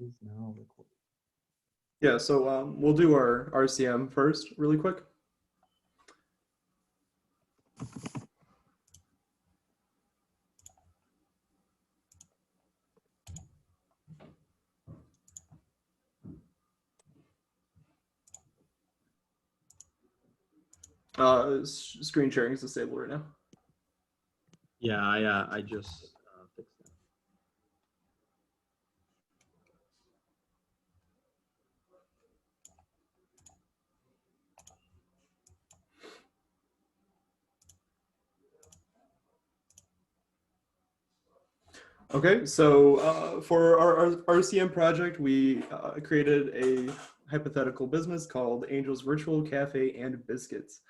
is now recording. Yeah, so we'll do our RCM first really quick. Screen sharing is disabled right now. Yeah, I just fixed that. Okay, so for our RCM project, we created a hypothetical business called Angel's Virtual Cafe and Biscuits.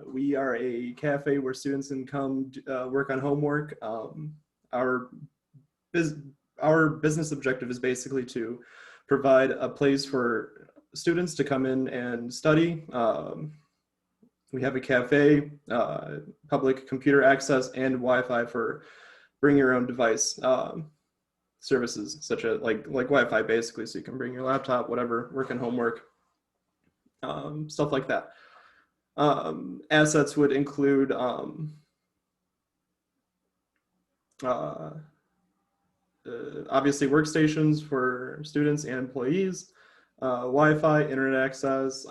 We are a cafe where students can come work on homework. Our business objective is basically to provide a place for students to come in and study. We have a cafe, public computer access, and Wi-Fi for bring your own device services, such as like Wi-Fi basically, so you can bring your laptop, whatever, work on homework, stuff like that. Assets would include obviously workstations for students and employees, Wi-Fi, internet access,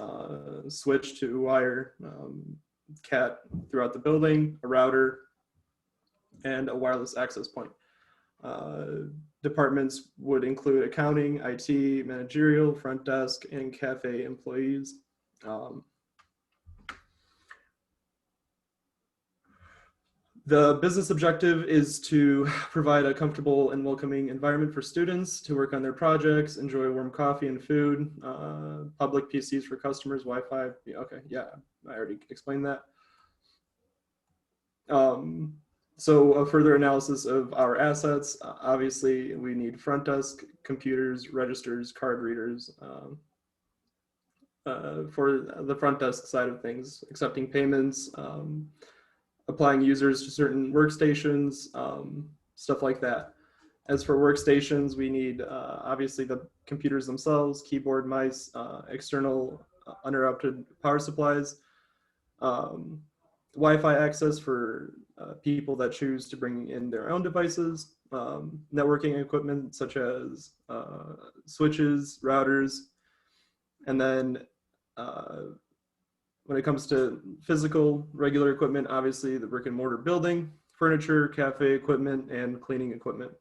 switch to wire, CAT throughout the building, a router, and a wireless access point. Departments would include accounting, IT, managerial, front desk, and cafe employees. The business objective is to provide a comfortable and welcoming environment for students to work on their projects, enjoy warm coffee and food, public PCs for customers, Wi-Fi. Yeah, okay, yeah, I already explained that. So a further analysis of our assets, obviously we need front desk, computers, registers, card readers. For the front desk side of things, accepting payments, applying users to certain workstations, stuff like that. As for workstations, we need obviously the computers themselves, keyboard, mice, external uninterrupted power supplies, Wi-Fi access for people that choose to bring in their own devices, networking equipment such as switches, routers, and then when it comes to physical, regular equipment, obviously the brick and mortar building, furniture, cafe equipment, and cleaning equipment.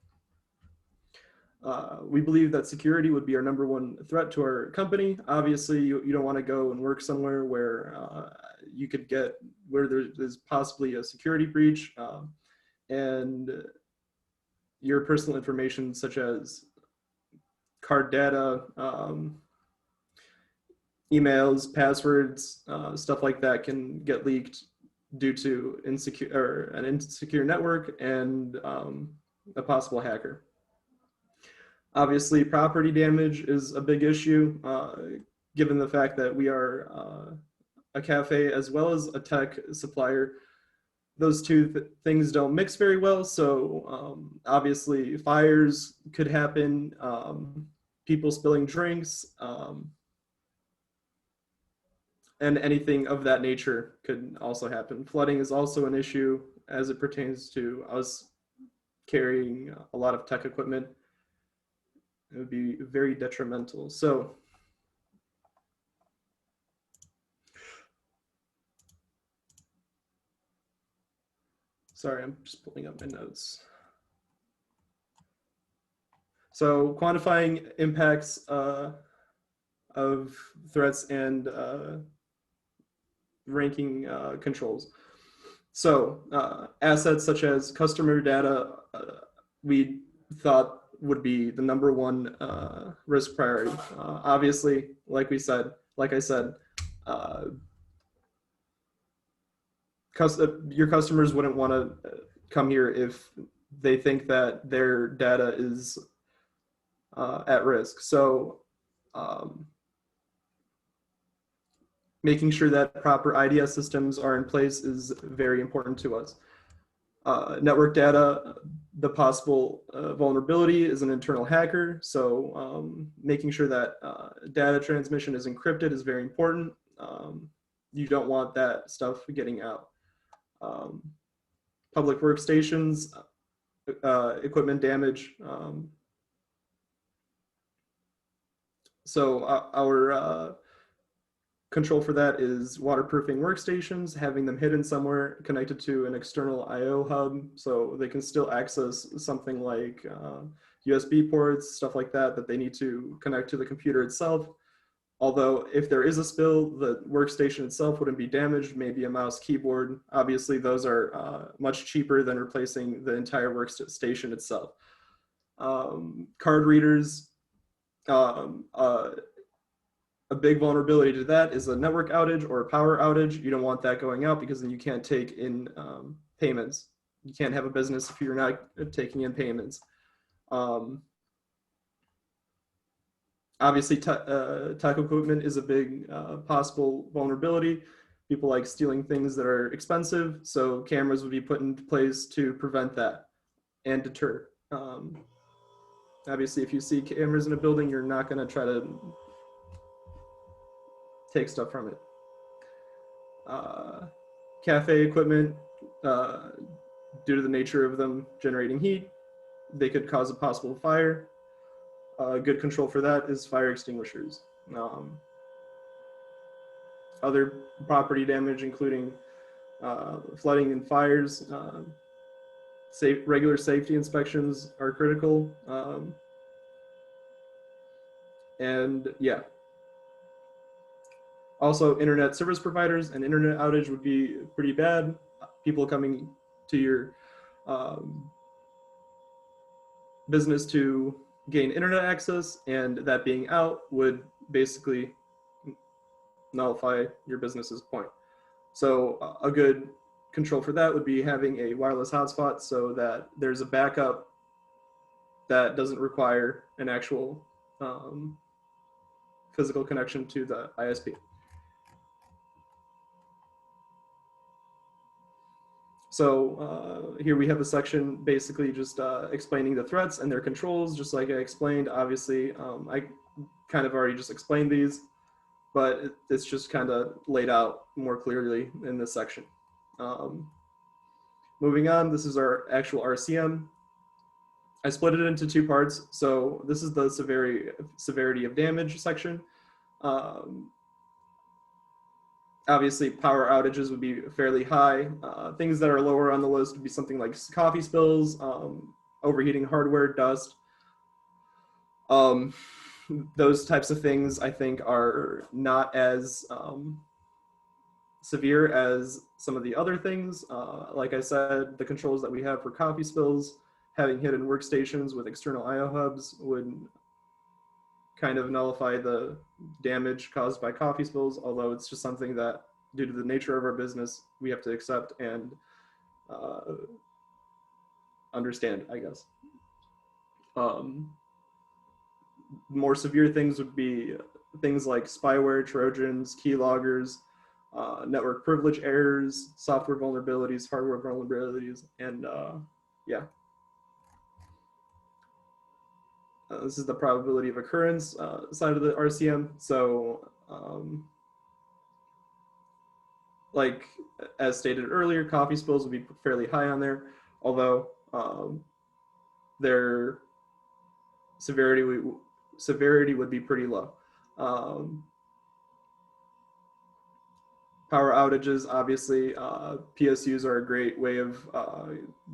We believe that security would be our #1 threat to our company. Obviously, you don't want to go and work somewhere where you could get, where there's possibly a security breach, and your personal information such as card data, emails, passwords, stuff like that can get leaked due to an insecure network and a possible hacker. Obviously, property damage is a big issue, given the fact that we are a cafe as well as a tech supplier. Those two things don't mix very well, so obviously fires could happen, people spilling drinks, and anything of that nature could also happen. Flooding is also an issue as it pertains to us carrying a lot of tech equipment. It would be very detrimental. So sorry, I'm just pulling up my notes. So quantifying impacts of threats and ranking controls. So assets such as customer data, we thought would be the #1 risk priority. Obviously, like I said, your customers wouldn't want to come here if they think that their data is at risk. So making sure that proper IDS systems are in place is very important to us. Network data, the possible vulnerability is an internal hacker. So making sure that data transmission is encrypted is very important. You don't want that stuff getting out. Public workstations, equipment damage. So our control for that is waterproofing workstations, having them hidden somewhere connected to an external I/O hub, so they can still access something like USB ports, stuff like that, that they need to connect to the computer itself. Although if there is a spill, the workstation itself wouldn't be damaged, maybe a mouse, keyboard. Obviously, those are much cheaper than replacing the entire workstation itself. Card readers, a big vulnerability to that is a network outage or a power outage. You don't want that going out because then you can't take in payments. You can't have a business if you're not taking in payments. Obviously, tech equipment is a big possible vulnerability. People like stealing things that are expensive, so cameras would be put into place to prevent that and deter. Obviously, if you see cameras in a building, you're not going to try to take stuff from it. Cafe equipment, due to the nature of them generating heat, they could cause a possible fire. Good control for that is fire extinguishers. Other property damage, including flooding and fires, regular safety inspections are critical. And yeah. Also, internet service providers and internet outage would be pretty bad. People coming to your business to gain internet access, and that being out would basically nullify your business's point. So a good control for that would be having a wireless hotspot so that there's a backup that doesn't require an actual physical connection to the ISP. So here we have a section basically just explaining the threats and their controls, just like I explained. Obviously, I kind of already just explained these, but it's just kind of laid out more clearly in this section. Moving on, this is our actual RCM. I split it into two parts. So this is the severity of damage section. Obviously, power outages would be fairly high. Things that are lower on the list would be something like coffee spills, overheating hardware, dust. Those types of things, I think, are not as severe as some of the other things. Like I said, the controls that we have for coffee spills, having hidden workstations with external I/O hubs would kind of nullify the damage caused by coffee spills, although it's just something that, due to the nature of our business, we have to accept and understand, I guess. More severe things would be things like spyware, Trojans, keyloggers, network privilege errors, software vulnerabilities, hardware vulnerabilities, and yeah. This is the probability of occurrence side of the RCM. So like as stated earlier, coffee spills would be fairly high on there, although their severity would be pretty low. Power outages, obviously, PSUs are a great way of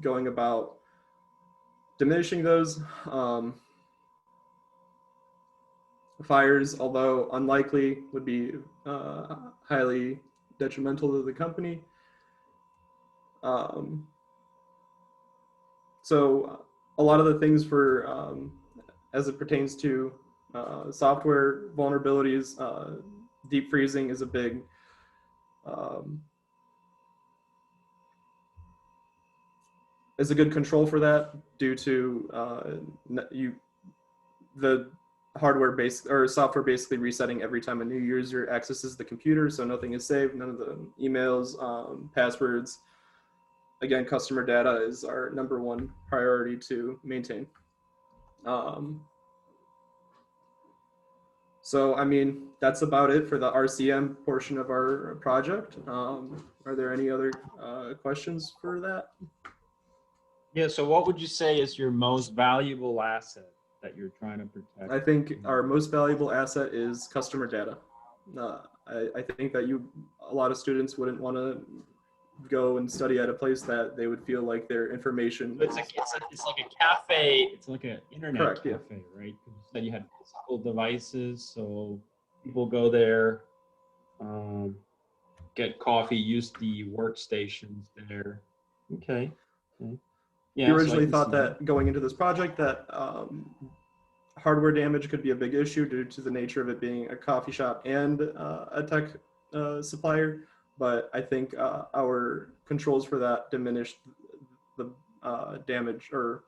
going about diminishing those. Fires, although unlikely, would be highly detrimental to the company. So a lot of the things for, as it pertains to software vulnerabilities, deep freezing is a big is a good control for that, due to the hardware based or software basically resetting every time a new user accesses the computer, so nothing is saved, none of the emails, passwords, again, customer data is our #1 priority to maintain. So, I mean, that's about it for the RCM portion of our project. Are there any other questions for that? Yeah, so what would you say is your most valuable asset that you're trying to protect? I think our most valuable asset is customer data. I think that a lot of students wouldn't want to go and study at a place that they would feel like their information. It's like a cafe. It's like an internet Correct, yeah. cafe, right? Because you said you had physical devices, so people go there, get coffee, use the workstations there. Okay. Yeah. We so I originally can thought see that going into this project that hardware damage could be a big issue due to the nature of it being a coffee shop and a tech supplier. But I think our controls for that diminished the damage or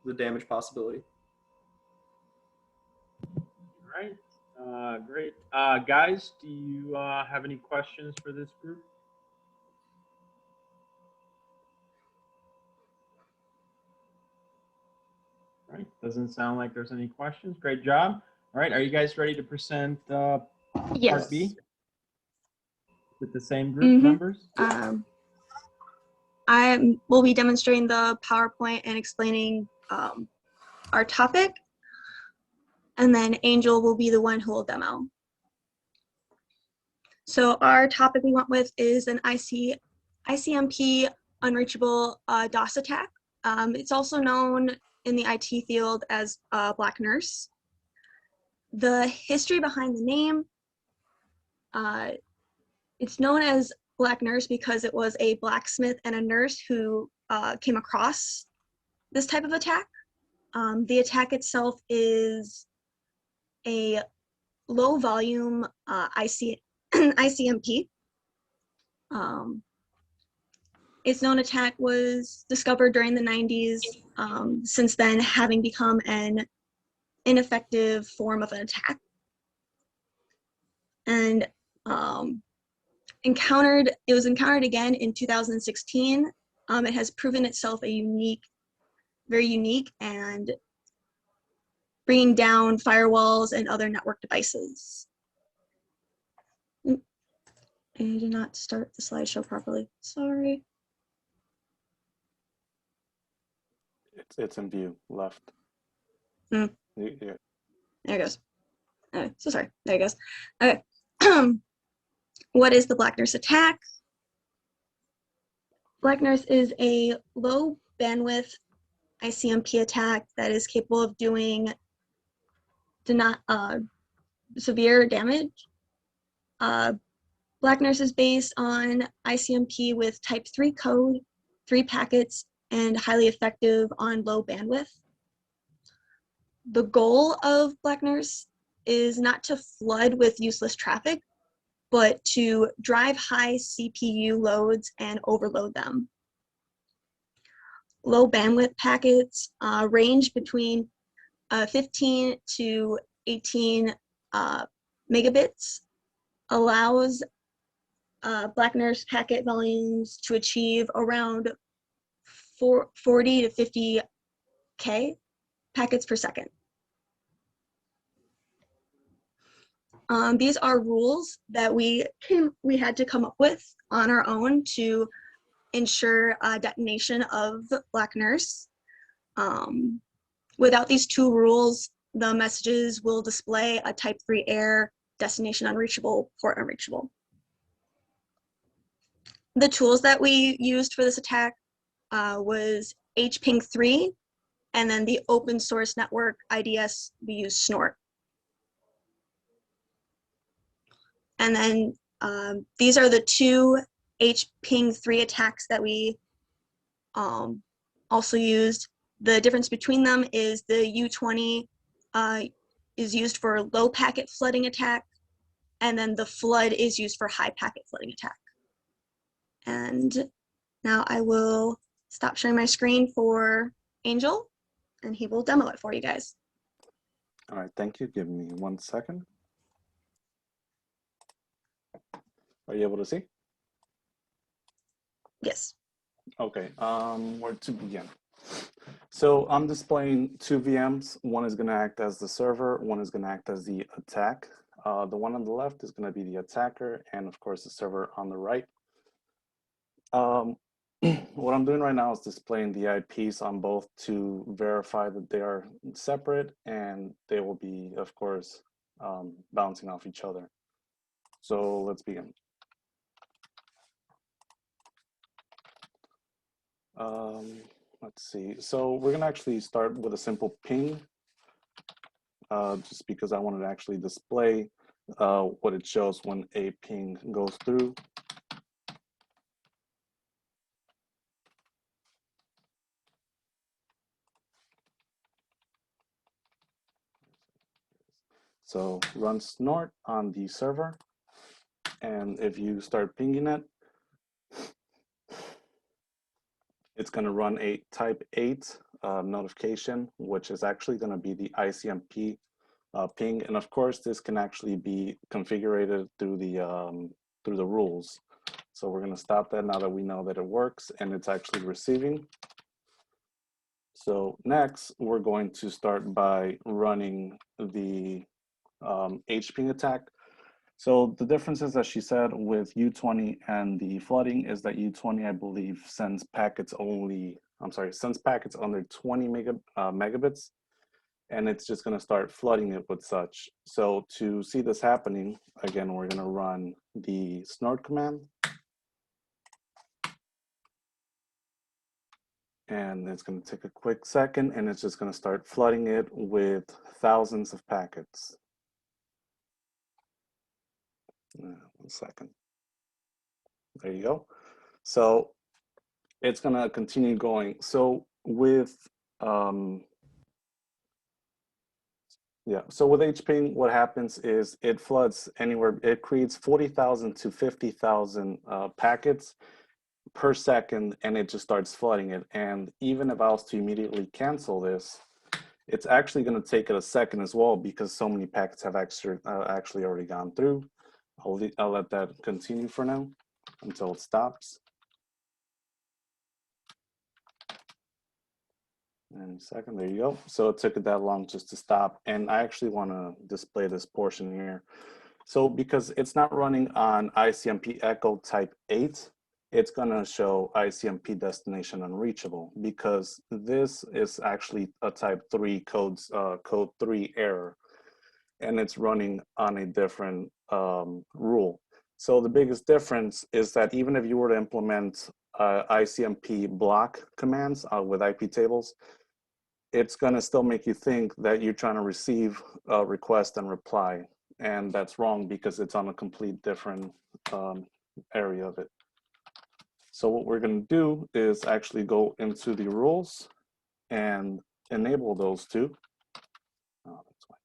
the damage possibility. All right. Great. Guys, do you have any questions for this group? All right. Doesn't sound like there's any questions. Great job. All right. Are you guys ready to present Yes. Part B with the same group members? I will be demonstrating the PowerPoint and explaining our topic, and then Angel will be the one who will demo. So our topic we went with is an ICMP unreachable DOS attack. It's also known in the IT field as Black Nurse. The history behind the name, it's known as Black Nurse because it was a blacksmith and a nurse who came across this type of attack. The attack itself is a low volume ICMP. Its known attack was discovered during the 90s, since then having become an ineffective form of an attack. And it was encountered again in 2016. It has proven itself very unique, and bringing down firewalls and other network devices. I did not start the slideshow properly. Sorry. It's in view, left. Yeah. Yeah. There it goes. Okay, so sorry. There it goes. Okay. What is the Black Nurse attack? Black Nurse is a low bandwidth ICMP attack that is capable of doing severe damage. Black Nurse is based on ICMP with type 3 code, 3 packets, and highly effective on low bandwidth. The goal of Black Nurse is not to flood with useless traffic, but to drive high CPU loads and overload them. Low bandwidth packets range between 15 to 18 megabits, allows Black Nurse packet volumes to achieve around 40 to 50K packets per second. These are rules that we had to come up with on our own to ensure detonation of Black Nurse. Without these 2 rules, the messages will display a type 3 error, destination unreachable, port unreachable. The tools that we used for this attack was HPing3, and then the open source network IDS, we used Snort. And then these are the 2 HPing3 attacks that we also used. The difference between them is the U20 is used for low packet flooding attack, and then the flood is used for high packet flooding attack. And now I will stop sharing my screen for Angel, and he will demo it for you guys. All right, thank you. Give me 1 second. Are you able to see? Yes. Okay, where to begin? So I'm displaying two VMs. One is going to act as the server, one is going to act as the attack. The one on the left is going to be the attacker, and of course the server on the right. What I'm doing right now is displaying the IPs on both to verify that they are separate, and they will be, of course, bouncing off each other. So let's begin. Let's see. So we're going to actually start with a simple ping, just because I wanted to actually display what it shows when a ping goes through. So run snort on the server, and if you start pinging it, it's going to run a type 8 notification, which is actually going to be the ICMP ping. And of course, this can actually be configured through the rules. So we're going to stop that now that we know that it works and it's actually receiving. So next, we're going to start by running the HPing attack. So the differences that she said with U20 and the flooding is that U20, I believe, sends packets under 20 megabits, and it's just going to start flooding it with such. So to see this happening, again, we're going to run the snort command. And it's going to take a quick second, and it's just going to start flooding it with thousands of packets. 1 second. There you go. So it's going to continue going. So with so with HPing, what happens is it floods anywhere. It creates 40,000 to 50,000 packets per second, and it just starts flooding it. And even if I was to immediately cancel this, it's actually going to take it a second as well, because so many packets have actually already gone through. I'll let that continue for now until it stops. And second, there you go. So it took it that long just to stop. And I actually want to display this portion here. So because it's not running on ICMP Echo type 8, it's going to show ICMP destination unreachable, because this is actually a type 3 code 3 error, and it's running on a different rule. So the biggest difference is that even if you were to implement ICMP block commands with IP tables, it's going to still make you think that you're trying to receive a request and reply. And that's wrong, because it's on a complete different area of it. So what we're going to do is actually go into the rules and enable those two. Oh, that's why.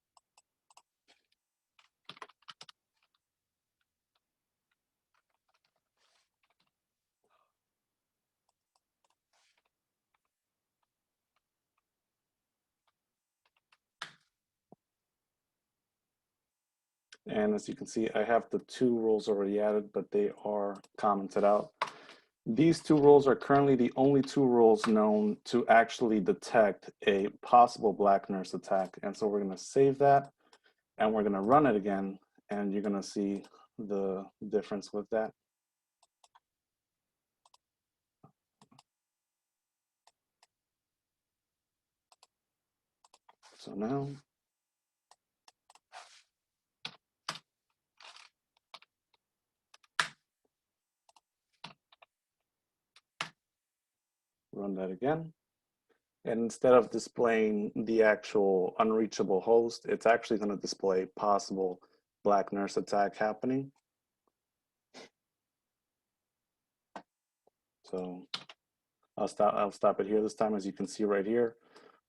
And as you can see, I have the two rules already added, but they are commented out. These two rules are currently the only two rules known to actually detect a possible black nurse attack. And so we're going to save that, and we're going to run it again, and you're going to see the difference with that. So now, run that again. And instead of displaying the actual unreachable host, it's actually going to display possible black nurse attack happening. So I'll stop it here this time. As you can see right here,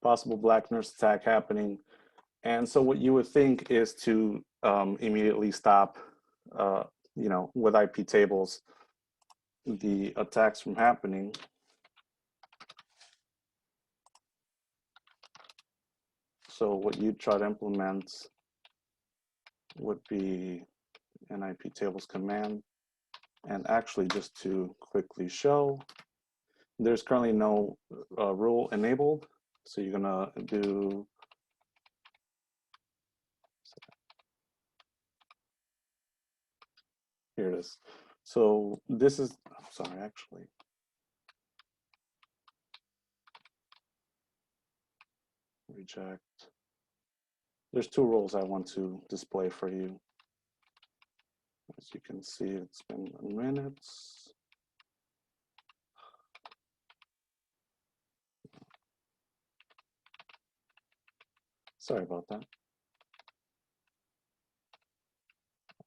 possible black nurse attack happening. And so what you would think is to immediately stop, with IP tables, the attacks from happening. So what you'd try to implement would be an IP tables command. And actually, just to quickly show, There's currently no rule enabled. So you're gonna do, here it is. So this is, I'm sorry, actually. Reject. There's two rules I want to display for you. As you can see, it's been minutes. Sorry about that.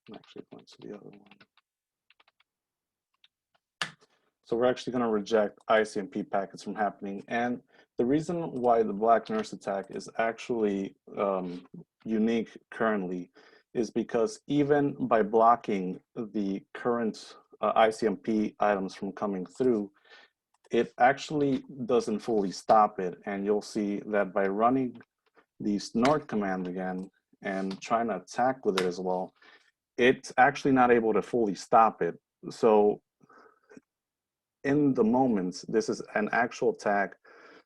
I'm actually going to the other one. So we're actually going to reject ICMP packets from happening. And the reason why the Black Nurse attack is actually unique currently is because even by blocking the current ICMP items from coming through, it actually doesn't fully stop it. And you'll see that by running the snort command again and trying to attack with it as well, it's actually not able to fully stop it. So in the moment, this is an actual attack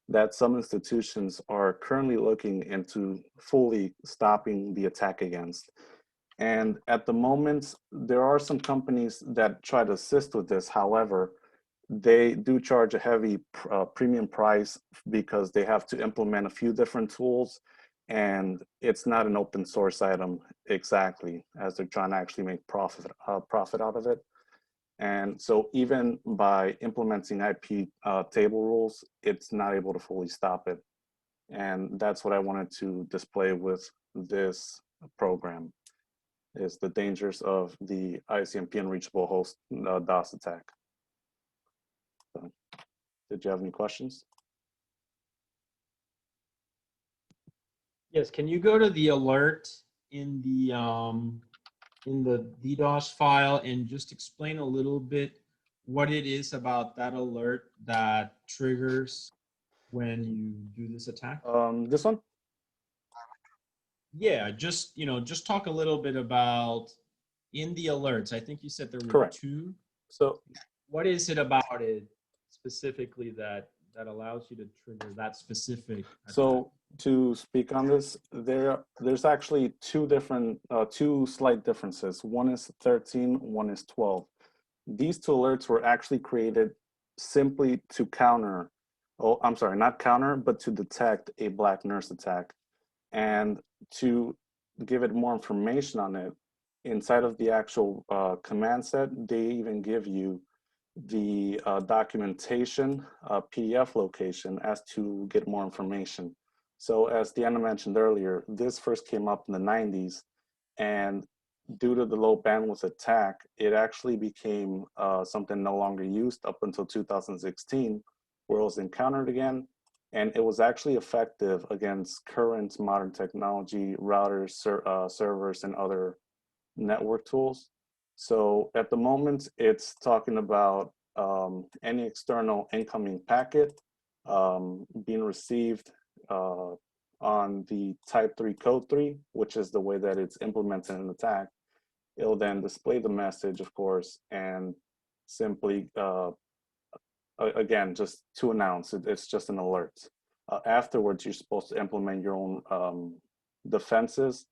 that some institutions are currently looking into fully stopping the attack against. And at the moment, there are some companies that try to assist with this. However, they do charge a heavy premium price because they have to implement a few different tools, and it's not an open source item exactly, as they're trying to actually make profit out of it. And so even by implementing IP table rules, it's not able to fully stop it. And that's what I wanted to display with this program, is the dangers of the ICMP unreachable host DOS attack. So, did you have any questions? Yes, can you go to the alert in the DDoS file and just explain a little bit what it is about that alert that triggers when you do this attack? This one? Yeah, just just talk a little bit about in the alerts. I think you said there were Correct. two. So What is it about it specifically that allows you to trigger that specific attack? So to speak on this, there's actually two slight differences. One is 13, one is 12. These two alerts were actually created simply to counter, oh, I'm sorry, not counter, but to detect a Black Nurse attack. And to give it more information on it, inside of the actual command set, they even give you the documentation PDF location as to get more information. So as Deanna mentioned earlier, this first came up in the 90s, and due to the low bandwidth attack, it actually became something no longer used up until 2016, where it was encountered again. And it was actually effective against current modern technology, routers, servers, and other network tools. So at the moment, it's talking about any external incoming packet being received on the type 3 code 3, which is the way that it's implemented in an attack. It'll then display the message, of course, and simply, again, just to announce it, it's just an alert. Afterwards, you're supposed to implement your own defenses,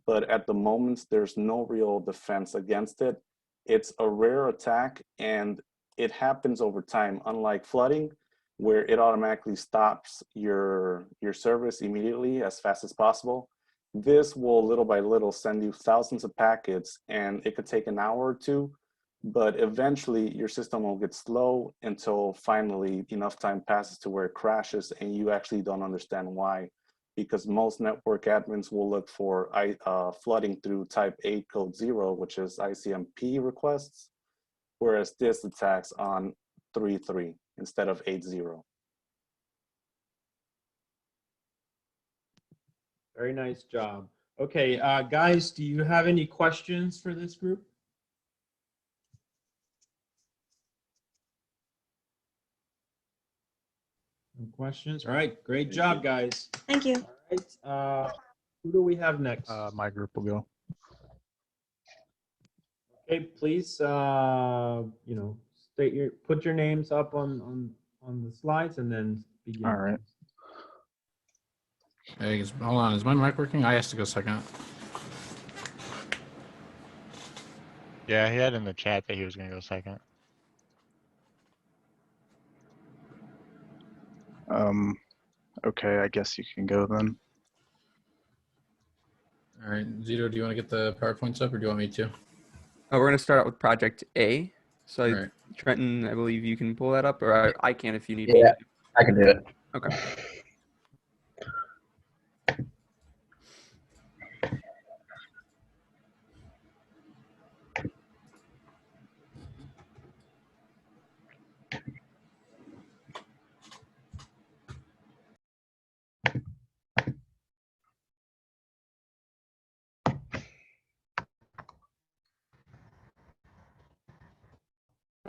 but at the moment, there's no real defense against it. It's a rare attack, and it happens over time, unlike flooding, where it automatically stops your service immediately as fast as possible. This will little by little send you thousands of packets, and it could take an hour or two, but eventually your system will get slow until finally enough time passes to where it crashes and you actually don't understand why. Because most network admins will look for flooding through type 8 code 0, which is ICMP requests, whereas this attacks on 3.3 instead of 8.0. Very nice job. Okay, guys, do you have any questions for this group? No questions? All right, great job, guys. Thank you. All right, who do we have next? My group will go. Okay, please, put your names up on on the slides and then begin. All right. Hey, hold on. Is my mic working? I asked to go second. Yeah, he had in the chat that he was gonna go second. Okay, I guess you can go then. All right, Zito, do you want to get the PowerPoints up or do you want me to? We're going to start out with Project A. So, All right. Trenton, I believe you can pull that up, or I can if you need me Yeah, to. I can do it. Okay.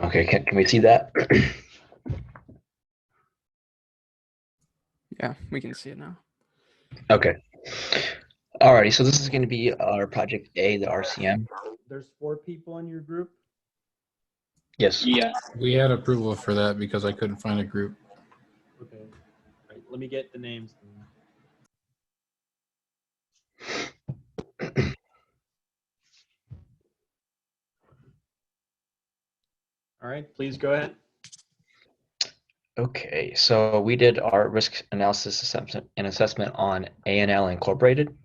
Okay, can we see that? Yeah, we can see it now. Okay. Alrighty, so this is going to be our Project A, the RCM. There's 4 people in your group. Yes. Yeah. We had approval for that because I couldn't find a group. Okay. All right. Let me get the names. All right. Please go ahead. Okay, so we did our risk analysis assessment on A&L Incorporated.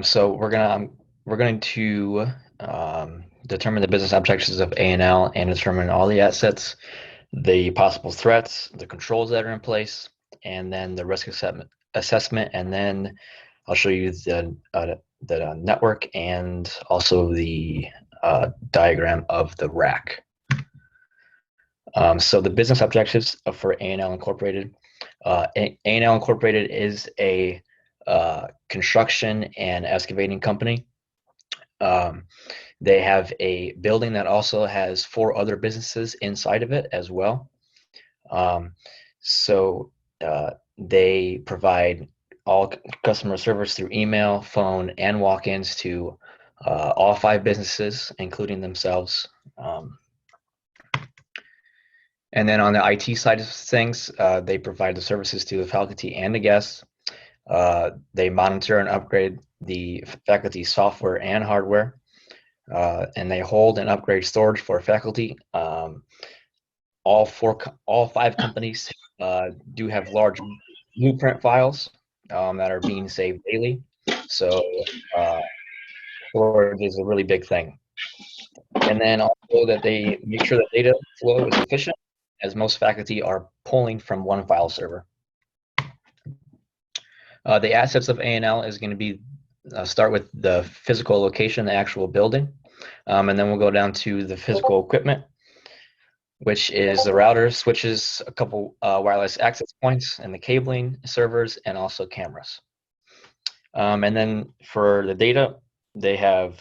So we're going to determine the business objectives of A&L and determine all the assets, the possible threats, the controls that are in place, and then the risk assessment, and then I'll show you the network and also the diagram of the rack. So the business objectives for A&L Incorporated. A&L Incorporated is a construction and excavating company. They have a building that also has 4 other businesses inside of it as well. So they provide all customer service through email, phone, and walk-ins to all 5 businesses, including themselves. And then on the IT side of things, they provide the services to the faculty and the guests. They monitor and upgrade the faculty software and hardware. And they hold and upgrade storage for faculty. All 5 companies do have large blueprint files that are being saved daily. So storage is a really big thing. And then also that they make sure that data flow is efficient, as most faculty are pulling from one file server. The assets of A&L is going to be start with the physical location, the actual building, and then we'll go down to the physical equipment, which is the routers, switches, a couple wireless access points, and the cabling, servers, and also cameras. And then for the data, they have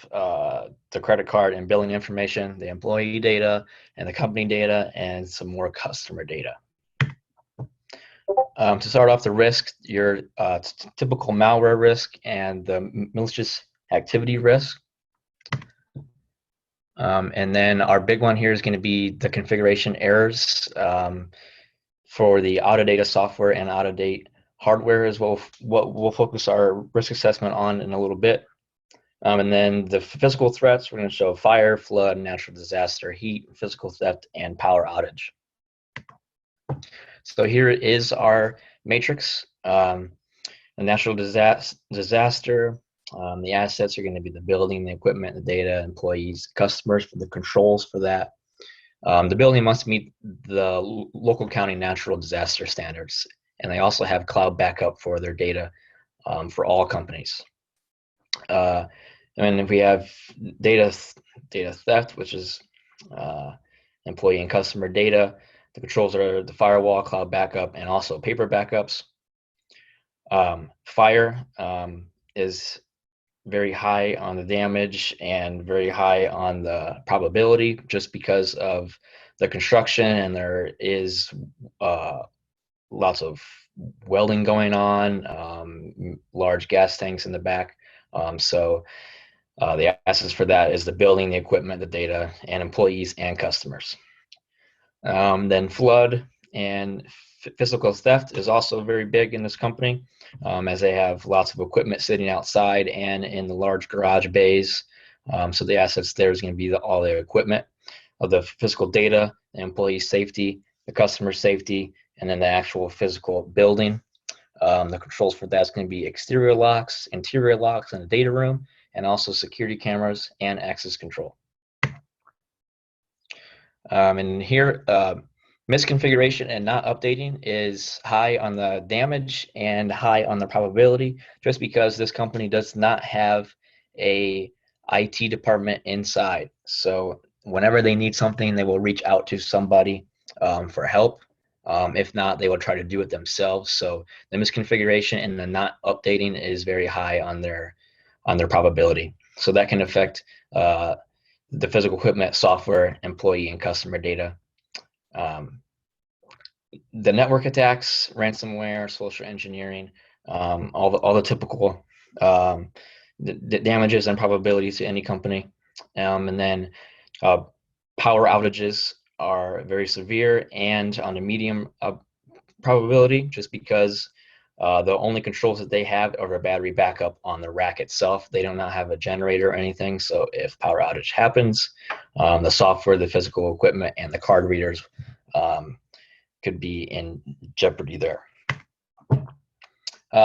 the credit card and billing information, the employee data, and the company data, and some more customer data. To start off the risk, your typical malware risk and the malicious activity risk. And then our big one here is going to be the configuration errors for the out-of-date software and out-of-date hardware as well. What we'll focus our risk assessment on in a little bit. And then the physical threats, we're going to show fire, flood, natural disaster, heat, physical theft, and power outage. So here is our matrix. The natural disaster, the assets are going to be the building, the equipment, the data, employees, customers, for the controls for that. The building must meet the local county natural disaster standards, and they also have cloud backup for their data for all companies. And if we have data theft, which is employee and customer data, the controls are the firewall, cloud backup, and also paper backups. Fire is very high on the damage and very high on the probability, just because of the construction, and there is lots of welding going on, large gas tanks in the back. So the assets for that is the building, the equipment, the data, and employees and customers. Then flood and physical theft is also very big in this company, as they have lots of equipment sitting outside and in the large garage bays. So the assets there is going to be all the equipment, of the physical data, the employee safety, the customer safety, and then the actual physical building. The controls for that is going to be exterior locks, interior locks in the data room, and also security cameras and access control. And here, misconfiguration and not updating is high on the damage and high on the probability, just because this company does not have a IT department inside. So whenever they need something, they will reach out to somebody for help. If not, they will try to do it themselves. So the misconfiguration and the not updating is very high on their probability. So that can affect the physical equipment, software, employee, and customer data. The network attacks, ransomware, social engineering, all the typical the damages and probabilities to any company. And then power outages are very severe and on a medium probability, just because the only controls that they have are a battery backup on the rack itself. They do not have a generator or anything. So if power outage happens, the software, the physical equipment, and the card readers could be in jeopardy there.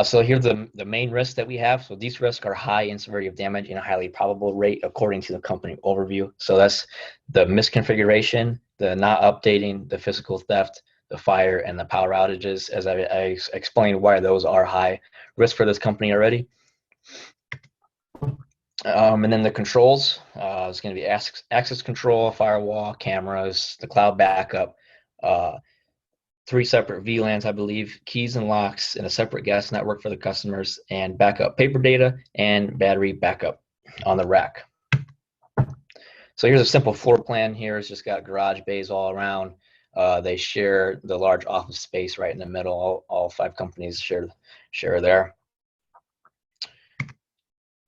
So here's the main risks that we have. So these risks are high in severity of damage and a highly probable rate according to the company overview. So that's the misconfiguration, the not updating, the physical theft, the fire, and the power outages, as I explained why those are high risk for this company already. And then the controls is going to be access control, firewall, cameras, the cloud backup, 3 separate VLANs, I believe, keys and locks, and a separate gas network for the customers, and backup paper data and battery backup on the rack. So here's a simple floor plan here. It's just got garage bays all around. They share the large office space right in the middle. All 5 companies share there.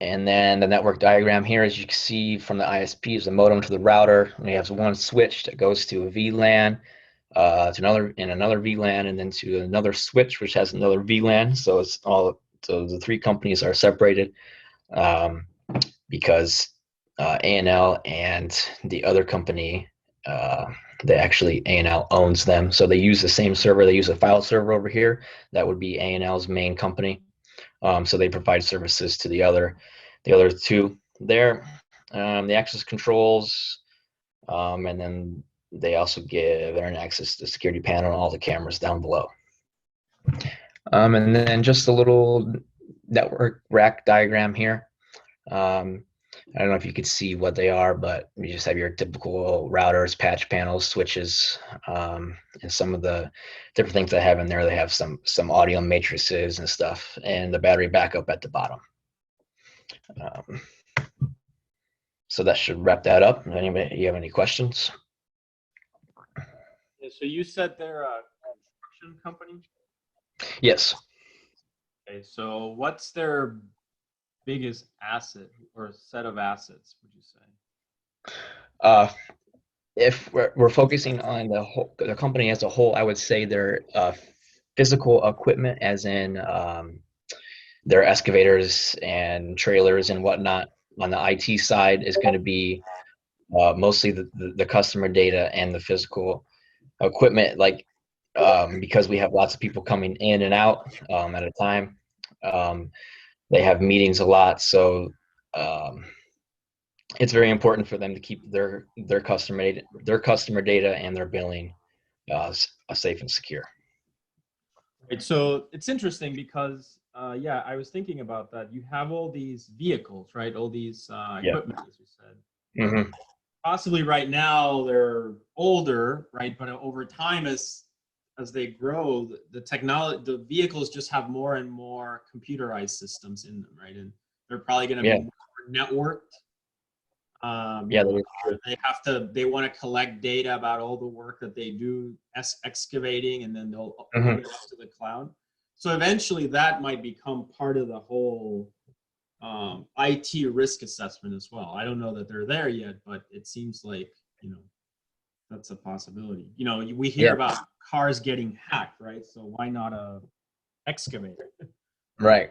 And then the network diagram here, as you can see from the ISP, is the modem to the router. We have one switch that goes to a VLAN, to another VLAN, and then to another switch which has another VLAN. So it's all, so the 3 companies are separated because A&L and the other company, they actually, A&L owns them. So they use the same server. They use a file server over here. That would be A&L's main company. So they provide services to the other 2 there. The access controls, and then they also give internet access to the security panel and all the cameras down below. And then just a little network rack diagram here. I don't know if you could see what they are, but you just have your typical routers, patch panels, switches, and some of the different things they have in there. They have some audio matrices and stuff, and the battery backup at the bottom. So that should wrap that up. Anybody, you have any questions? Yeah, so you said they're a construction company? Yes. Okay, so what's their biggest asset or set of assets, would you say? If we're focusing on the company as a whole, I would say their physical equipment, as in their excavators and trailers and whatnot, on the IT side is going to be mostly the customer data and the physical equipment, like because we have lots of people coming in and out at a time. They have meetings a lot, so it's very important for them to keep their customer data and their billing safe and secure. Right, so it's interesting because yeah, I was thinking about that. You have all these vehicles, right? All these equipment, as you said. Mm-hmm. Possibly right now they're older, right? But over time, as they grow, the technology, the vehicles just have more and more computerized systems in them, right? And they're probably going to be more networked. Yeah, that is true. They want to collect data about all the work that they do excavating, and then they'll put it up to the cloud. So eventually that might become part of the whole IT risk assessment as well. I don't know that they're there yet, but it seems like, you know, that's a possibility. You know, we hear Yeah. about cars getting hacked, right? So why not a excavator? Right.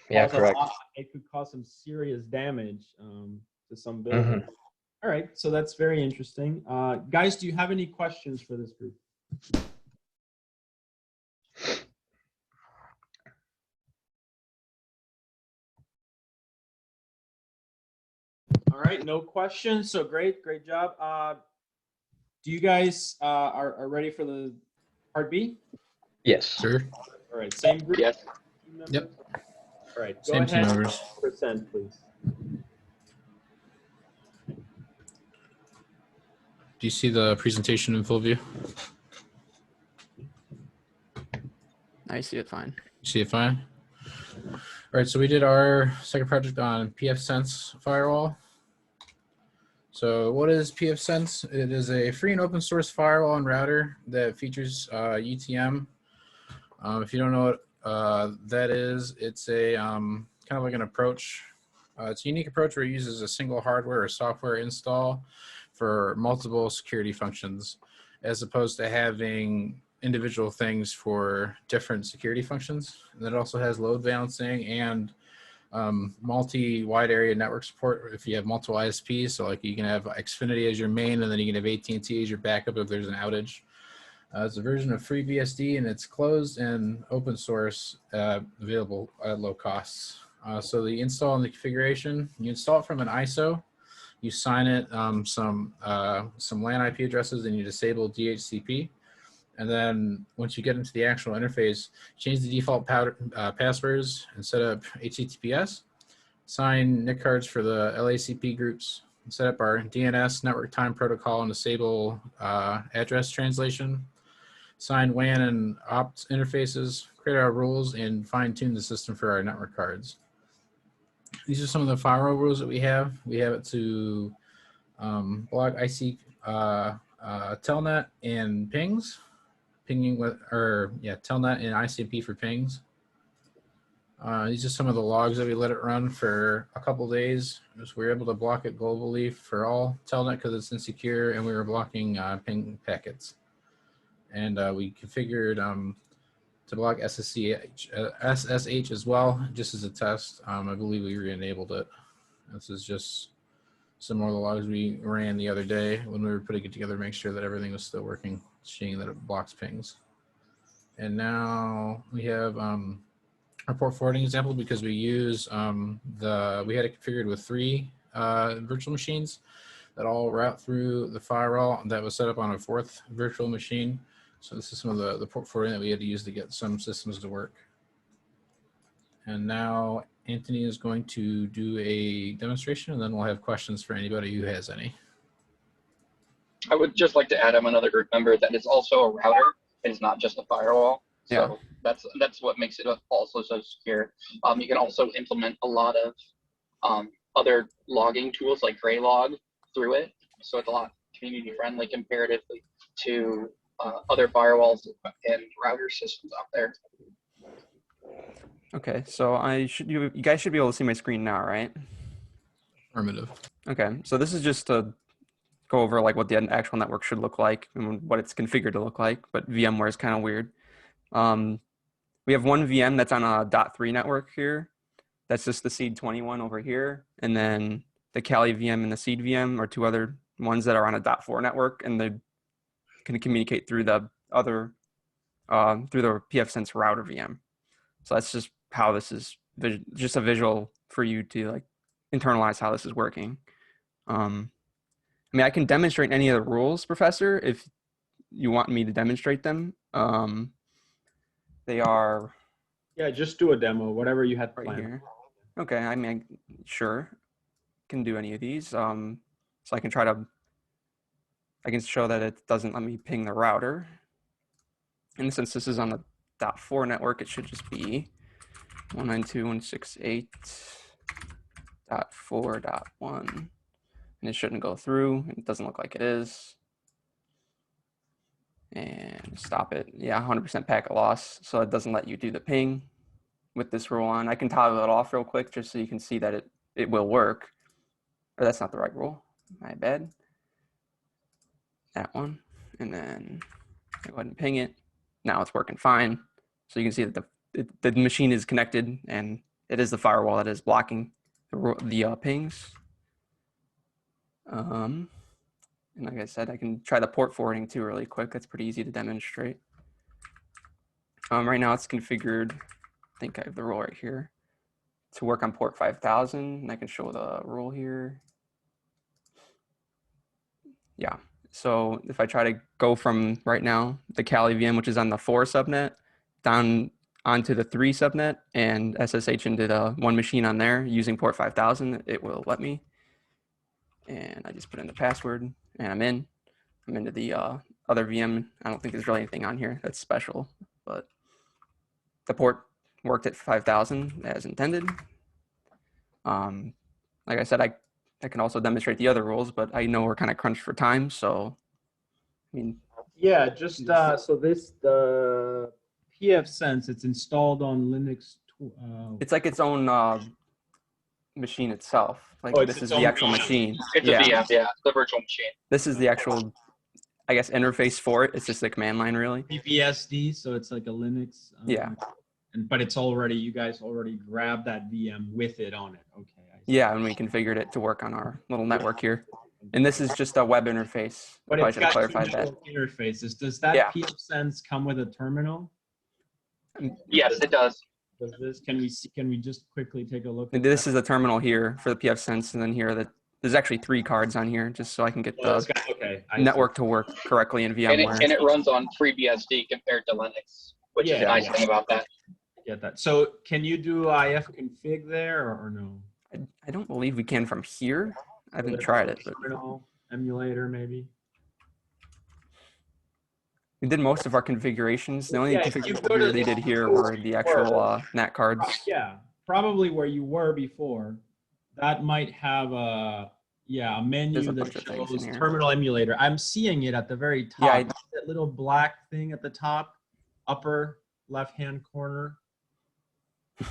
Yeah, Cause a correct. it could cause some serious damage to some Mhm. buildings. All right, so that's very interesting. Guys, do you have any questions for this group? All right, no questions. So great job. Do you guys are ready for the part B? Yes. Sure. All right, same group. Yes. Team members? Yep. All right, go Same team ahead. members. Percent, please. Do you see the presentation in full view? I see it fine. You see it fine? All right, so we did our second project on pfSense firewall. So what is pfSense? It is a free and open source firewall and router that features UTM. If you don't know what that is, it's a kind of like an approach. It's a unique approach where it uses a single hardware or software install for multiple security functions, as opposed to having individual things for different security functions. And it also has load balancing and multi-wide area network support if you have multiple ISPs. So like you can have Xfinity as your main, and then you can have AT&T as your backup if there's an outage. It's a version of FreeBSD, and it's closed and open source, available at low costs. So the install and the configuration, you install it from an ISO, you sign it some LAN IP addresses, and you disable DHCP. And then once you get into the actual interface, change the default passwords and set up HTTPS, sign NIC cards for the LACP groups, set up our DNS network time protocol and disable address translation, sign WAN and opt interfaces, create our rules, and fine tune the system for our network cards. These are some of the firewall rules that we have. We have it to block IC telnet and pings. Pinging with, telnet and ICMP for pings. These are some of the logs that we let it run for a couple days. So we were able to block it globally for all telnet because it's insecure, and we were blocking ping packets. And we configured to block SSH as well, just as a test. I believe we re-enabled it. This is just some more of the logs we ran the other day when we were putting it together to make sure that everything was still working, seeing that it blocks pings. And now we have our port forwarding example because we use we had it configured with 3 virtual machines that all route through the firewall that was set up on a 4th virtual machine. So this is some of the port forwarding that we had to use to get some systems to work. And now Anthony is going to do a demonstration, and then we'll have questions for anybody who has any. I would just like to add, I'm another group member that is also a router. It's not just a firewall. So that's what makes it also so secure. You can also implement a lot of other logging tools like Graylog through it. So it's a lot community friendly comparatively to other firewalls and router systems out there. Okay, so you guys should be able to see my screen now, right? Affirmative. Okay, so this is just to go over like what the actual network should look like and what it's configured to look like, but VMware is kind of weird. We have one VM that's on a .3 network here. That's just the seed 21 over here. And then the Kali VM and the seed VM are 2 other ones that are on a .4 network, and they can communicate through the other, through the pfSense router VM. So that's just how this is, just a visual for you to like internalize how this is working. I mean, I can demonstrate any of the rules, Professor, if you want me to demonstrate them. They are... Yeah, just do a demo, whatever you had planned. Right here. Okay, I mean, sure, can do any of these. So I can show that it doesn't let me ping the router. And since this is on the .4 network, it should just be 192.168.4.1. And it shouldn't go through. It doesn't look like it is. And stop it. Yeah, 100% packet loss. So it doesn't let you do the ping with this rule on. I can toggle it off real quick just so you can see that it will work. Or that's not the right rule. My bad. that one, and then I go ahead and ping it. Now it's working fine. So you can see that the machine is connected, and it is the firewall that is blocking the pings. And like I said, I can try the port forwarding too really quick. That's pretty easy to demonstrate. Right now it's configured, I think I have the rule right here, to work on port 5000, and I can show the rule here. Yeah, so if I try to go from right now, the Kali VM, which is on the 4 subnet, down onto the 3 subnet and SSH into the one machine on there using port 5000, it will let me. And I just put in the password and I'm in. I'm into the other VM. I don't think there's really anything on here that's special, but the port worked at 5000 as intended. Like I said, I can also demonstrate the other rules, but I know we're kind of crunched for time, so I mean. Yeah, just so the PF Sense, it's installed on Linux. It's like its own machine itself. Like Oh, it's this its is the own actual VM. machine. It's a VM, yeah, the virtual machine. This is the actual, I guess, interface for it. It's just the command line, really. Ph.D, so it's like a Linux. Yeah. But it's already, you guys already grabbed that VM with it on it. Okay. Yeah, and we configured it to work on our little network here. And this is just a web interface. But I it's should have got clarified that. interfaces. Does that Yeah. PF Sense come with a terminal? Yes, it does. Does this? Can we just quickly take a look? And this is the terminal here for the PF Sense, and then here there's actually 3 cards on here, just so I can get the network to work correctly in VMware. And it runs on FreeBSD compared to Linux, which is a nice thing about that. Get that. So can you do IF config there or no? I don't believe we can from here. I haven't tried it. But terminal emulator maybe. we did most of our configurations. The only If you go to configuration they did here were the actual NAT cards. Yeah, probably where you were before. That might have a menu that shows terminal emulator. I'm seeing it at the very top. Yeah, that little black thing at the top, upper left-hand corner. A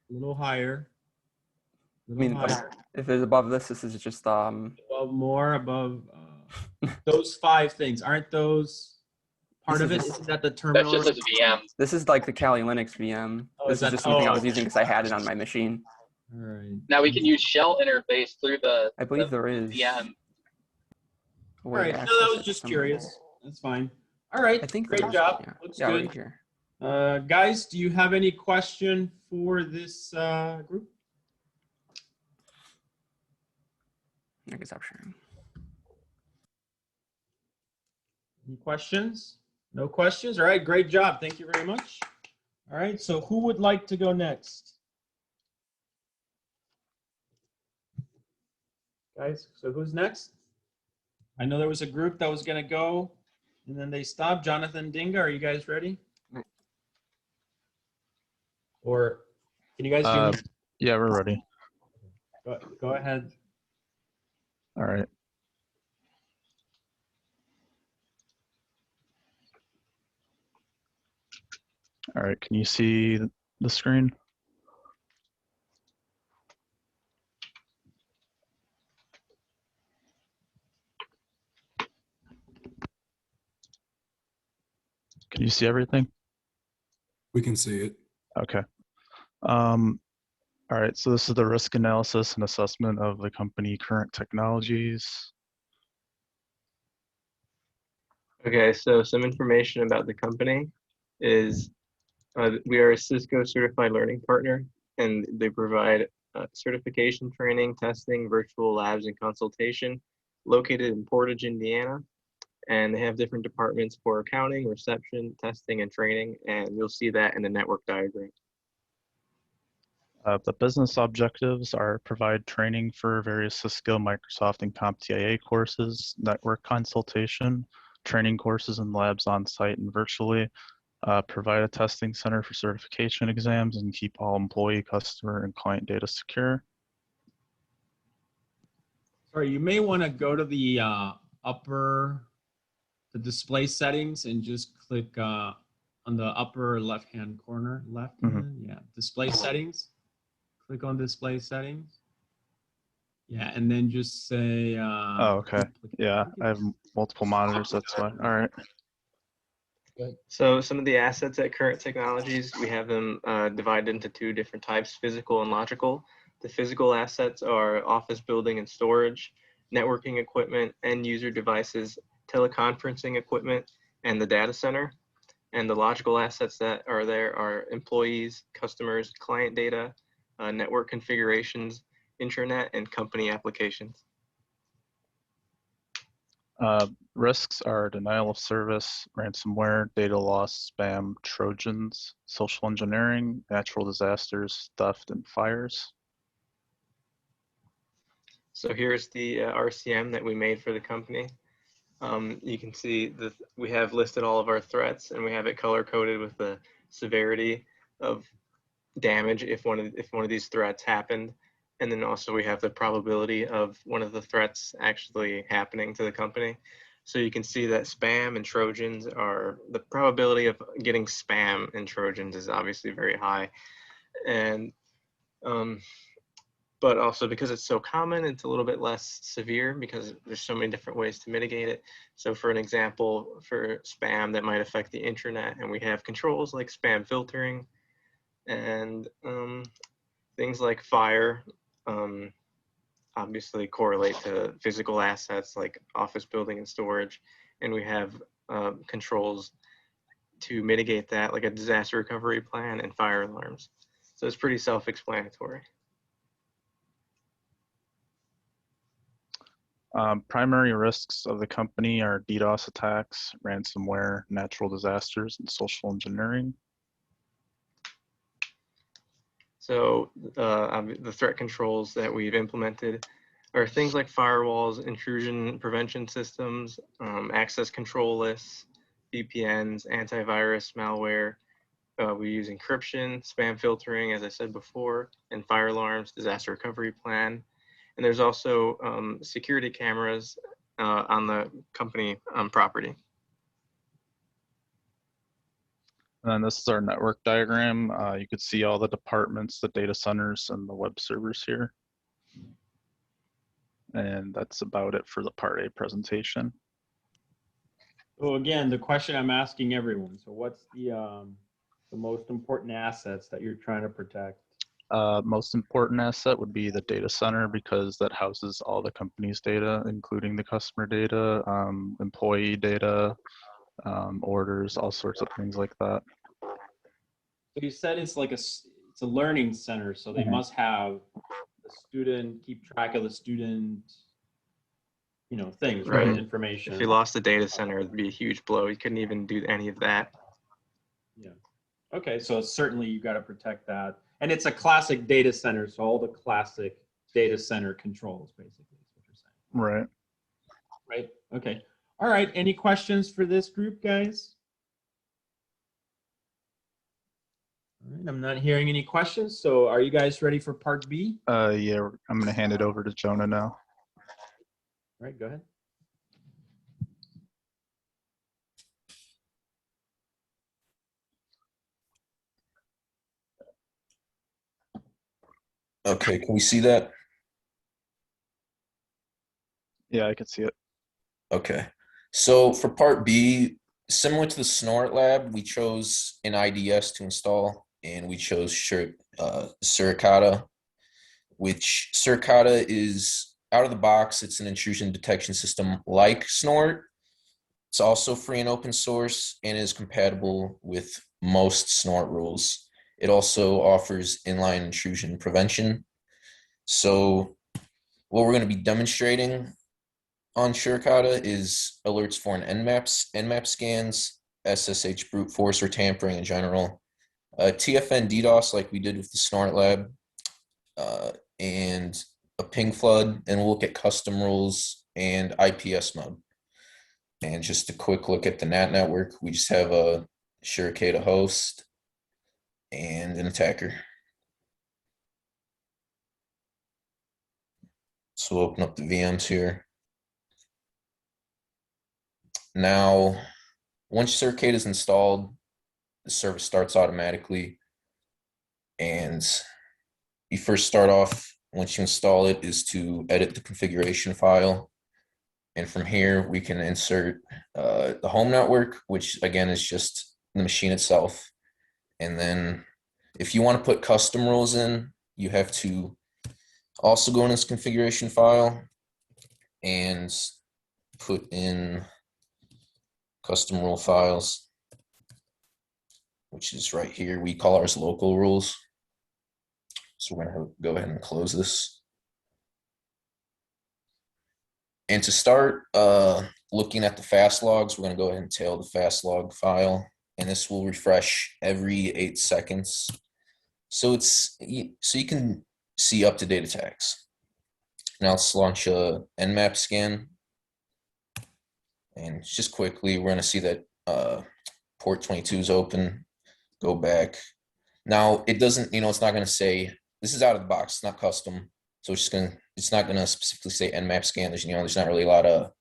little higher. If it's above this, this is just above those 5 things. Aren't those part of it? Isn't that the terminal? That's just a VM. This is like the Kali Linux VM. This is just something I was using because I had it on my machine. All right. Now we can use shell interface through the. I believe there is. VM. All right. No, that was just curious. That's fine. All right. I think great job. Looks good. Right here. Guys, do you have any question for this group? I can stop sharing. Any questions? No questions? All right, great job. Thank you very much. All right, so who would like to go next? Guys, so who's next? I know there was a group that was going to go, and then they stopped. Jonathan, Dinga, are you guys ready? Or can you guys do Yeah, we're ready. Go ahead. All right. All right, can you see the screen? Can you see everything? We can see it. Okay. All right, so this is the risk analysis and assessment of the company current technologies. Okay, so some information about the company is we are a Cisco certified learning partner, and they provide certification training, testing, virtual labs, and consultation located in Portage, Indiana. And they have different departments for accounting, reception, testing, and training, and you'll see that in the network diagram. The business objectives are provide training for various Cisco, Microsoft, and CompTIA courses, network consultation, training courses and labs on site and virtually, provide a testing center for certification exams, and keep all employee, customer, and client data secure. Sorry, you may want to go to the the display settings and just click on the upper left-hand corner, yeah, display settings. Click on display settings. Yeah, and then just say. Oh, okay. Yeah, I have multiple monitors. That's why. All right. So some of the assets at Current Technologies, we have them divided into two different types, physical and logical. The physical assets are office building and storage, networking equipment, end user devices, teleconferencing equipment, and the data center. And the logical assets that are there are employees, customers, client data, network configurations, intranet, and company applications. Risks are denial of service, ransomware, data loss, spam, Trojans, social engineering, natural disasters, theft, and fires. So here's the RCM that we made for the company. You can see that we have listed all of our threats, and we have it color coded with the severity of damage if one of these threats happened, and then also we have the probability of one of the threats actually happening to the company. So you can see that spam and Trojans are, the probability of getting spam and Trojans is obviously very high, and but also because it's so common, it's a little bit less severe because there's so many different ways to mitigate it. So for an example, for spam that might affect the intranet, and we have controls like spam filtering and things like fire obviously correlate to physical assets like office building and storage. And we have controls to mitigate that, like a disaster recovery plan and fire alarms. So it's pretty self-explanatory. Primary risks of the company are DDoS attacks, ransomware, natural disasters, and social engineering. So the threat controls that we've implemented are things like firewalls, intrusion prevention systems, access control lists, VPNs, antivirus, malware. We use encryption, spam filtering, as I said before, and fire alarms, disaster recovery plan. And there's also security cameras on the company property. And then this is our network diagram. You could see all the departments, the data centers, and the web servers here. And that's about it for the Part A presentation. So again, the question I'm asking everyone. So what's the most important assets that you're trying to protect? Most important asset would be the data center because that houses all the company's data, including the customer data, employee data, orders, all sorts of things like that. So you said it's like it's a learning center, so they must have the student, keep track of the student, things, right? Information. If you lost the data center, it'd be a huge blow. You couldn't even do any of that. Yeah. Okay, so certainly you got to protect that. And it's a classic data center, so all the classic data center controls, basically, is what you're saying. Right. Right, okay. All right, any questions for this group, guys? All right, I'm not hearing any questions, so are you guys ready for Part B? Yeah, I'm gonna hand it over to Jonah now. All right, go ahead. Okay, can we see that? Yeah, I can see it. Okay. So for Part B, similar to the Snort Lab, we chose an IDS to install, and we chose Suricata, which Suricata is out of the box. It's an intrusion detection system like Snort. It's also free and open source and is compatible with most Snort rules. It also offers inline intrusion prevention. So what we're going to be demonstrating on Suricata is alerts for an Nmap scans, SSH brute force or tampering in general, TFN DDoS like we did with the Snort Lab, and a ping flood, and we'll look at custom rules and IPS mode. And just a quick look at the NAT network, we just have a Suricata host and an attacker. So we'll open up the VMs here. Now, once Suricata is installed, the service starts automatically. And you first start off once you install it is to edit the configuration file. And from here, we can insert the home network, which again is just the machine itself. And then if you want to put custom rules in, you have to also go in this configuration file and put in custom rule files, which is right here. We call ours local rules. So we're going to go ahead and close this. And to start looking at the fast logs, we're going to go ahead and tail the fast log file, and this will refresh every 8 seconds. So you can see up-to-date attacks. Now let's launch a Nmap scan. And just quickly, we're going to see that port 22 is open. Go back. Now it doesn't, it's not going to say, this is out of the box, it's not custom. So it's not going to specifically say Nmap scan. There's not really a lot of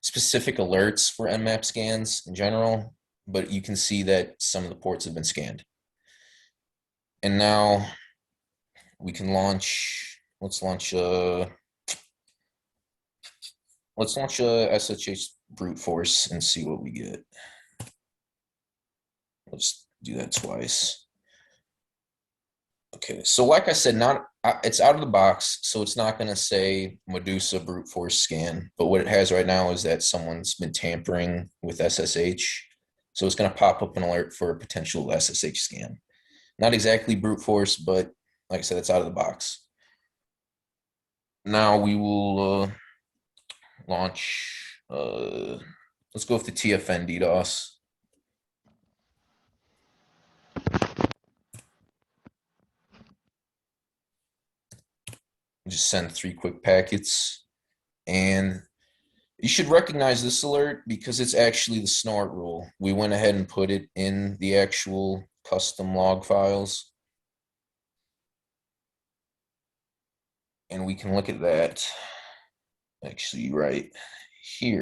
specific alerts for Nmap scans in general, but you can see that some of the ports have been scanned. And now we can launch, let's launch a SSH brute force and see what we get. Let's do that twice. Okay, so like I said, it's out of the box, so it's not going to say Medusa brute force scan, but what it has right now is that someone's been tampering with SSH, so it's going to pop up an alert for a potential SSH scan. Not exactly brute force, but like I said, it's out of the box. Now we will launch, let's go with the TFN DDoS. Just send 3 quick packets, and you should recognize this alert because it's actually the snort rule. We went ahead and put it in the actual custom log files, and we can look at that actually right here.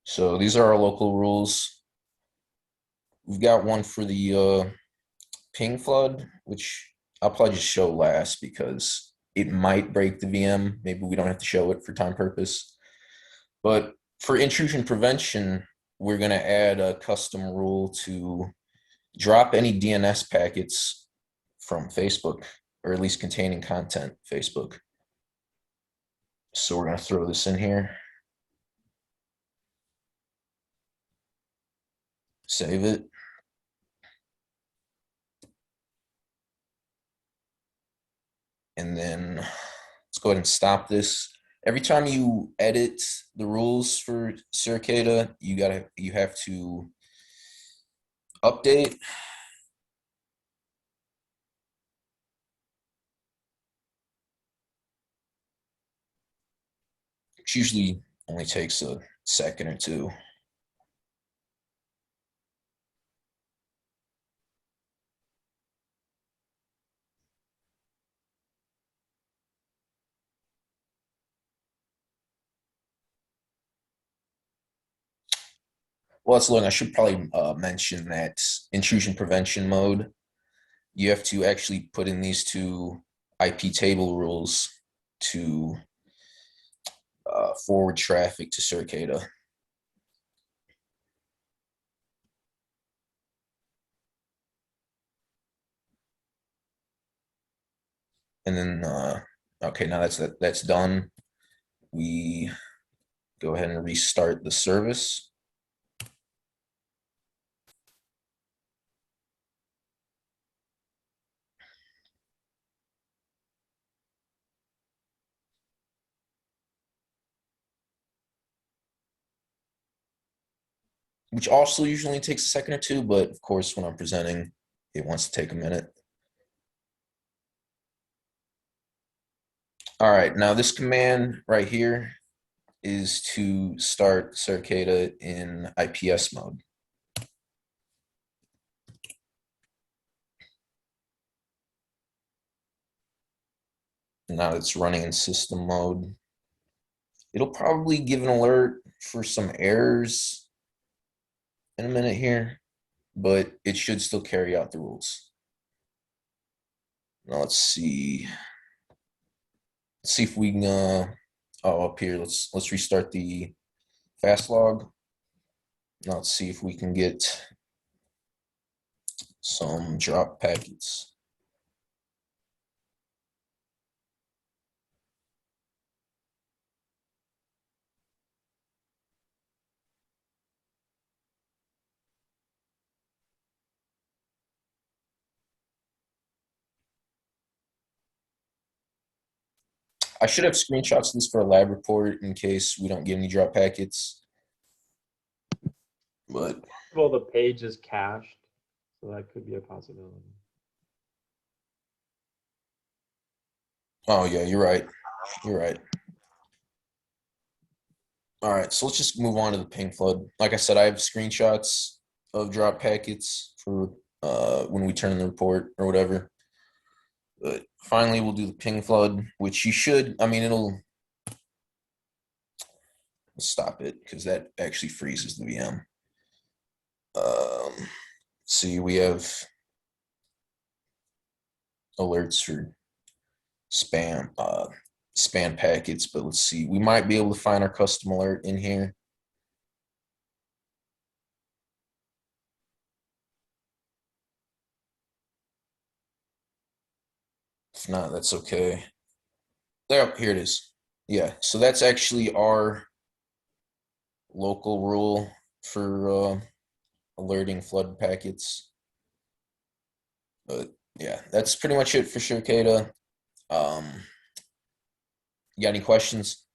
So these are our local rules. We've got one for the ping flood, which I'll probably just show last because it might break the VM. Maybe we don't have to show it for time purpose. But for intrusion prevention, we're going to add a custom rule to drop any DNS packets from Facebook, or at least containing content Facebook. So we're going to throw this in here. Save it. And then let's go ahead and stop this. Every time you edit the rules for Cicada, you have to update. Which usually only takes a second or two. Well, let's look. I should probably mention that intrusion prevention mode, you have to actually put in these 2 IP table rules to forward traffic to Cicada. And then, okay, now that's done. We go ahead and restart the service. Which also usually takes a second or two, but of course, when I'm presenting, it wants to take a minute. All right, now this command right here is to start Cicada in IPS mode. Now it's running in system mode. It'll probably give an alert for some errors in a minute here, but it should still carry out the rules. Now let's see. let's see if we can. Oh, up here. Let's restart the fast log. Now let's see if we can get some drop packets. I should have screenshots of this for a lab report in case we don't get any drop packets. But Well, the page is cached, so that could be a possibility. oh yeah, you're right. You're right. All right, so let's just move on to the ping flood. Like I said, I have screenshots of drop packets for when we turn in the report or whatever. But finally, we'll do the ping flood, which you should. I mean, it'll stop it because that actually freezes the VM. See, we have alerts for spam packets, but let's see. We might be able to find our custom alert in here. If not, that's okay. There, here it is. Yeah, so that's actually our local rule for alerting flood packets. But yeah, that's pretty much it for Shirkata. You got any questions?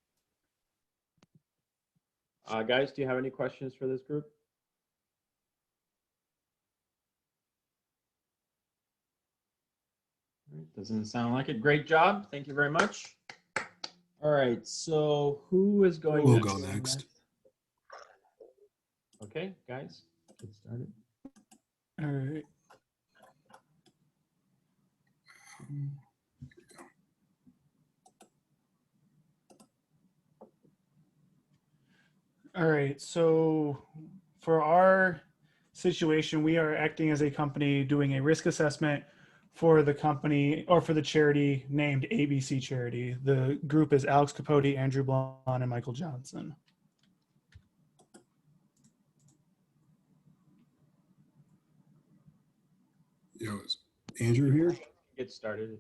Guys, do you have any questions for this group? All right, doesn't sound like it. Great job. Thank you very much. All right, so who is going We'll next? go next. Okay, guys, get started. All right. All right, so for our situation, we are acting as a company doing a risk assessment for the company or for the charity named ABC Charity. The group is Alex Capote, Andrew Blon, and Michael Johnson. Yo, is Andrew here? Get started.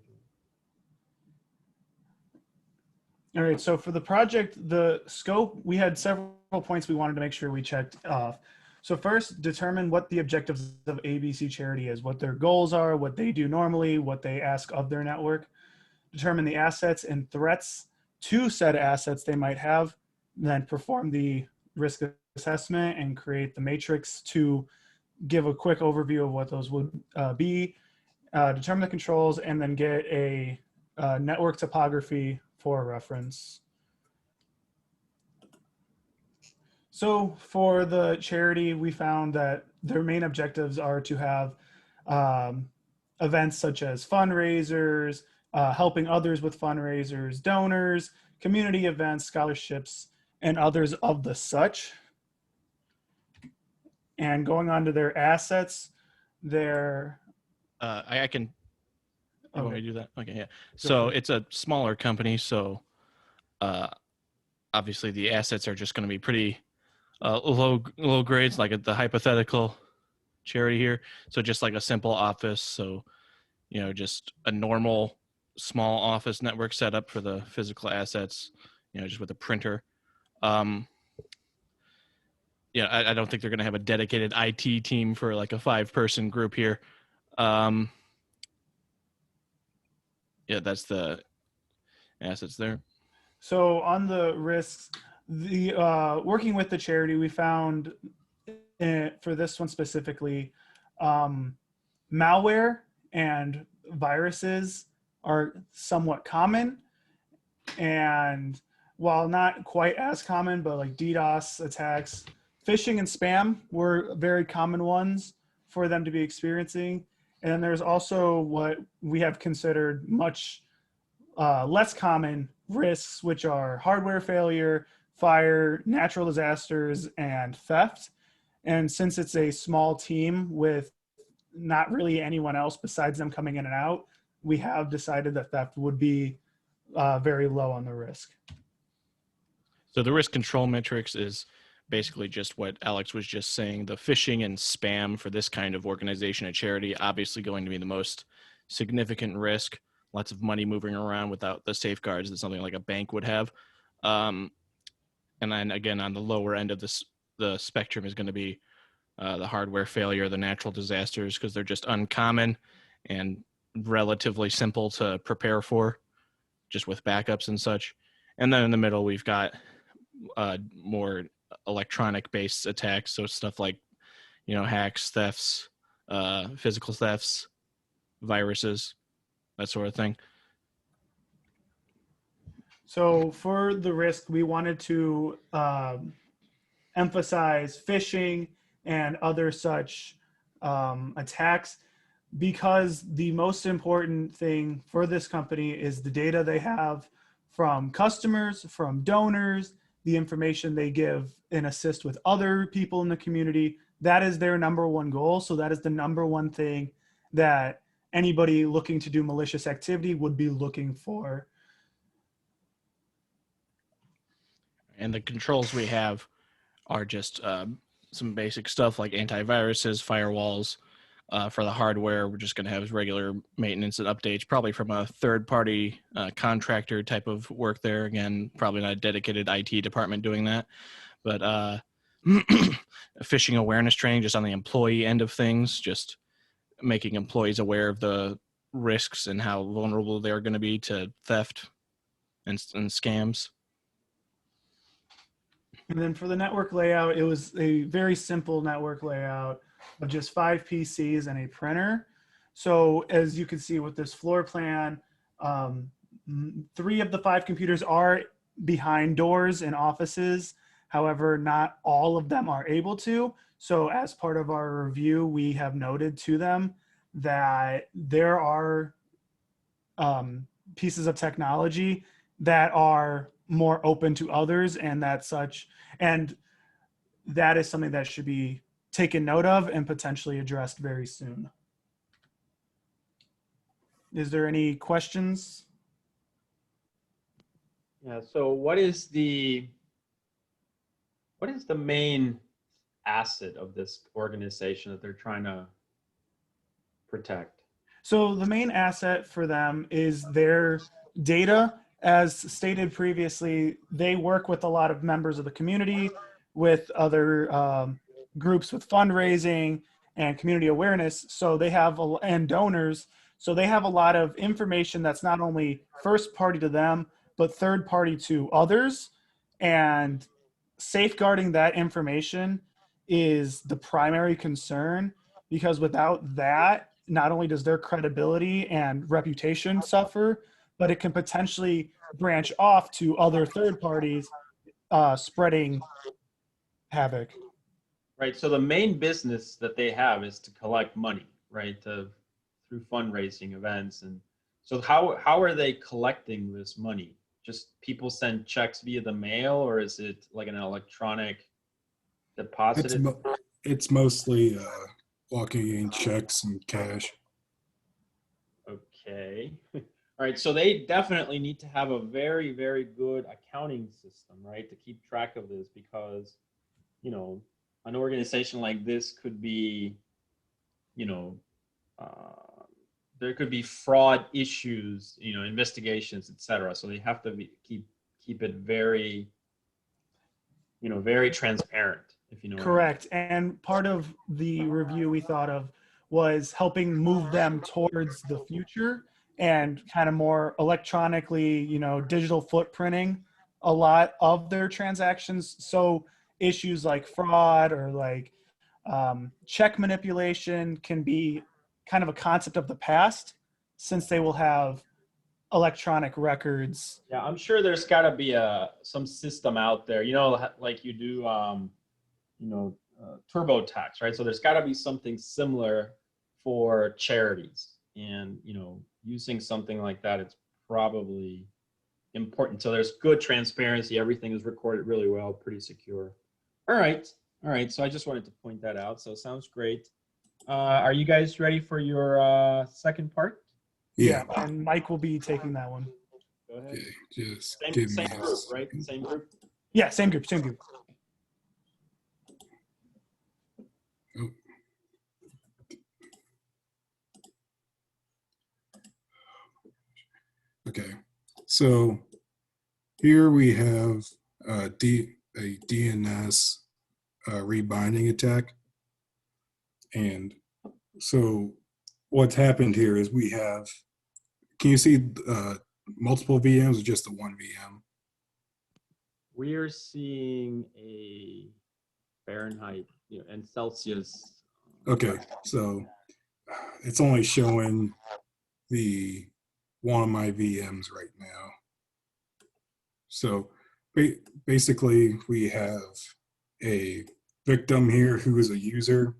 All right, so for the project, the scope, we had several points we wanted to make sure we checked off. So first, determine what the objectives of ABC Charity is, what their goals are, what they do normally, what they ask of their network. Determine the assets and threats to said assets they might have, then perform the risk assessment and create the matrix to give a quick overview of what those would be, determine the controls, and then get a network topography for reference. So for the charity, we found that their main objectives are to have events such as fundraisers, helping others with fundraisers, donors, community events, scholarships, and others of the such. And going on to their assets, their I can. You want me Okay. to do that? Okay, yeah. Go So for it. it's a smaller company, so obviously the assets are just going to be pretty low grades, like at the hypothetical charity here. So just like a simple office. So just a normal small office network setup for the physical assets. Just with a printer. I don't think they're going to have a dedicated IT team for like a 5-person group here. That's the assets there. So on the risks, the working with the charity, we found for this one specifically, malware and viruses are somewhat common, and while not quite as common, but like DDoS attacks, phishing and spam were very common ones for them to be experiencing. And then there's also what we have considered much less common risks, which are hardware failure, fire, natural disasters, and theft. And since it's a small team with not really anyone else besides them coming in and out, we have decided that theft would be very low on the risk. So the risk control matrix is basically just what Alex was just saying. The phishing and spam for this kind of organization, a charity, obviously going to be the most significant risk. Lots of money moving around without the safeguards that something like a bank would have. And then again, on the lower end of this, the spectrum is going to be the hardware failure, the natural disasters, because they're just uncommon and relatively simple to prepare for, just with backups and such. And then in the middle, we've got more electronic-based attacks, so stuff like, hacks, thefts, physical thefts, viruses, that sort of thing. So for the risk, we wanted to emphasize phishing and other such attacks, because the most important thing for this company is the data they have from customers, from donors, the information they give and assist with other people in the community. That is their number one goal. So that is the number one thing that anybody looking to do malicious activity would be looking for. And the controls we have are just some basic stuff like antiviruses, firewalls. For the hardware, we're just going to have regular maintenance and updates, probably from a third-party contractor type of work there. Again, probably not a dedicated IT department doing that. But phishing awareness training just on the employee end of things, just making employees aware of the risks and how vulnerable they're going to be to theft and scams. And then for the network layout, it was a very simple network layout of just 5 PCs and a printer. So as you can see with this floor plan, 3 of the 5 computers are behind doors in offices. However, not all of them are able to. So as part of our review, we have noted to them that there are pieces of technology that are more open to others, and that is something that should be taken note of and potentially addressed very soon. Is there any questions? Yeah, so what is the main asset of this organization that they're trying to protect? So the main asset for them is their data. As stated previously, they work with a lot of members of the community, with other groups with fundraising and community awareness. So they have, and donors. So they have a lot of information that's not only first party to them, but third party to others. And safeguarding that information is the primary concern, because without that, not only does their credibility and reputation suffer, but it can potentially branch off to other third parties, spreading havoc. Right. So the main business that they have is to collect money, right? Through fundraising events. And so how are they collecting this money? Just people send checks via the mail, or is it like an electronic deposit? It's mostly locking in checks and cash. Okay. All right. So they definitely need to have a very, very good accounting system, right, to keep track of this, because, an organization like this could be, there could be fraud issues, investigations, etc. So they have to keep it very, very transparent, if you know. Correct. And part of the review we thought of was helping move them towards the future and kind of more electronically, digital footprinting a lot of their transactions. So issues like fraud or like check manipulation can be kind of a concept of the past, since they will have electronic records. Yeah, I'm sure there's got to be some system out there, like you do, TurboTax, right? So there's got to be something similar for charities, and using something like that, it's probably important. So there's good transparency. Everything is recorded really well, pretty secure. All right. So I just wanted to point that out. So sounds great. Are you guys ready for your second part? Yeah. And Mike will be taking that one. Go ahead. Okay, just Same, give same me. group, right? Same group. Yeah, same group, same group. Oh. Okay, so here we have a DNS rebinding attack. And so what's happened here is we have, can you see multiple VMs or just the one VM? We're seeing a Fahrenheit, and Celsius. Okay, so it's only showing the one of my VMs right now. So basically we have a victim here who is a user.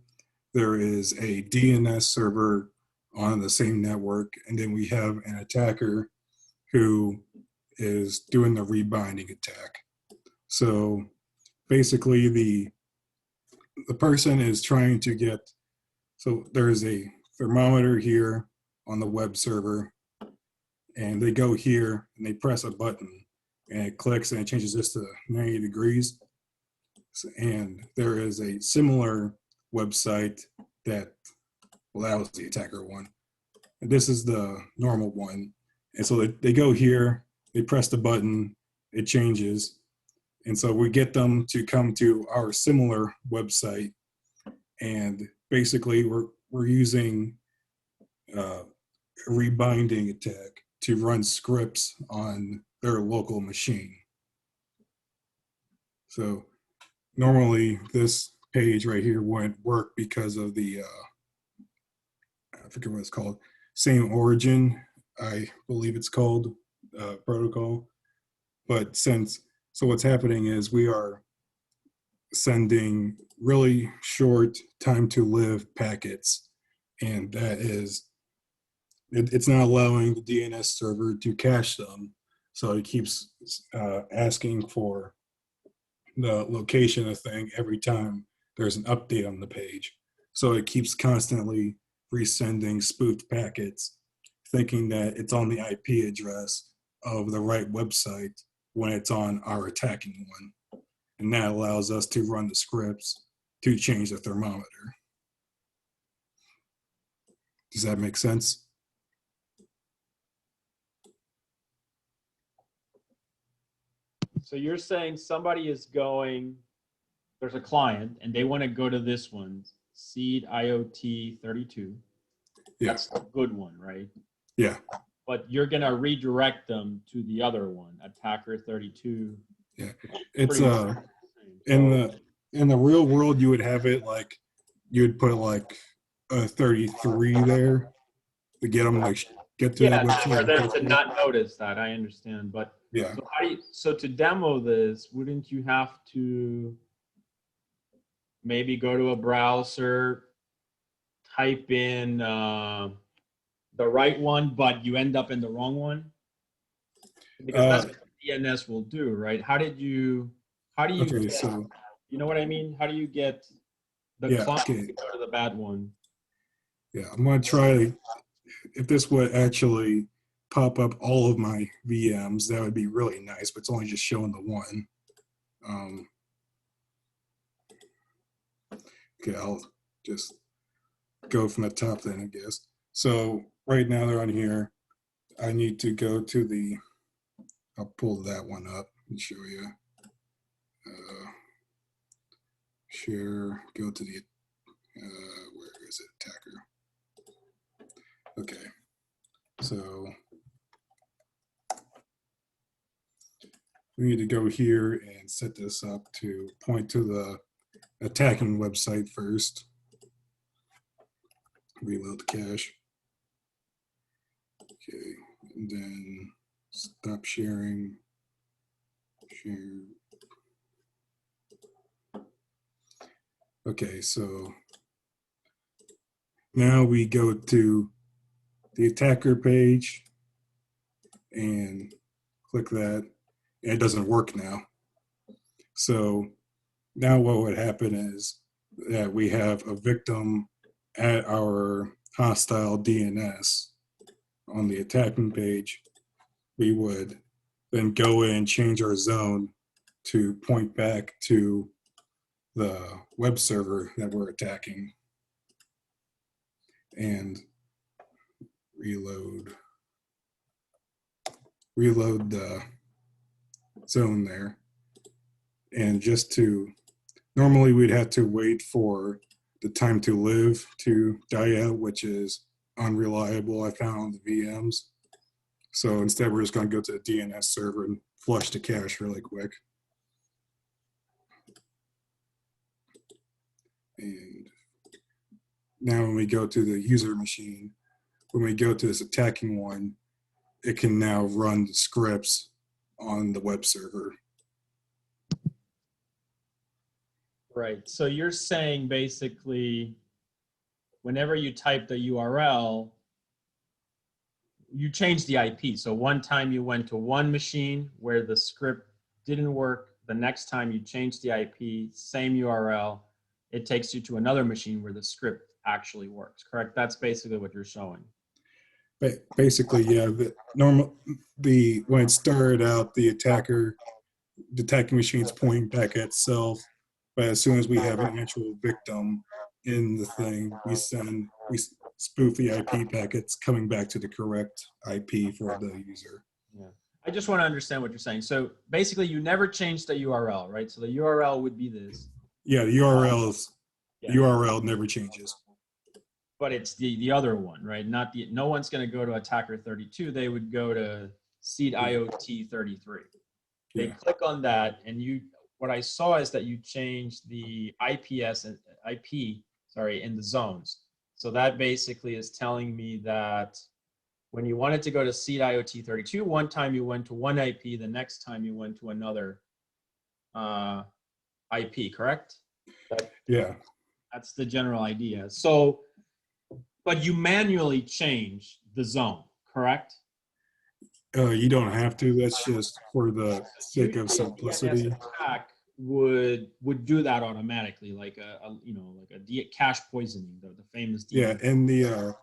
There is a DNS server on the same network, and then we have an attacker who is doing the rebinding attack. So basically the person is trying to get, so there's a thermometer here on the web server, and they go here and they press a button and it clicks and it changes this to 90 degrees. And there is a similar website that, well, that was the attacker one. And this is the normal one. And so they go here, they press the button, it changes. And so we get them to come to our similar website. And basically we're using a rebinding attack to run scripts on their local machine. So normally this page right here wouldn't work because of the, I forget what it's called, same origin, I believe it's called, protocol. But so what's happening is we are sending really short time to live packets, and that is, it's not allowing the DNS server to cache them. So it keeps asking for the location of the thing every time there's an update on the page. So it keeps constantly resending spoofed packets, thinking that it's on the IP address of the right website when it's on our attacking one. And that allows us to run the scripts to change the thermometer. Does that make sense? So you're saying somebody is going, there's a client and they want to go to this one, Seed IoT 32. Yeah. That's the good one, right? Yeah. But you're going to redirect them to the other one, Attacker 32. Yeah. It's Pretty in the real world, you would have it like, you would put like a 33 there to get them like get to yeah, that for website. them to not notice that, I understand. But Yeah. so to demo this, wouldn't you have to maybe go to a browser, type in the right one, but you end up in the wrong one? Because that's what DNS will do, right? How do you Okay, get, so you know what I mean? How do you get the Yeah, client okay. to go to the bad one? yeah, I'm gonna try, if this would actually pop up all of my VMs, that would be really nice, but it's only just showing the one. Okay, I'll just go from the top then, I guess. So right now they're on here. I need to go to the, I'll pull that one up and show you. Share, go to the, where is it, attacker? Okay, so we need to go here and set this up to point to the attacking website first. Reload the cache. Okay, and then stop sharing. Share. Okay, so now we go to the attacker page and click that, and it doesn't work now. So now what would happen is that we have a victim at our hostile DNS on the attacking page. We would then go in and change our zone to point back to the web server that we're attacking, and reload the zone there. And just to, normally we'd have to wait for the time to live to die out, which is unreliable, I found on the VMs. So instead we're just going to go to the DNS server and flush the cache really quick. And now when we go to the user machine, when we go to this attacking one, it can now run the scripts on the web server. Right. So you're saying basically, whenever you type the URL, you change the IP. So one time you went to one machine where the script didn't work. The next time you change the IP, same URL, it takes you to another machine where the script actually works, correct? That's basically what you're showing. Basically, yeah. When it started out, the attacking machine's pointing back at itself. But as soon as we have an actual victim in the thing, we spoof the IP packets coming back to the correct IP for the user. Yeah. I just want to understand what you're saying. So basically, you never changed the URL, right? So the URL would be this. Yeah, the URL never changes. But it's the other one, right? Not the, no one's going to go to attacker 32. They would go to seed IoT 33. They click on that, and what I saw is that you changed the IP in the zones. So that basically is telling me that when you wanted to go to seed IoT 32, one time you went to one IP, the next time you went to another IP, correct? Yeah. That's the general idea. So, but you manually change the zone, correct? You don't have to. That's just for the sake of simplicity. DNS attack would do that automatically, like a cache poisoning, the famous DNS. Yeah, in the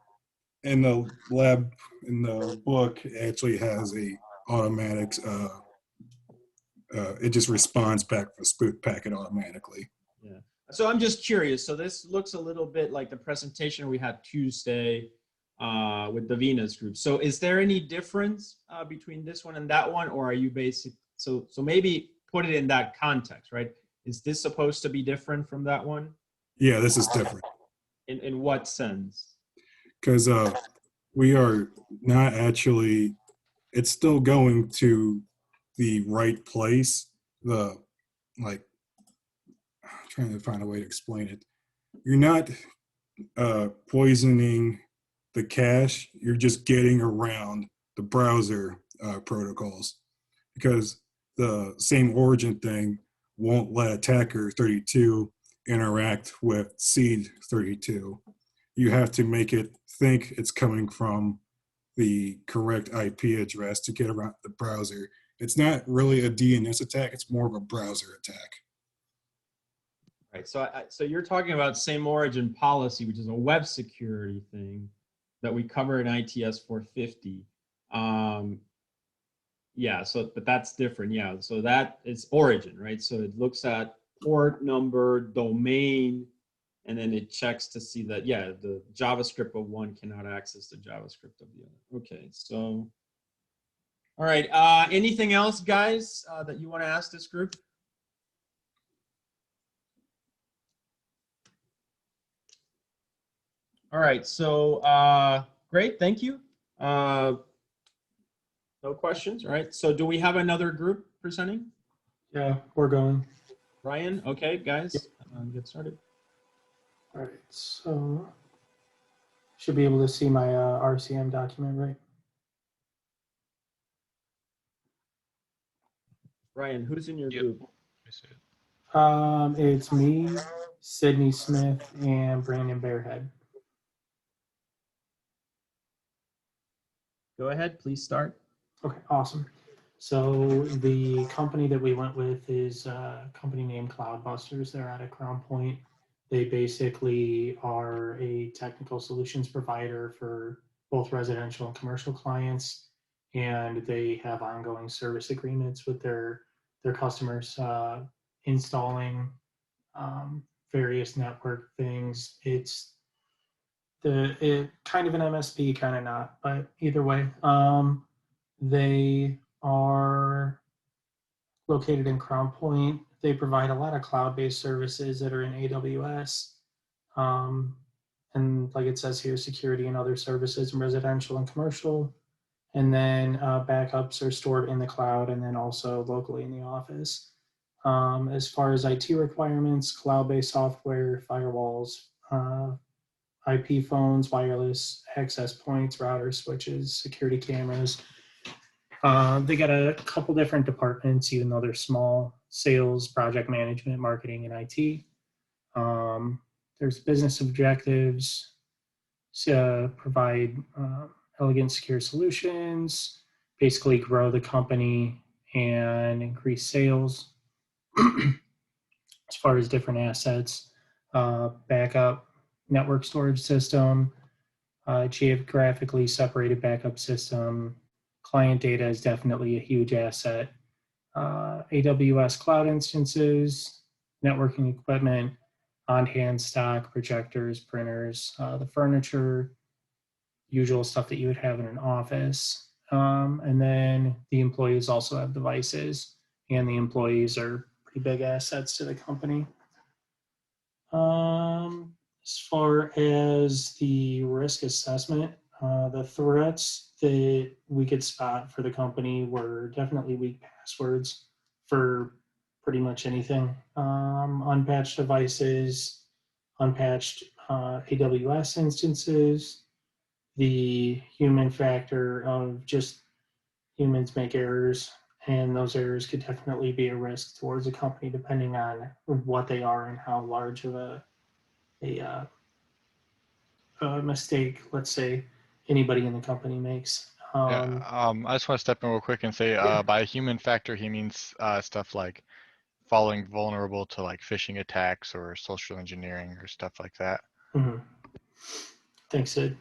lab, in the book, it actually has a automatic. It just responds back for spoof packet automatically. Yeah. So I'm just curious. So this looks a little bit like the presentation we had Tuesday with the Venus group. So is there any difference between this one and that one, or are you basic? So maybe put it in that context, right? Is this supposed to be different from that one? Yeah, this is different. In what sense? Because we are not actually. It's still going to the right place. I'm trying to find a way to explain it. You're not poisoning the cache. You're just getting around the browser protocols, because the same origin thing won't let attacker 32 interact with seed 32. You have to make it think it's coming from the correct IP address to get around the browser. It's not really a DNS attack. It's more of a browser attack. Right. So you're talking about same origin policy, which is a web security thing that we cover in ITS 450. Yeah. So, but that's different. Yeah. So that is origin, right? So it looks at port number, domain, and then it checks to see that, yeah, the JavaScript of one cannot access the JavaScript of the other. Okay. So, all right. Anything else, guys, that you want to ask this group? All right, so great, thank you. No questions, all right. So do we have another group presenting? Yeah, we're going. Ryan, okay, guys, get started. All right, so should be able to see my RCM document, right? Ryan, who's in your group? It's me, Sydney Smith, and Brandon Bearhead. Go ahead, please start. Okay, awesome. So the company that we went with is a company named Cloudbusters. They're out of Crown Point. They basically are a technical solutions provider for both residential and commercial clients. and they have ongoing service agreements with their customers, installing various network things. It's kind of an MSP, kind of not, but either way, they are located in Crown Point. They provide a lot of cloud-based services that are in AWS. And like it says here, security and other services in residential and commercial. And then backups are stored in the cloud and then also locally in the office. As far as IT requirements, cloud-based software, firewalls, IP phones, wireless access points, routers, switches, security cameras. They got a couple different departments, even though they're small: sales, project management, marketing, and IT. There's business objectives to provide elegant, secure solutions, basically grow the company and increase sales. As far as different assets, backup, network storage system, geographically separated backup system. Client data is definitely a huge asset. AWS cloud instances, networking equipment, on-hand stock, projectors, printers, the furniture, usual stuff that you would have in an office. And then the employees also have devices, and the employees are pretty big assets to the company. As far as the risk assessment, the threats that we could spot for the company were definitely weak passwords for pretty much anything. Unpatched devices, unpatched AWS instances, the human factor of just humans make errors, and those errors could definitely be a risk towards a company depending on what they are and how large of a mistake, let's say, anybody in the company makes. Yeah, I just want to step in real quick and say, by human factor, he means stuff like falling vulnerable to like phishing attacks or social engineering or stuff like that. Mm-hmm. Thanks, Sid.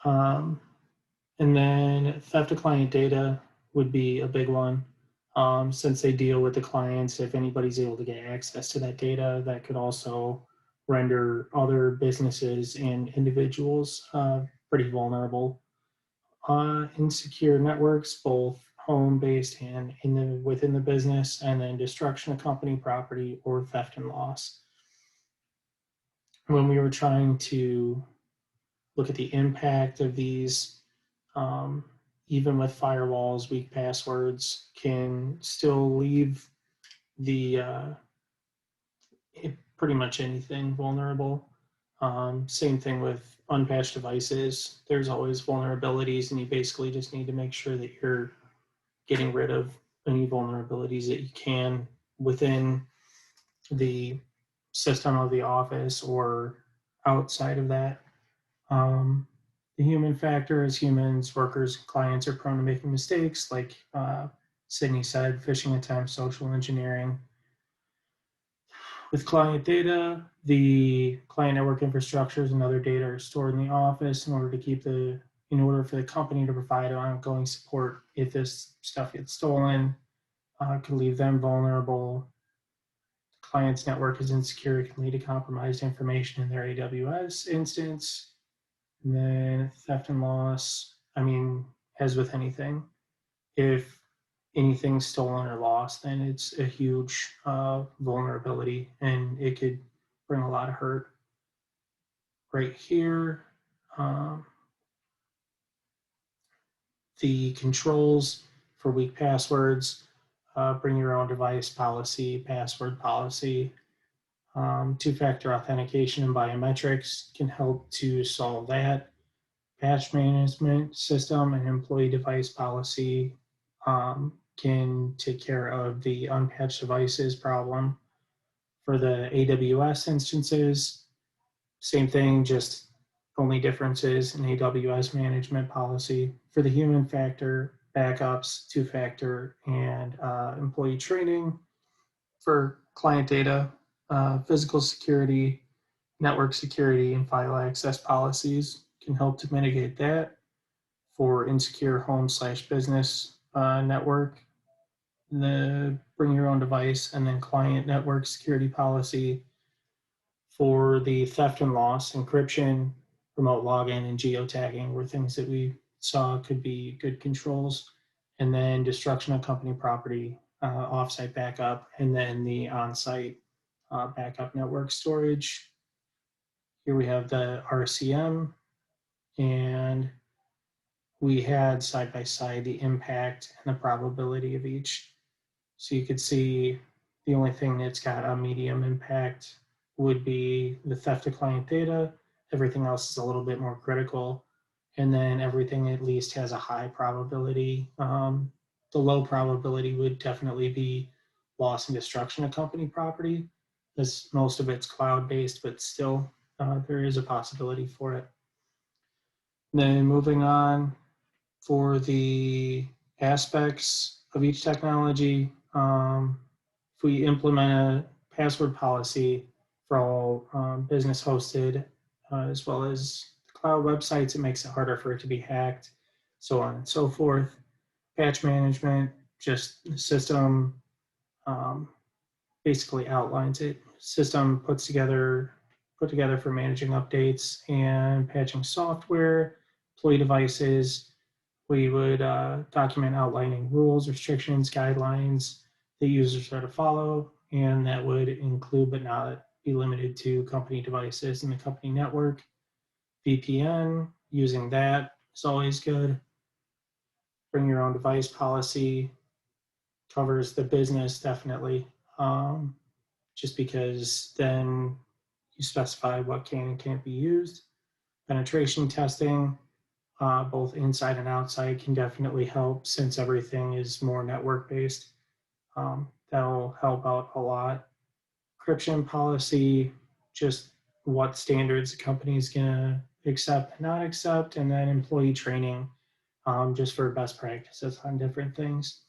And then theft of client data would be a big one. Since they deal with the clients, if anybody's able to get access to that data, that could also render other businesses and individuals pretty vulnerable. Insecure networks, both home-based and within the business, and then destruction of company property or theft and loss. When we were trying to look at the impact of these, even with firewalls, weak passwords can still leave the pretty much anything vulnerable. Same thing with unpatched devices. There's always vulnerabilities, and you basically just need to make sure that you're getting rid of any vulnerabilities that you can within the system of the office or outside of that. The human factor is humans, workers, clients are prone to making mistakes, like Sydney said, phishing attempts, social engineering. With client data, the client network infrastructures and other data are stored in the office in order for the company to provide ongoing support if this stuff gets stolen. Could leave them vulnerable. The client's network is insecure, it can lead to compromised information in their AWS instance. And then theft and loss, I mean, as with anything, if anything's stolen or lost, then it's a huge vulnerability and it could bring a lot of hurt. Right here, the controls for weak passwords, bring your own device policy, password policy, two-factor authentication and biometrics can help to solve that. Patch management system and employee device policy can take care of the unpatched devices problem. For the AWS instances, same thing, just only differences in AWS management policy. For the human factor, backups, two-factor, and employee training. For client data, physical security, network security, and file access policies can help to mitigate that. for insecure home/business network, the bring your own device, and then client network security policy for the theft and loss, encryption, remote login, and geotagging were things that we saw could be good controls. And then destruction of company property, offsite backup, and then the on-site backup network storage. Here we have the RCM, and we had side by side the impact and the probability of each. So you could see the only thing that's got a medium impact would be the theft of client data. Everything else is a little bit more critical. And then everything at least has a high probability. The low probability would definitely be loss and destruction of company property, as most of it's cloud-based, but still there is a possibility for it. Then moving on, for the aspects of each technology, if we implement a password policy for all business hosted, as well as cloud websites, it makes it harder for it to be hacked, so on and so forth. Patch management, just the system basically outlines it. System put together for managing updates and patching software, employee devices. We would document outlining rules, restrictions, guidelines that users are to follow, and that would include but not be limited to company devices in the company network. VPN, using that is always good. Bring your own device policy covers the business definitely, just because then you specify what can and can't be used. Penetration testing, both inside and outside, can definitely help since everything is more network based. That'll help out a lot. Encryption policy, just what standards the company is going to accept and not accept, and then employee training, just for best practices on different things.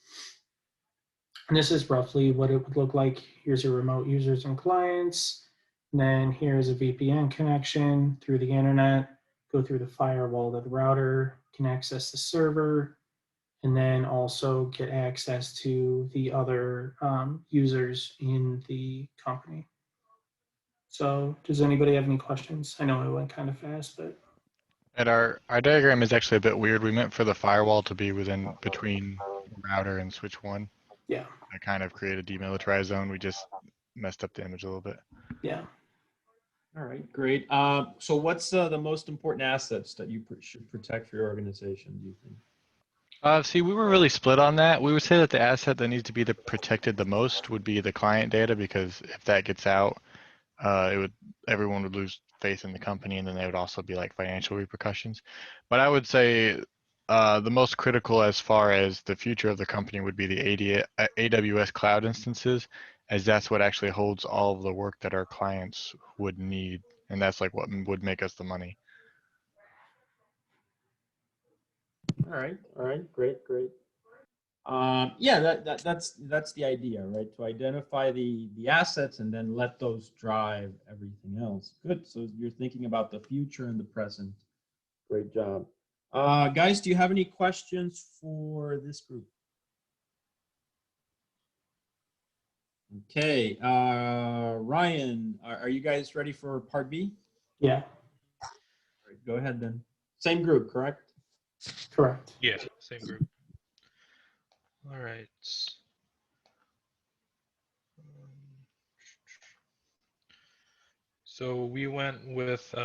And this is roughly what it would look like. Here's your remote users and clients. And then here's a VPN connection through the internet, go through the firewall to the router, can access the server, and then also get access to the other users in the company. So does anybody have any questions? I know I went kind of fast, but. And our diagram is actually a bit weird. We meant for the firewall to be between router and switch one. Yeah. I kind of created a demilitarized zone. We just messed up the image a little bit. Yeah. All right, great. So what's the most important assets that you should protect for your organization, do you think? See, we were really split on that. We would say that the asset that needs to be protected the most would be the client data, because if that gets out, everyone would lose faith in the company, and then there would also be like financial repercussions. But I would say the most critical as far as the future of the company would be the AWS cloud instances, as that's what actually holds all of the work that our clients would need, and that's like what would make us the money. All right, great. Yeah, that's the idea, right? To identify the assets and then let those drive everything else. Good. So you're thinking about the future and the present. Great job. Guys, do you have any questions for this group? Okay, Ryan, are you guys ready for part B? Yeah. All right, go ahead then. Same group, correct? Correct. Yeah, same group. All right. So we went with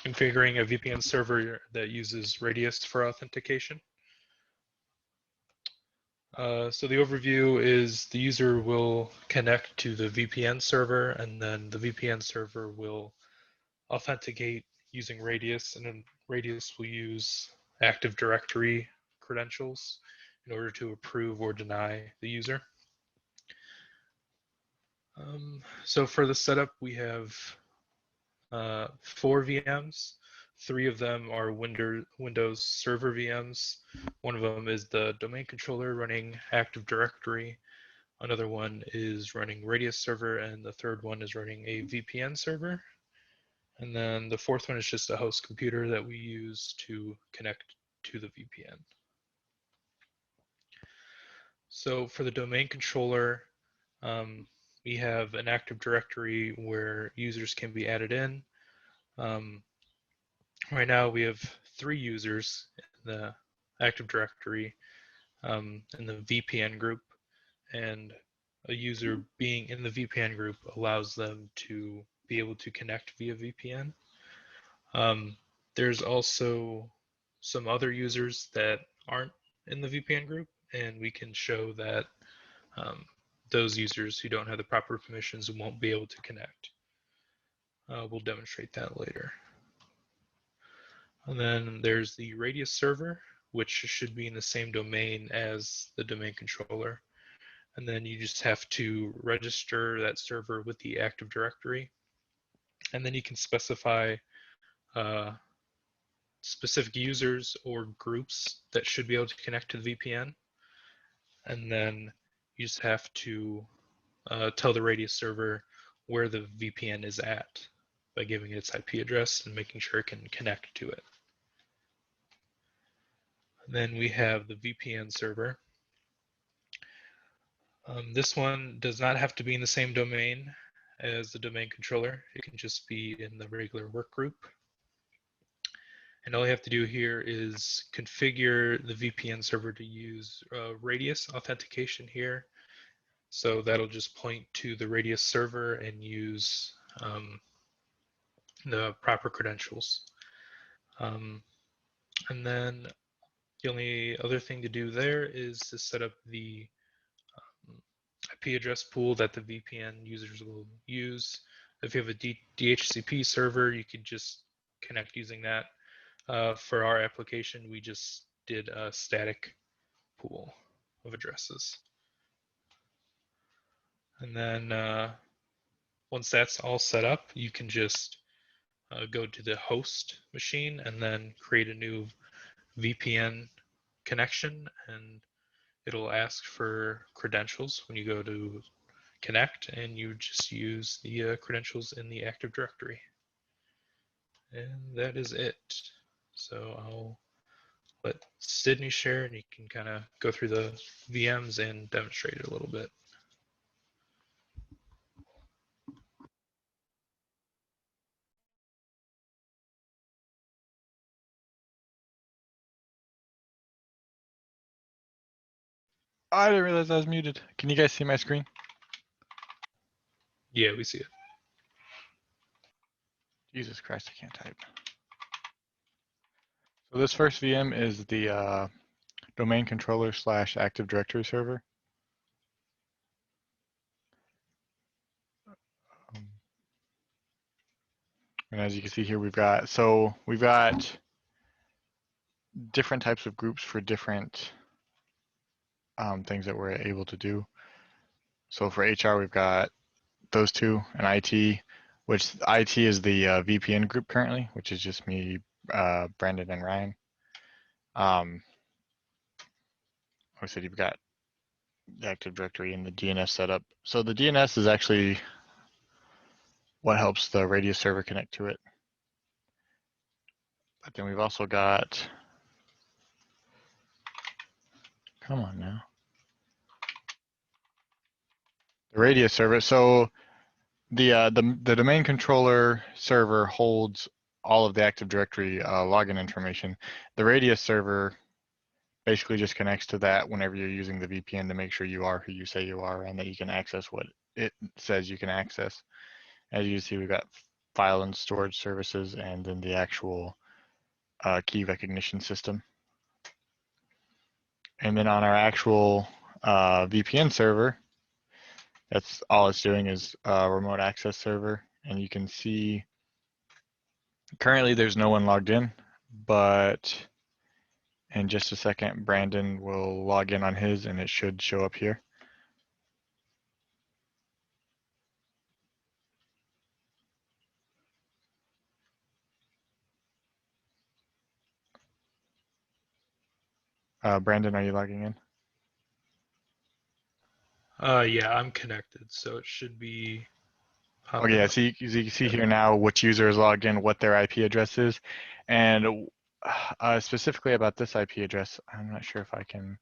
configuring a VPN server that uses Radius for authentication. So the overview is the user will connect to the VPN server, and then the VPN server will authenticate using Radius, and then Radius will use Active Directory credentials in order to approve or deny the user. So for the setup, we have 4 VMs. 3 of them are Windows Server VMs. One of them is the domain controller running Active Directory. Another one is running Radius server, and the third one is running a VPN server. And then the fourth one is just a host computer that we use to connect to the VPN. So for the domain controller, we have an Active Directory where users can be added in. Right now we have 3 users in the Active Directory in the VPN group, and a user being in the VPN group allows them to be able to connect via VPN. There's also some other users that aren't in the VPN group, and we can show that those users who don't have the proper permissions won't be able to connect. We'll demonstrate that later. And then there's the Radius server, which should be in the same domain as the domain controller. And then you just have to register that server with the Active Directory. And then you can specify specific users or groups that should be able to connect to the VPN. And then you just have to tell the Radius server where the VPN is at by giving it its IP address and making sure it can connect to it. And then we have the VPN server. This one does not have to be in the same domain as the domain controller. It can just be in the regular work group. And all you have to do here is configure the VPN server to use Radius authentication here. So that'll just point to the Radius server and use the proper credentials. And then the only other thing to do there is to set up the IP address pool that the VPN users will use. If you have a DHCP server, you could just connect using that. For our application, we just did a static pool of addresses. And then once that's all set up, you can just go to the host machine and then create a new VPN connection, and it'll ask for credentials when you go to connect, and you just use the credentials in the Active Directory. And that is it. So I'll let Sydney share, and you can kind of go through the VMs and demonstrate it a little bit. I didn't realize I was muted. Can you guys see my screen? Yeah, we see it. Jesus Christ, I can't type. So this first VM is the domain controller / Active Directory server. And as you can see here, we've got different types of groups for different things that we're able to do. So for HR, we've got those two, and IT, which IT is the VPN group currently, which is just me, Brandon, and Ryan. Like I said, you've got the Active Directory and the DNS setup. So the DNS is actually what helps the Radius server connect to it. But then we've also got, come on now, the Radius server. So the domain controller server holds all of the Active Directory login information. The Radius server basically just connects to that whenever you're using the VPN to make sure you are who you say you are and that you can access what it says you can access. As you can see, we've got file and storage services and then the actual key recognition system. And then on our actual VPN server, that's all it's doing is a remote access server. And you can see currently there's no one logged in, but in just a second, Brandon will log in on his and it should show up here. Brandon, are you logging in? Yeah, I'm connected, so it should be Okay, yeah, so you can see here now which user is logged in, what their IP address is, and specifically about this IP address, I'm not sure if I can.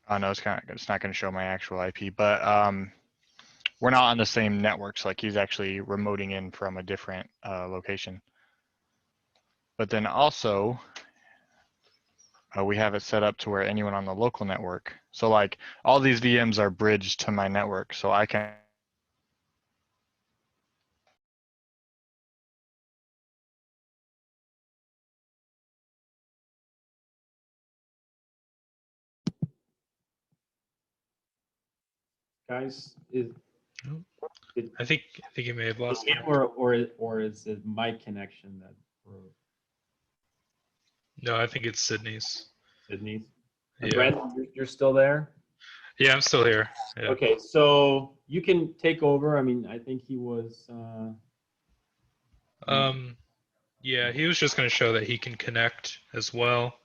Oh no, it's not going to show my actual IP, but we're not on the same network, so like he's actually remoting in from a different location. But then also, we have it set up to where anyone on the local network, so like all these VMs are bridged to my network, so I can. Guys, I think you may have lost him, or is it my connection that broke? No, I think it's Sydney's. Sydney's. Yeah. Brad, you're still there? Yeah, I'm still here. Yeah. Okay, so you can take over. I mean, I think he was. Yeah, he was just going to show that he can connect as well.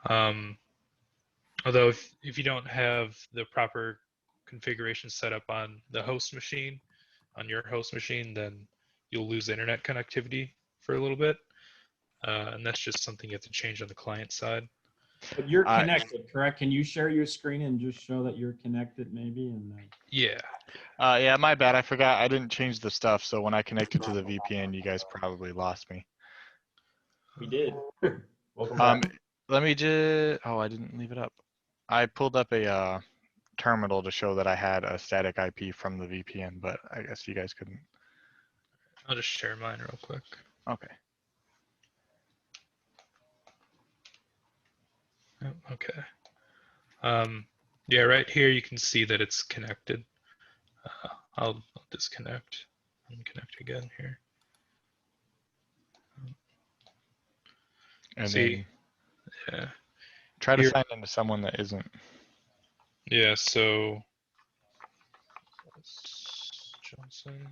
Although if you don't have the proper configuration set up on the host machine, on your host machine, then you'll lose internet connectivity for a little bit. And that's just something you have to change on the client side. But you're connected, correct? Can you share your screen and just show that you're connected, maybe? And yeah. Yeah, my bad. I forgot. I didn't change the stuff, so when I connected to the VPN, you guys probably lost me. we did. Welcome back. Let me just. Oh, I didn't leave it up. I pulled up a terminal to show that I had a static IP from the VPN, but I guess you guys couldn't. I'll just share mine real quick. Okay. Okay. Yeah, right here you can see that it's connected. I'll disconnect and connect again here. And see, then yeah. Try to Here, sign into someone that isn't. yeah, so Johnson.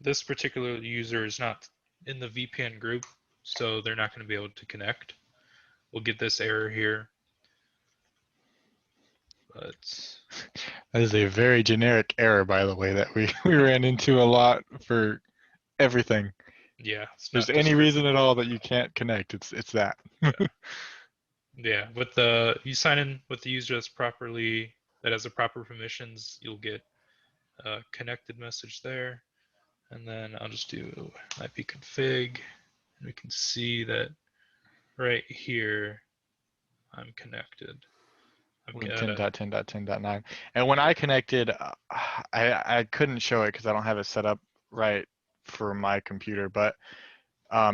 This particular user is not in the VPN group, so they're not going to be able to connect. We'll get this error here. But that is a very generic error, by the way, that we ran into a lot for everything. Yeah, if there's any reason at all that you can't connect, it's that. Yeah, you sign in with the user that has the proper permissions, you'll get a connected message there. And then I'll just do ipconfig, and we can see that right here I'm connected. With 10.10.10.9. And when I connected, I couldn't show it because I don't have it set up right for my computer, but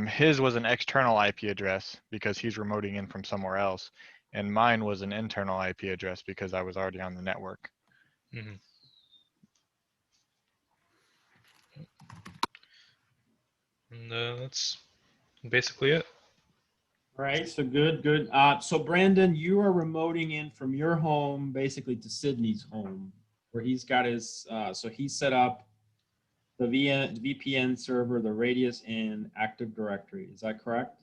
his was an external IP address because he's remoting in from somewhere else, and mine was an internal IP address because I was already on the network. Mm-hmm. And that's basically it. All right, so good. So Brandon, you are remoting in from your home basically to Sydney's home, where he's got his, so he set up the VPN server, the Radius, and Active Directory. Is that correct?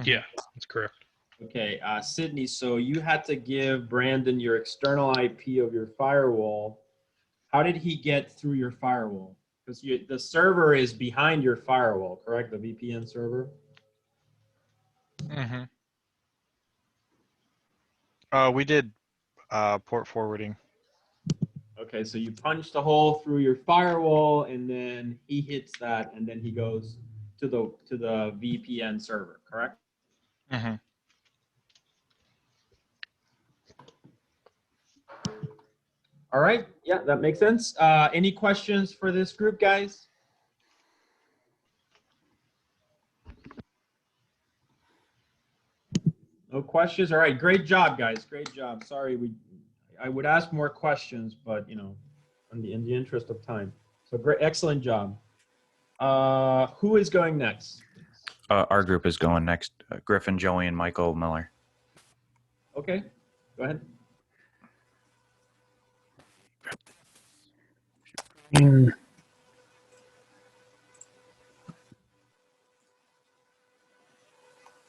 Yeah, that's correct. Okay, Sydney, so you had to give Brandon your external IP of your firewall. How did he get through your firewall? Because the server is behind your firewall, correct? The VPN server? Mm-hmm. We did port forwarding. Okay, so you punch the hole through your firewall, and then he hits that, and then he goes to the VPN server, correct? Mm-hmm. All right, yeah, that makes sense. Any questions for this group, guys? No questions. All right, great job, guys. Great job. Sorry, I would ask more questions, but in the interest of time. So great, excellent job. Who is going next? Our group is going next. Griffin, Joey, and Michael Miller. Okay, go ahead.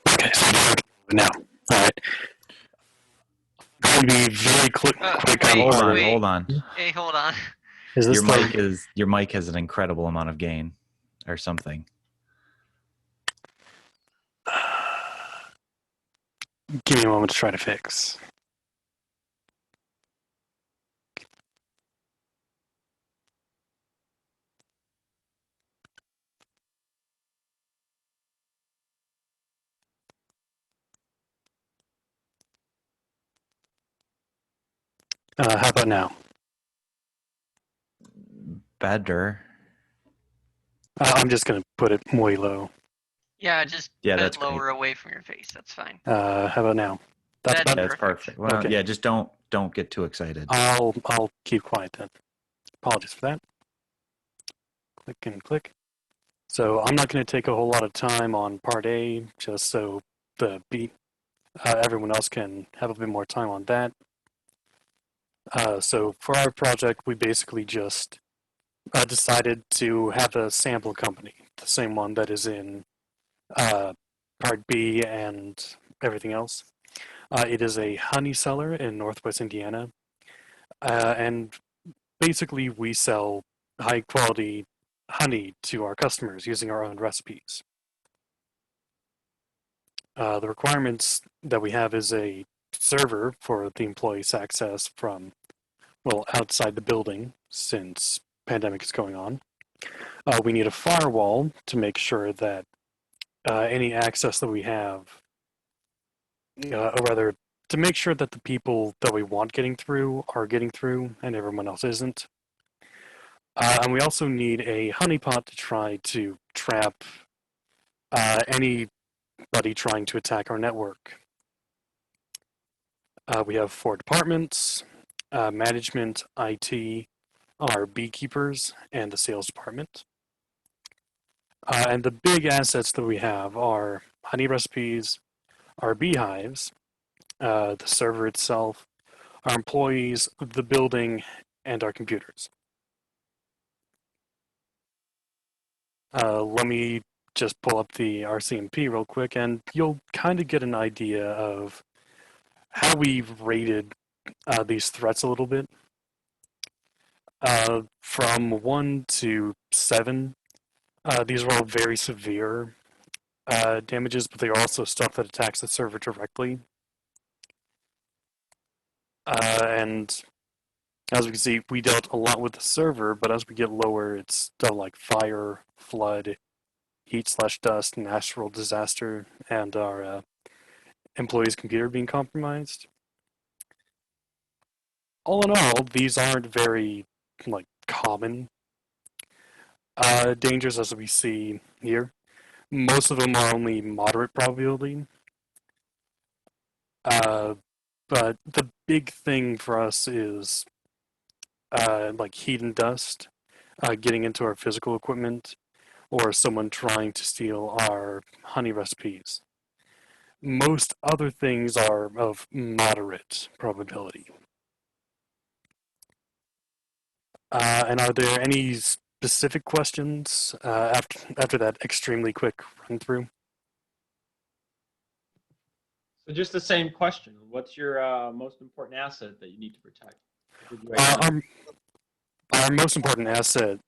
Okay, so now, all right. Yeah, Wait, hold on, wait. hold on. Hey, hold on. Is this Your mic has an incredible amount of gain, or something. Give me a moment to try to fix. How about now? Better. I'm just going to put it way low. Yeah, just Yeah, put that's it lower away from your face. That's fine. How about now? That's better. That's perfect. Well, Okay. yeah, just don't get too excited. I'll keep quiet then. Apologies for that. Click and click. So I'm not going to take a whole lot of time on part A, just so everyone else can have a bit more time on that. So for our project, we basically just decided to have a sample company, the same one that is in part B and everything else. It is a honey seller in Northwest Indiana, and basically we sell high quality honey to our customers using our own recipes. The requirements that we have is a server for the employees to access from, well, outside the building since pandemic is going on. We need a firewall to make sure that any access that we have, or rather, to make sure that the people that we want getting through are getting through and everyone else isn't. And we also need a honeypot to try to trap anybody trying to attack our network. We have 4 departments: management, IT, our beekeepers, and the sales department. And the big assets that we have are honey recipes, our beehives, the server itself, our employees, the building, and our computers. Let me just pull up the RCMP real quick, and you'll kind of get an idea of how we've rated these threats a little bit. From 1 to 7, these are all very severe damages, but they are also stuff that attacks the server directly. And as we can see, we dealt a lot with the server, but as we get lower, it's stuff like fire, flood, heat/dust, natural disaster, and our employee's computer being compromised. All in all, these aren't very common dangers as we see here. Most of them are only moderate probability. But the big thing for us is like heat and dust getting into our physical equipment, or someone trying to steal our honey recipes. Most other things are of moderate probability. And are there any specific questions after that extremely quick run through? So just the same question. What's your most important asset that you need to protect? Our most important asset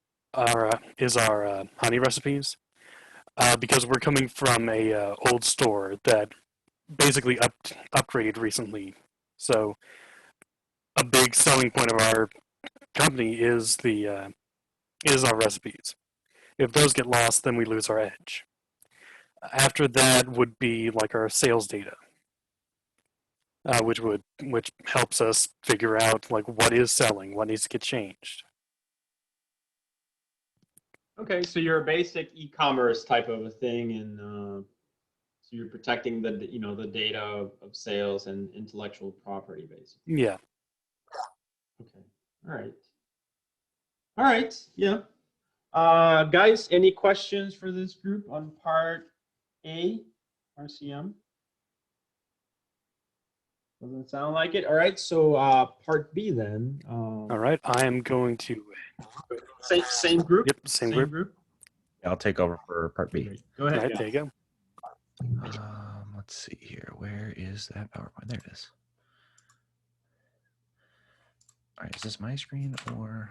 is our honey recipes, because we're coming from a old store that basically upgraded recently. So a big selling point of our company is our recipes. If those get lost, then we lose our edge. After that would be like our sales data, which helps us figure out like what is selling, what needs to get changed. Okay, so you're a basic e-commerce type of a thing, and so you're protecting the the data of sales and intellectual property, basically. Yeah. Okay. All right. Yeah. Guys, any questions for this group on part A, RCM? Doesn't sound like it. All right. So part B then. All right. I am going to. Same group. Yep. Same group. I'll take over for part B. Go ahead. All right. There you go. Let's see here. Where is that PowerPoint? There it is. All right, is this my screen or?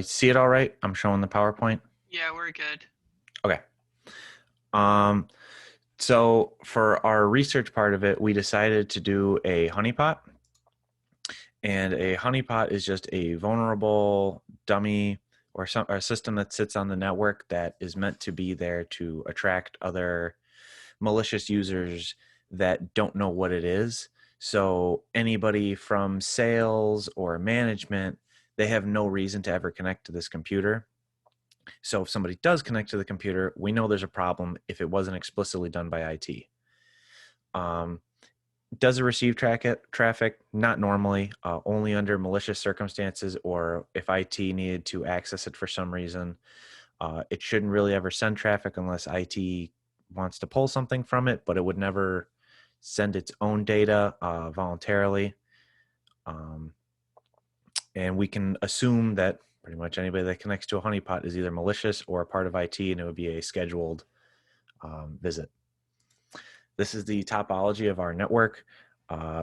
See it all right? I'm showing the PowerPoint. Yeah, we're good. Okay. So for our research part of it, we decided to do a honeypot. And a honeypot is just a vulnerable dummy or a system that sits on the network that is meant to be there to attract other malicious users that don't know what it is. So anybody from sales or management, they have no reason to ever connect to this computer. So if somebody does connect to the computer, we know there's a problem if it wasn't explicitly done by IT. Does it receive traffic? Not normally, only under malicious circumstances or if IT needed to access it for some reason. It shouldn't really ever send traffic unless IT wants to pull something from it, but it would never send its own data voluntarily. And we can assume that pretty much anybody that connects to a honeypot is either malicious or a part of IT, and it would be a scheduled visit. This is the topology of our network.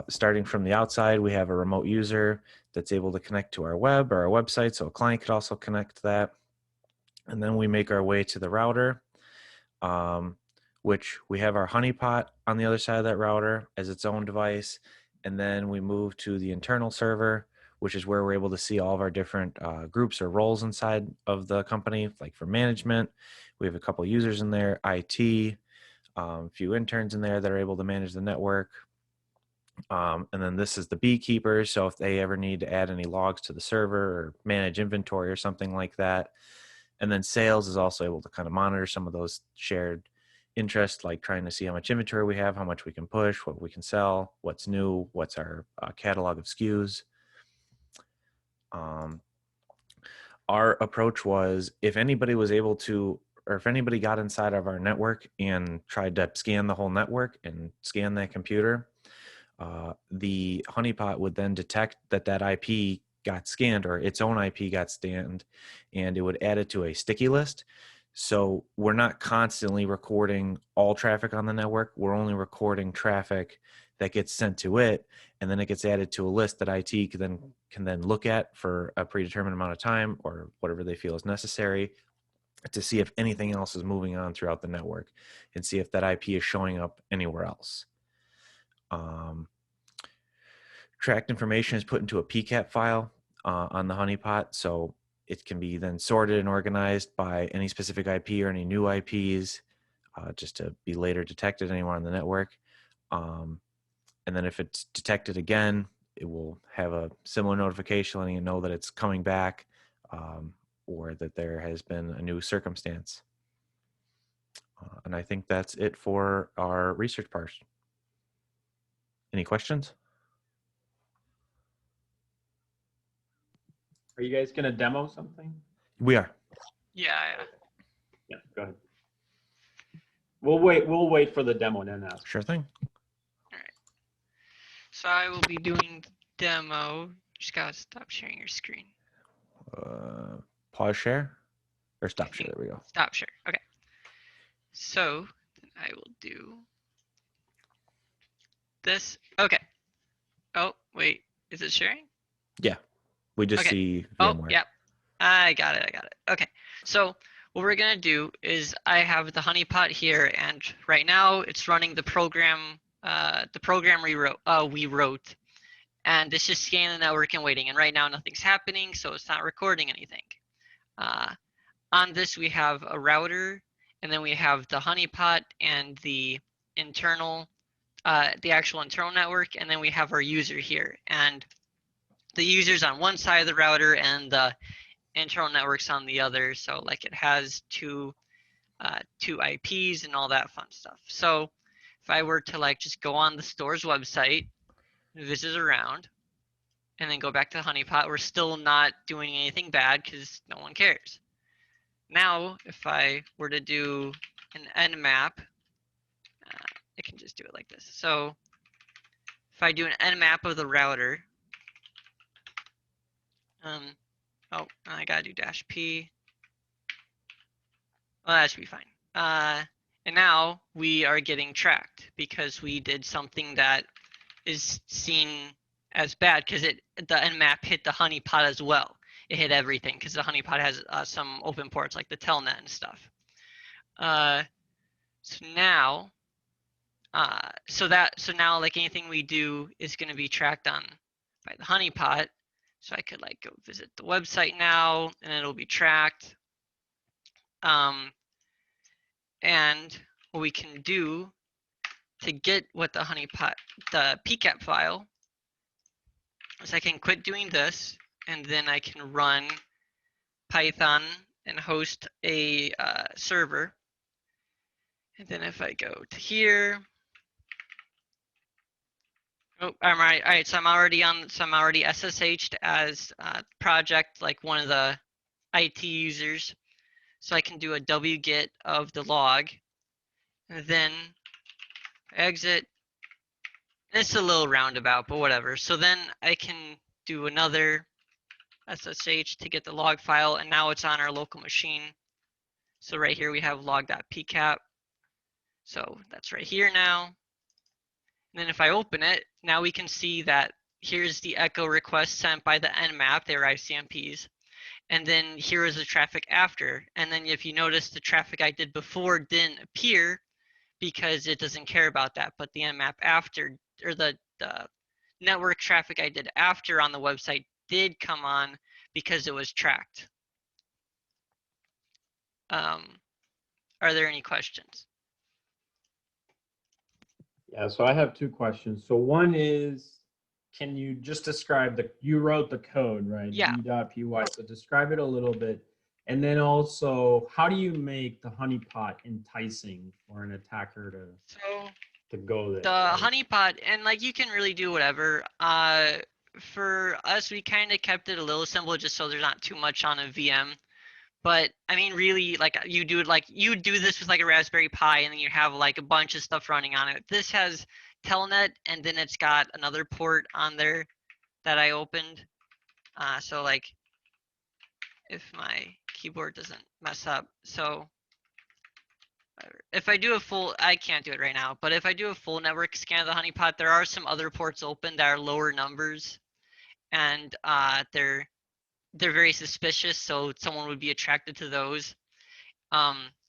Starting from the outside, we have a remote user that's able to connect to our web or our website, so a client could also connect to that. And then we make our way to the router, which we have our honeypot on the other side of that router as its own device. And then we move to the internal server, which is where we're able to see all of our different groups or roles inside of the company. Like for management, we have a couple users in there, IT, a few interns in there that are able to manage the network. And then this is the beekeepers. So if they ever need to add any logs to the server or manage inventory or something like that. And then sales is also able to kind of monitor some of those shared interests, like trying to see how much inventory we have, how much we can push, what we can sell, what's new, what's our catalog of SKUs. Our approach was if anybody was able to, or if anybody got inside of our network and tried to scan the whole network and scan that computer, the honeypot would then detect that that IP got scanned or its own IP got scanned, and it would add it to a sticky list. So we're not constantly recording all traffic on the network. We're only recording traffic that gets sent to it, and then it gets added to a list that IT can then look at for a predetermined amount of time or whatever they feel is necessary to see if anything else is moving on throughout the network and see if that IP is showing up anywhere else. Tracked information is put into a PCAP file on the honeypot, so it can be then sorted and organized by any specific IP or any new IPs just to be later detected anywhere on the network. And then if it's detected again, it will have a similar notification letting you know that it's coming back or that there has been a new circumstance. And I think that's it for our research part. Any questions? Are you guys going to demo something? We are. Yeah. Yeah, go ahead. We'll wait for the demo and then ask. Sure thing. So I will be doing the demo. Just gotta stop sharing your screen. Pause share or stop share. There we go. Stop share. Okay. So then I will do this. Okay. Oh, wait. Is it sharing? Yeah. We just Okay. see Oh, VMware. yep. I got it. Okay. So what we're going to do is I have the honeypot here, and right now it's running the program we wrote. And it's just scanning the network and waiting. And right now nothing's happening, so it's not recording anything. On this, we have a router, and then we have the honeypot and the internal, the actual internal network, and then we have our user here. And the user's on one side of the router, and the internal network's on the other. So like it has two IPs and all that fun stuff. So if I were to like just go on the store's website, visit around, and then go back to the honeypot, we're still not doing anything bad because no one cares. Now, if I were to do an nmap, I can just do it like this. So if I do an nmap of the router, oh, I gotta do -p. Well, that should be fine. And now we are getting tracked because we did something that is seen as bad because the Nmap hit the honeypot as well. It hit everything because the honeypot has some open ports like the telnet and stuff. So now, now like anything we do is going to be tracked on by the honeypot. So I could like go visit the website now, and it'll be tracked. And what we can do to get what the honeypot, the PCAP file, is I can quit doing this, and then I can run Python and host a server. And then if I go to here, oh, I'm all right. So I'm already SSH'd as project, like one of the IT users. So I can do a wget of the log, and then exit. It's a little roundabout, but whatever. So then I can do another SSH to get the log file, and now it's on our local machine. So right here we have log.pcap. So that's right here now. And then if I open it, now we can see that here's the echo request sent by the Nmap, they were ICMPs. And then here is the traffic after. And then if you notice, the traffic I did before didn't appear because it doesn't care about that. But the Nmap after, or the network traffic I did after on the website did come on because it was tracked. Are there any questions? Yeah, so I have two questions. So one is, can you just describe you wrote the code, right? Yeah. D.py, so describe it a little bit. And then also, how do you make the honeypot enticing for an attacker to go there? The right? honeypot, and like you can really do whatever. For us, we kind of kept it a little simple just so there's not too much on a VM. But I mean, really, like you do this with like a Raspberry Pi, and then you have like a bunch of stuff running on it. This has Telnet, and then it's got another port on there that I opened. So like, if my keyboard doesn't mess up, so if I do a full, I can't do it right now, but if I do a full network scan of the honeypot, there are some other ports open that are lower numbers, and they're very suspicious, so someone would be attracted to those.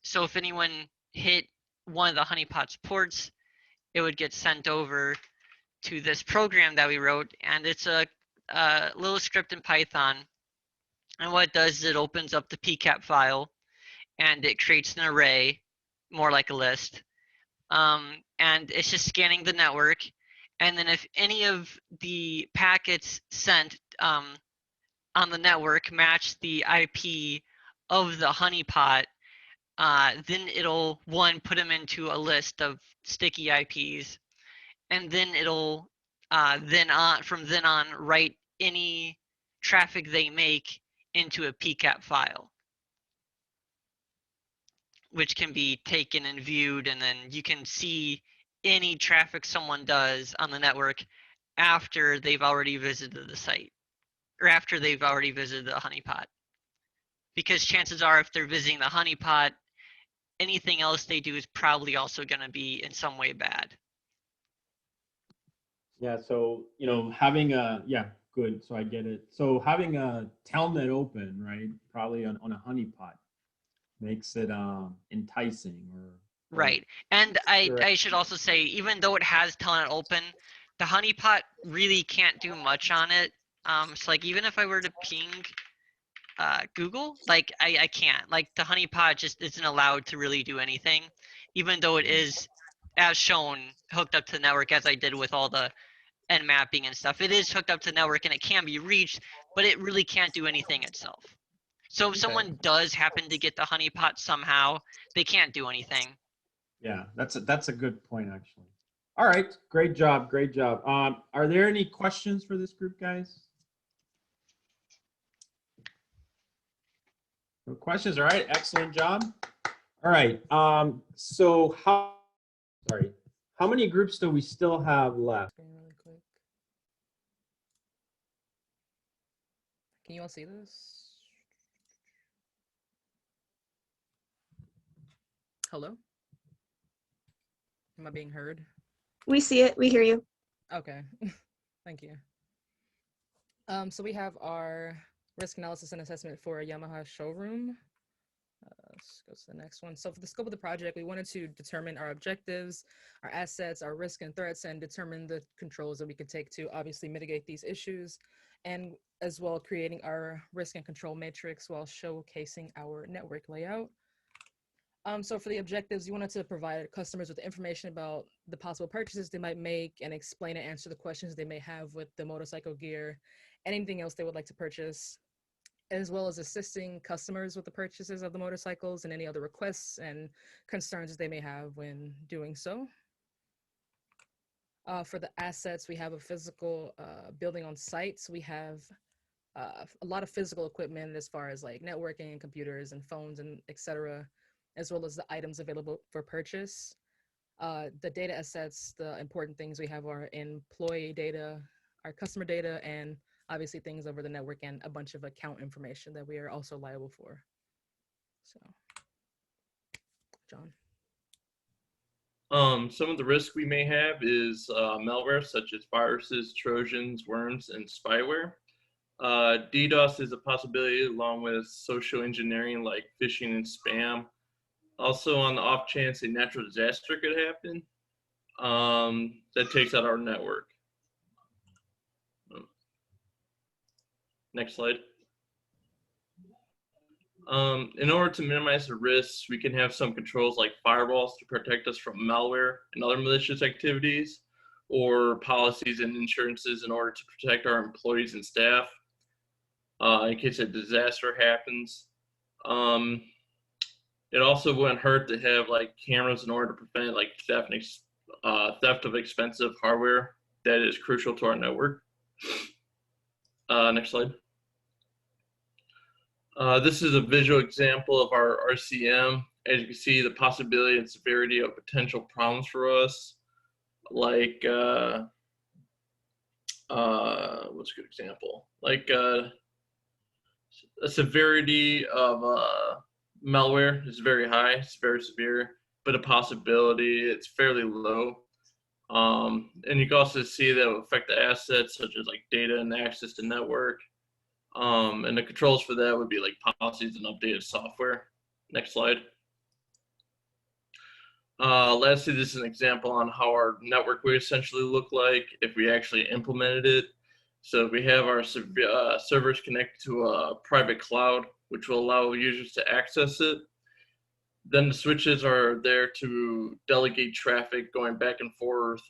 So if anyone hit one of the honeypot's ports, it would get sent over to this program that we wrote, and it's a little script in Python. And what it does is it opens up the PCAP file, and it creates an array, more like a list. And it's just scanning the network. And then if any of the packets sent on the network match the IP of the honeypot, then it'll put them into a list of sticky IPs, and then it'll from then on write any traffic they make into a PCAP file, which can be taken and viewed, and then you can see any traffic someone does on the network after they've already visited the site, or after they've already visited the honeypot. Because chances are, if they're visiting the honeypot, anything else they do is probably also going to be in some way bad. Yeah, so, having good, so I get it. So having a telnet open, right, probably on a honeypot makes it enticing or right. And I should also say, even though it has telnet open, the honeypot really can't do much on it. So like even if I were to ping Google, like I can't. Like the honeypot just isn't allowed to really do anything, even though it is, as shown, hooked up to the network, as I did with all the Nmapping and stuff. It is hooked up to the network and it can be reached, but it really can't do anything itself. So if someone does happen to get the honeypot somehow, they can't do anything. Yeah, that's a good point, actually. All right, great job. Are there any questions for this group, guys? No questions. All right, excellent job. All right. So how many groups do we still have left? Really quick. Can you all see this? Hello? Am I being heard? We see it. We hear you. Okay. Thank you. So we have our risk analysis and assessment for a Yamaha showroom. Let's go to the next one. So for the scope of the project, we wanted to determine our objectives, our assets, our risk and threats, and determine the controls that we could take to obviously mitigate these issues, and as well creating our risk and control matrix while showcasing our network layout. So for the objectives, you wanted to provide customers with information about the possible purchases they might make and explain and answer the questions they may have with the motorcycle gear, anything else they would like to purchase, as well as assisting customers with the purchases of the motorcycles and any other requests and concerns that they may have when doing so. For the assets, we have a physical building on site. So we have a lot of physical equipment as far as like networking, computers and phones and etc., as well as the items available for purchase. The data assets, the important things we have are employee data, our customer data, and obviously things over the network and a bunch of account information that we are also liable for. So, John. Some of the risks we may have is malware such as viruses, trojans, worms, and spyware. DDoS is a possibility along with social engineering like phishing and spam. Also, on the off chance a natural disaster could happen, that takes out our network. Next slide. In order to minimize the risks, we can have some controls like firewalls to protect us from malware and other malicious activities, or policies and insurances in order to protect our employees and staff in case a disaster happens. It also wouldn't hurt to have like cameras in order to prevent like theft of expensive hardware that is crucial to our network. Next slide. This is a visual example of our RCM. As you can see, the possibility and severity of potential problems for us, like what's a good example? Like a severity of malware is very high, it's very severe, but a possibility it's fairly low. And you can also see that it will affect the assets such as like data and access to network. And the controls for that would be like policies and updated software. Next slide. Lastly, this is an example on how our network would essentially look like if we actually implemented it. So if we have our servers connected to a private cloud, which will allow users to access it. Then the switches are there to delegate traffic going back and forth,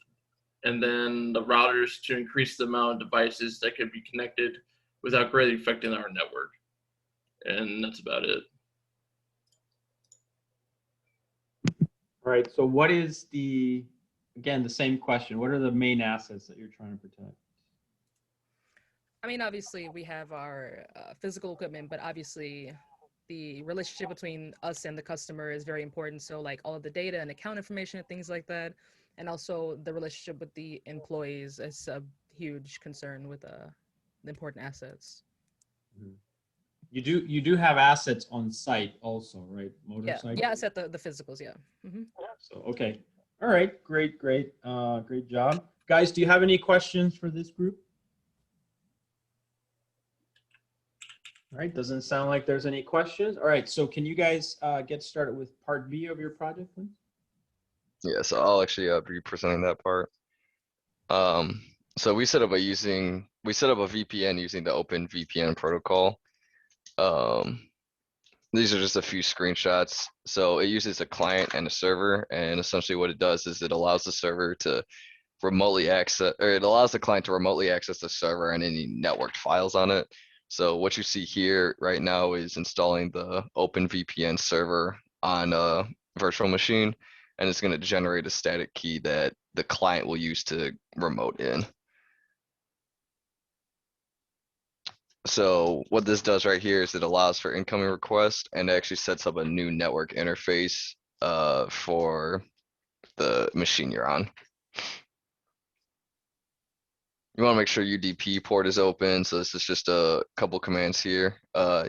and then the routers to increase the amount of devices that could be connected without greatly affecting our network. And that's about it. All right, so what is again, the same question. What are the main assets that you're trying to protect? I mean, obviously we have our physical equipment, but obviously the relationship between us and the customer is very important. So like all of the data and account information and things like that. And also the relationship with the employees is a huge concern with the important assets. You do have assets on site also, right? Motorcycles? Yeah, it's at the physicals, yeah. So, okay. All right, great job. Guys, do you have any questions for this group? All right, doesn't sound like there's any questions. All right, so can you guys get started with part B of your project, please? Yeah, so I'll actually be presenting that part. So we set up a VPN using the Open VPN protocol. These are just a few screenshots. So it uses a client and a server, and essentially what it does is it allows the server to remotely access, or it allows the client to remotely access the server and any networked files on it. So what you see here right now is installing the Open VPN server on a virtual machine, and it's going to generate a static key that the client will use to remote in. So what this does right here is it allows for incoming requests and actually sets up a new network interface for the machine you're on. You want to make sure UDP port is open. So this is just a couple commands here.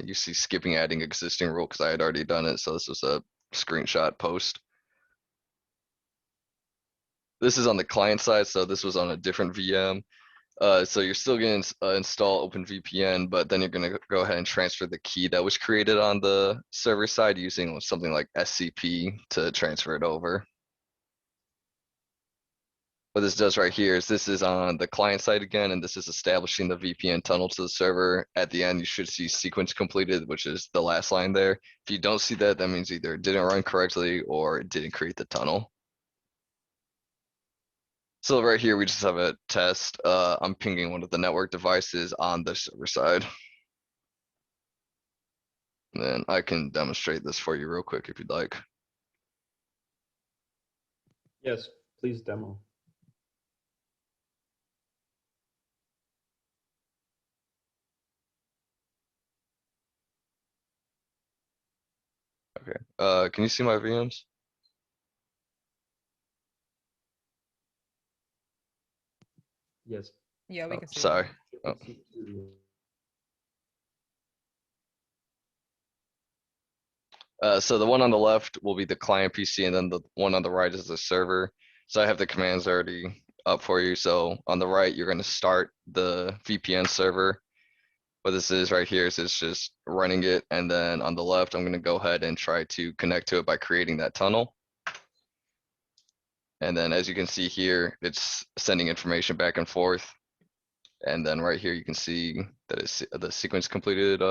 You see skipping adding existing rule because I had already done it. So this was a screenshot post. This is on the client side. So this was on a different VM. So you're still going to install OpenVPN, but then you're going to go ahead and transfer the key that was created on the server side using something like SCP to transfer it over. What this does right here is this is on the client side again, and this is establishing the VPN tunnel to the server. At the end, you should see sequence completed, which is the last line there. If you don't see that, that means either it didn't run correctly or it didn't create the tunnel. So right here, we just have a test. I'm pinging one of the network devices on the server side. And then I can demonstrate this for you real quick if you'd like. Yes, please demo. Okay. Can you see my VMs? Yes. Yeah, we Oh, can see. sorry. Oh. So the one on the left will be the client PC, and then the one on the right is the server. So I have the commands already up for you. So on the right, you're going to start the VPN server. What this is right here is it's just running it. And then on the left, I'm going to go ahead and try to connect to it by creating that tunnel. And then as you can see here, it's sending information back and forth. And then right here, you can see that it's the sequence completed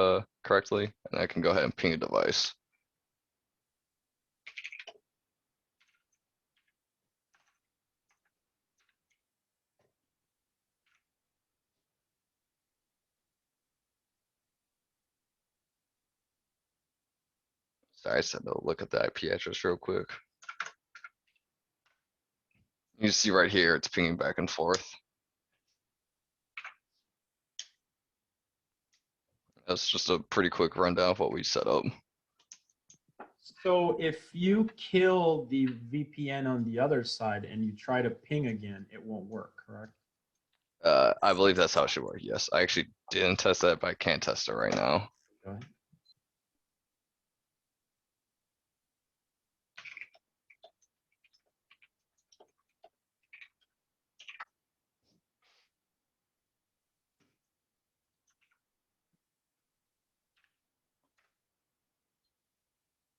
correctly. And I can go ahead and ping a device. Sorry, I just had to look at the IP address real quick. You see right here, it's pinging back and forth. That's just a pretty quick rundown of what we set up. So if you kill the VPN on the other side and you try to ping again, it won't work, correct? I believe that's how it should work. Yes, I actually didn't test that, but I can test it right now. Go ahead.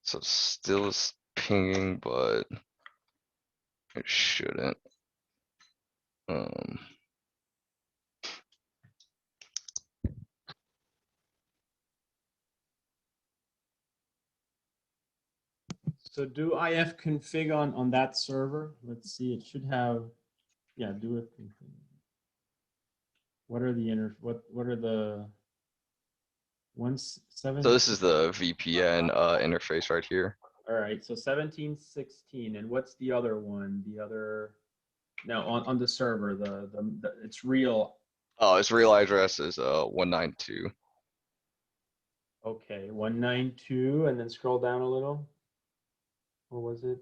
So it's still pinging, but it shouldn't. So do IF config on that server? Let's see, it should have, yeah, do it config. What are the what are the 17? So this is the VPN interface right here. All right, so 1716, and what's the other one? The other, no, on the server, the it's real. Oh, its real address is 192. Okay, 192, and then scroll down a little. Or was it?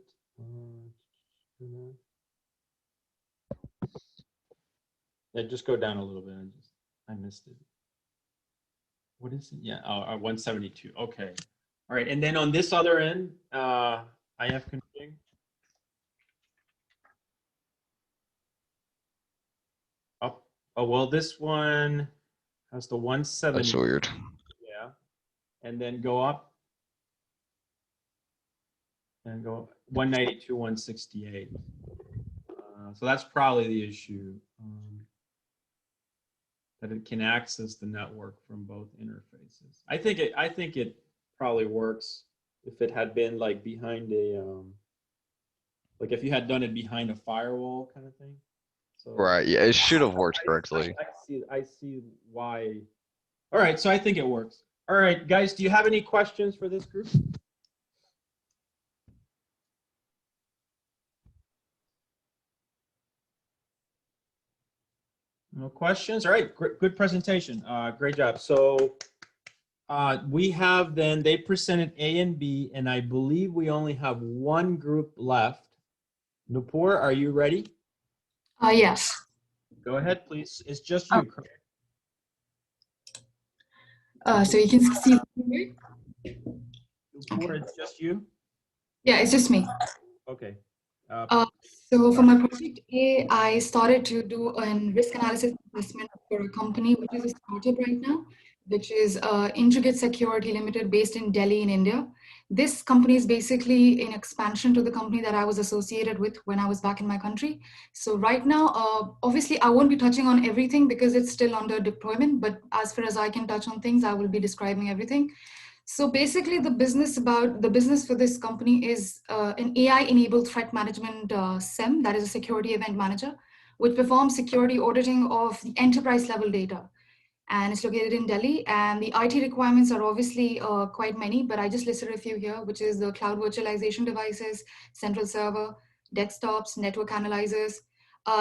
Yeah, just go down a little bit. I missed it. What is it? Yeah, 172. Okay. All right, and then on this other end, IF config. Oh, well, this one has the 170. That's weird. Yeah, and then go up and go 192, 168. So that's probably the issue, that it can access the network from both interfaces. I think it probably works if it had been like behind a like if you had done it behind a firewall kind of thing. So Right. Yeah, it should have worked correctly. I see why. All right, so I think it works. All right, guys, do you have any questions for this group? No questions? All right, good presentation. Great job. So we have then, they presented A and B, and I believe we only have one group left. Nupur, are you ready? Yes. Go ahead, please. It's just you, correct? So you can see here? Nupur, it's just you? Yeah, it's just me. Okay. So for my project A, I started to do a risk analysis assessment for a company which is a startup right now, which is Intricate Security Limited based in Delhi in India. This company is basically an expansion to the company that I was associated with when I was back in my country. So right now, obviously I won't be touching on everything because it's still under deployment, but as far as I can touch on things, I will be describing everything. So basically the business for this company is an AI-enabled threat management SIEM, that is a security event manager, which performs security auditing of the enterprise level data. And it's located in Delhi. And the IT requirements are obviously quite many, but I just listed a few here, which is the cloud virtualization devices, central server, desktops, network analyzers.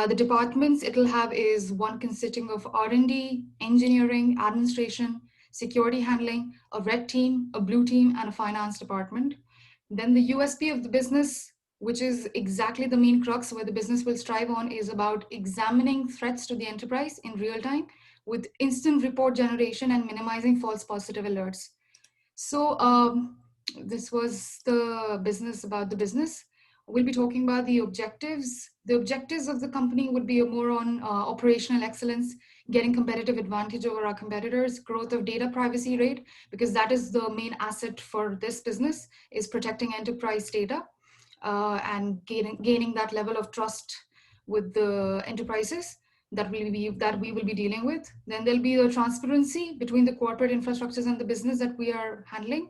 The departments it'll have is one consisting of R&D, engineering, administration, security handling, a red team, a blue team, and a finance department. Then the USP of the business, which is exactly the main crux where the business will strive on, is about examining threats to the enterprise in real time with instant report generation and minimizing false positive alerts. So this was the business about the business. We'll be talking about the objectives. The objectives of the company would be more on operational excellence, getting competitive advantage over our competitors, growth of data privacy rate, because that is the main asset for this business, is protecting enterprise data and gaining that level of trust with the enterprises that we will be dealing with. Then there'll be the transparency between the corporate infrastructures and the business that we are handling,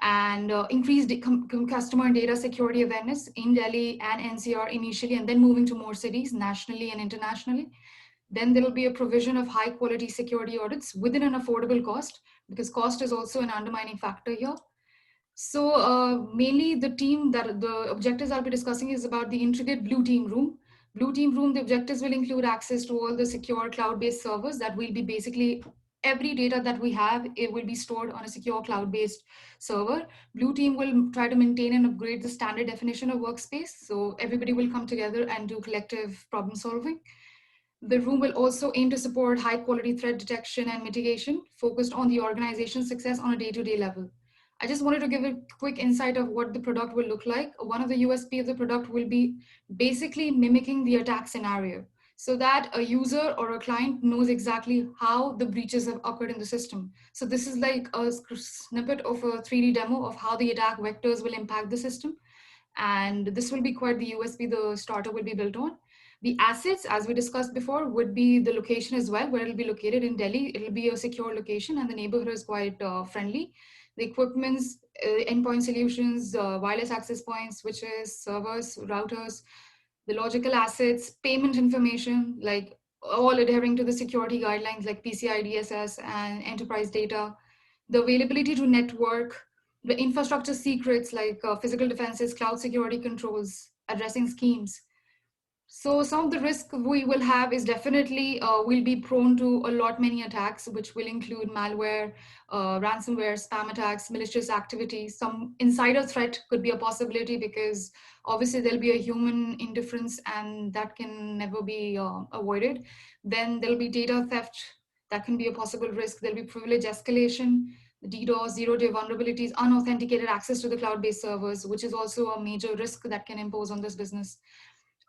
and increased customer and data security awareness in Delhi and NCR initially, and then moving to more cities nationally and internationally. Then there will be a provision of high quality security audits within an affordable cost, because cost is also an undermining factor here. So mainly the objectives I'll be discussing is about the intricate blue team room. Blue team room, the objectives will include access to all the secure cloud-based servers that will be basically every data that we have, it will be stored on a secure cloud-based server. Blue team will try to maintain and upgrade the standard definition of workspace. So everybody will come together and do collective problem solving. The room will also aim to support high quality threat detection and mitigation focused on the organization's success on a day-to-day level. I just wanted to give a quick insight of what the product will look like. One of the USP of the product will be basically mimicking the attack scenario, so that a user or a client knows exactly how the breaches have occurred in the system. So this is like a snippet of a 3D demo of how the attack vectors will impact the system. And this will be quite the USP the starter will be built on. The assets, as we discussed before, would be the location as well, where it'll be located in Delhi. It'll be a secure location and the neighborhood is quite friendly. The equipments, endpoint solutions, wireless access points, switches, servers, routers, the logical assets, payment information, like all adhering to the security guidelines like PCI DSS and enterprise data, the availability to network, the infrastructure secrets like physical defenses, cloud security controls, addressing schemes. So some of the risk we will have is definitely we'll be prone to a lot many attacks, which will include malware, ransomware, spam attacks, malicious activity. Some insider threat could be a possibility because obviously there'll be a human indifference and that can never be avoided. Then there'll be data theft. That can be a possible risk. There'll be privilege escalation, DDoS, zero-day vulnerabilities, unauthenticated access to the cloud-based servers, which is also a major risk that can impose on this business.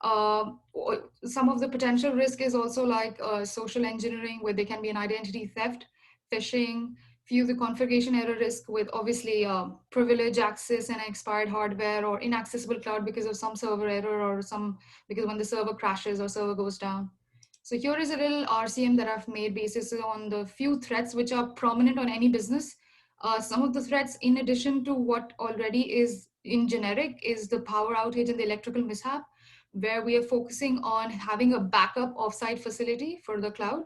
Some of the potential risk is also like social engineering, where there can be an identity theft, phishing, few of the configuration error risk with obviously privilege access and expired hardware or inaccessible cloud because of some server error or because when the server crashes or server goes down. So here is a little RCM that I've made basis on the few threats which are prominent on any business. Some of the threats, in addition to what already is in generic, is the power outage and the electrical mishap, where we are focusing on having a backup offsite facility for the cloud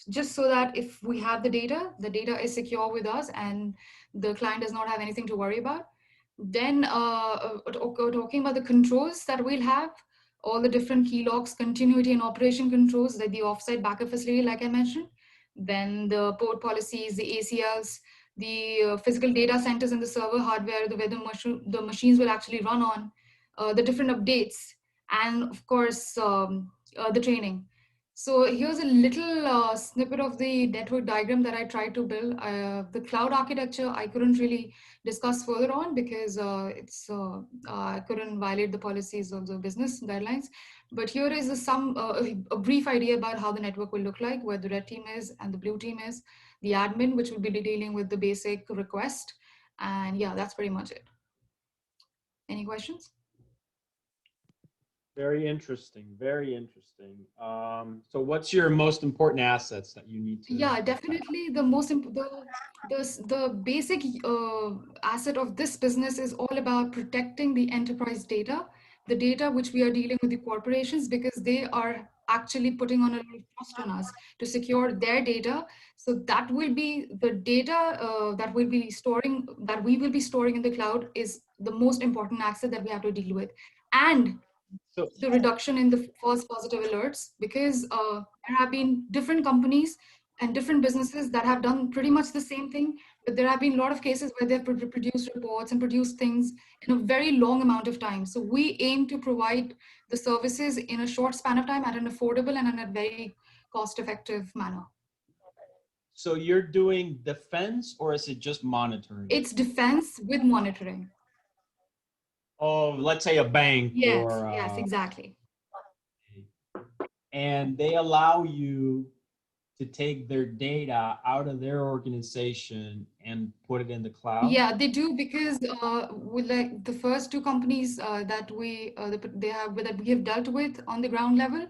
just so that if we have the data is secure with us and the client does not have anything to worry about. Then talking about the controls that we'll have, all the different key locks, continuity and operation controls, like the offsite backup facility, like I mentioned, then the port policies, the ACLs, the physical data centers and the server hardware, where the machines will actually run on, the different updates, and of course, the training. So here's a little snippet of the network diagram that I tried to build. The cloud architecture I couldn't really discuss further on because I couldn't violate the policies of the business guidelines. But here is a brief idea about how the network will look like, where the red team is and the blue team is, the admin, which will be dealing with the basic request. And yeah, that's pretty much it. Any questions? Very interesting. Very interesting. So what's your most important assets that you need to? Yeah, definitely the most the basic asset of this business is all about protecting the enterprise data, the data which we are dealing with the corporations, because they are actually putting on a little trust on us to secure their data. So that will be the data that we will be storing in the cloud is the most important asset that we have to deal with. And the reduction in the false positive alerts, because there have been different companies and different businesses that have done pretty much the same thing, but there have been a lot of cases where they've produced reports and produced things in a very long amount of time. So we aim to provide the services in a short span of time at an affordable and in a very cost-effective manner. So you're doing defense, or is it just monitoring? It's defense with monitoring. Oh, let's say a bank. Yes, or yes, exactly. And they allow you to take their data out of their organization and put it in the cloud? Yeah, they do, because with like the first two companies that we have dealt with on the ground level,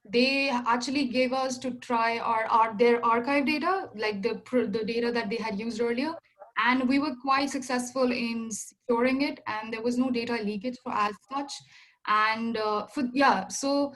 they actually gave us to try their archive data, like the data that they had used earlier, and we were quite successful in securing it, and there was no data leakage for as such. And so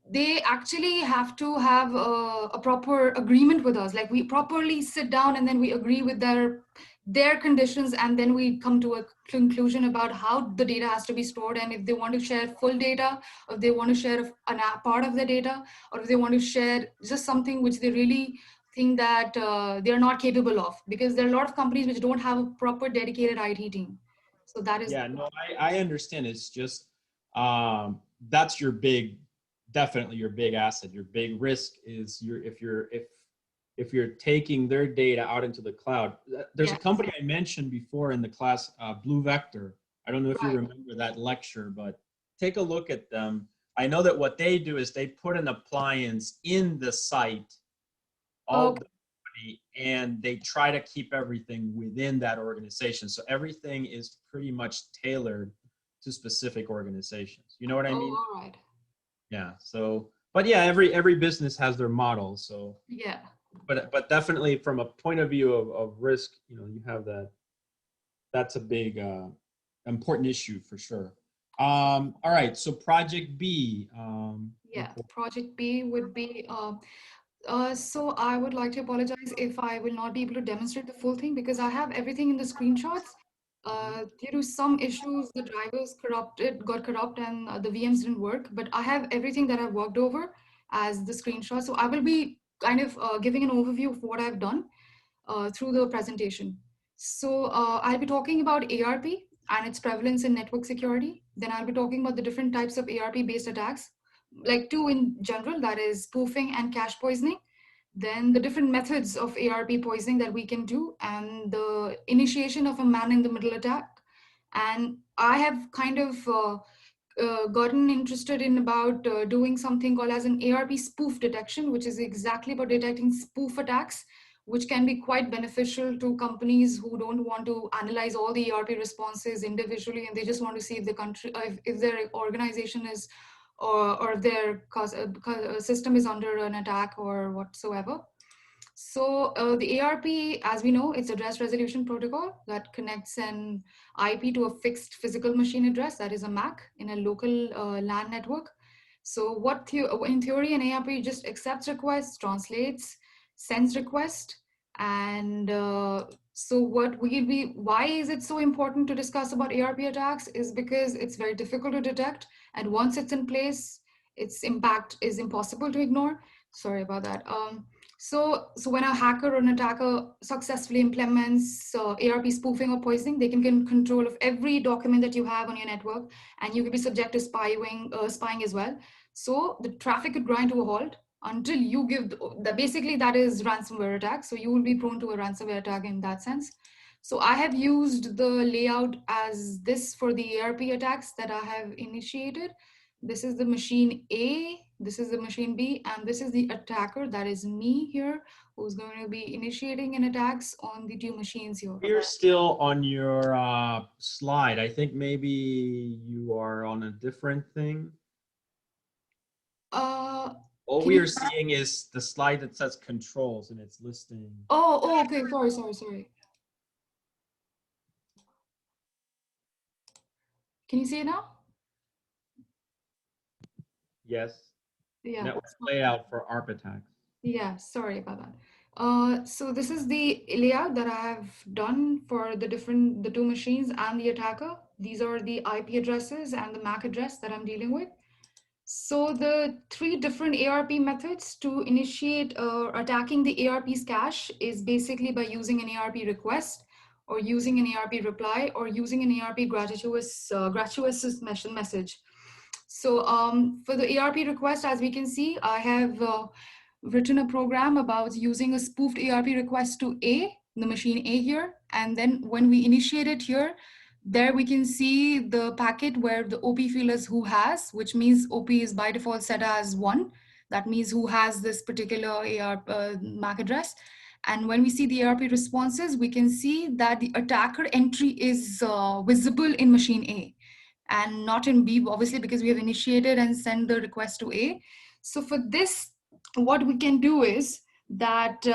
they actually have to have a proper agreement with us. Like we properly sit down and then we agree with their conditions, and then we come to a conclusion about how the data has to be stored, and if they want to share full data, or if they want to share a part of the data, or if they want to share just something which they really think that they're not capable of, because there are a lot of companies which don't have a proper dedicated IT team. So that is. Yeah, no, I understand. It's just that's definitely your big asset. Your big risk is if you're taking their data out into the cloud. There's a company I mentioned before in the class, Blue Vector. I don't know if you remember that lecture, but take a look at them. I know that what they do is they put an appliance in the site of the company, and they try to keep everything within that organization. So everything is pretty much tailored to specific organizations. You know what I mean? All right. Yeah. So, but yeah, every business has their model. So yeah. But definitely from a point of view of risk, you have that. That's a big important issue for sure. All right. So project B. Project B would be. So I would like to apologize if I will not be able to demonstrate the full thing, because I have everything in the screenshots. Due to some issues, the drivers got corrupt, and the VMs didn't work. But I have everything that I've worked over as the screenshot. So I will be kind of giving an overview of what I've done through the presentation. So I'll be talking about ARP and its prevalence in network security. Then I'll be talking about the different types of ARP-based attacks, like two in general, that is spoofing and cache poisoning. Then the different methods of ARP poisoning that we can do, and the initiation of a man-in-the-middle attack. And I have kind of gotten interested in about doing something called as an ARP spoof detection, which is exactly about detecting spoof attacks, which can be quite beneficial to companies who don't want to analyze all the ARP responses individually, and they just want to see if the country, if their organization is, or if their system is under an attack or whatsoever. So the ARP, as we know, it's address resolution protocol that connects an IP to a fixed physical machine address, that is a MAC, in a local LAN network. So in theory, an ARP just accepts requests, translates, sends request, and so why is it so important to discuss about ARP attacks is because it's very difficult to detect, and once it's in place, its impact is impossible to ignore. Sorry about that. So when a hacker or an attacker successfully implements ARP spoofing or poisoning, they can get control of every document that you have on your network, and you could be subject to spying as well. So the traffic could grind to a halt until you give basically that is ransomware attack. So you will be prone to a ransomware attack in that sense. So I have used the layout as this for the ARP attacks that I have initiated. This is the machine A, this is the machine B, and this is the attacker, that is me here, who's going to be initiating an attacks on the two machines here. You're still on your slide. I think maybe you are on a different thing. All we are seeing is the slide that says controls and it's listing. Oh, okay, sorry. Can you see it now? Yes. Yeah. Network layout for ARP attacks. Yeah, sorry about that. So this is the layout that I have done for the two machines and the attacker. These are the IP addresses and the MAC address that I'm dealing with. So the three different ARP methods to initiate attacking the ARP's cache is basically by using an ARP request, or using an ARP reply, or using an ARP gratuitous message. So for the ARP request, as we can see, I have written a program about using a spoofed ARP request to A, the machine A here. And then when we initiate it here, there we can see the packet where the OP field is who has, which means OP is by default set as 1. That means who has this particular ARP MAC address. And when we see the ARP responses, we can see that the attacker entry is visible in machine A and not in B, obviously, because we have initiated and sent the request to A. So for this, what we can do is that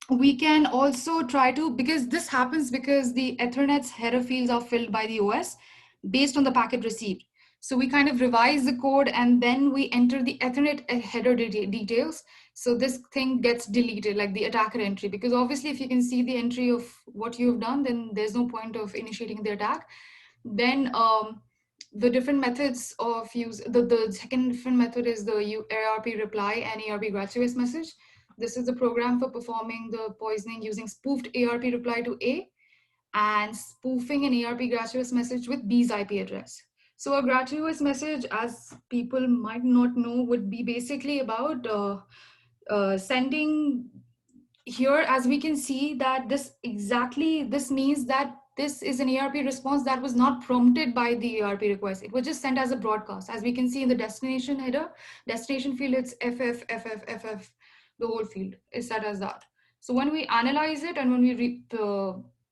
we can also try to, because this happens because the Ethernet's header fields are filled by the OS based on the packet received. So we kind of revise the code and then we enter the Ethernet header details. So this thing gets deleted, like the attacker entry, because obviously if you can see the entry of what you've done, then there's no point of initiating the attack. Then the different methods of use, the second different method is the ARP reply and ARP gratuitous message. This is the program for performing the poisoning using spoofed ARP reply to A and spoofing an ARP gratuitous message with B's IP address. So a gratuitous message, as people might not know, would be basically about sending here, as we can see that this means that this is an ARP response that was not prompted by the ARP request. It was just sent as a broadcast. As we can see in the destination header, destination field, it's FF, the whole field is set as that. So when we analyze it and when we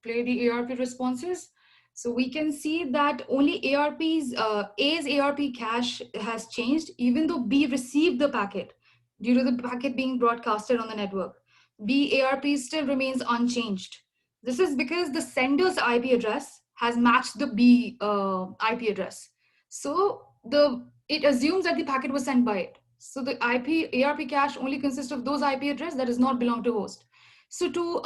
play the ARP responses, so we can see that only A's ARP cache has changed, even though B received the packet due to the packet being broadcasted on the network. B ARP still remains unchanged. This is because the sender's IP address has matched the B IP address. So it assumes that the packet was sent by it. So the ARP cache only consists of those IP address that does not belong to host. So to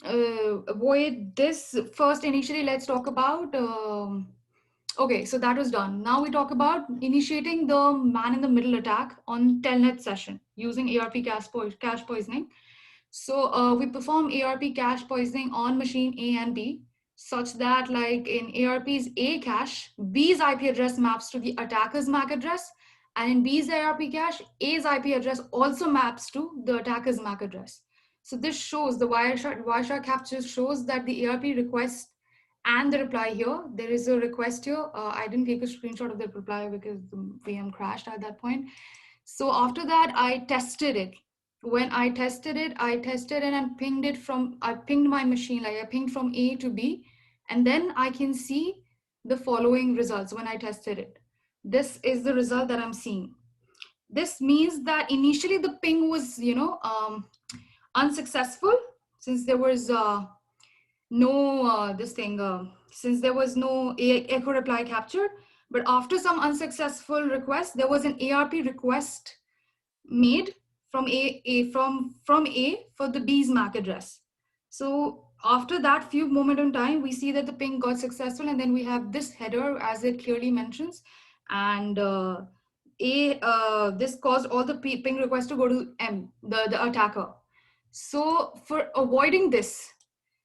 avoid this, first initially let's talk about okay, so that was done. Now we talk about initiating the man in the middle attack on telnet session using ARP cache poisoning. So we perform ARP cache poisoning on machine A and B, such that like in ARP's A cache, B's IP address maps to the attacker's MAC address, and in B's ARP cache, A's IP address also maps to the attacker's MAC address. So this shows, the Wireshark capture shows that the ARP request and the reply here, there is a request here. I didn't take a screenshot of the reply because the VM crashed at that point. So after that, I tested it. When I tested it and I pinged my machine, like I pinged from A to B, and then I can see the following results when I tested it. This is the result that I'm seeing. This means that initially the ping was, unsuccessful, since there was since there was no echo reply captured. But after some unsuccessful request, there was an ARP request made from A for the B's MAC address. So after that few moment in time, we see that the ping got successful, and then we have this header as it clearly mentions, and this caused all the ping requests to go to M, the attacker. So for avoiding this,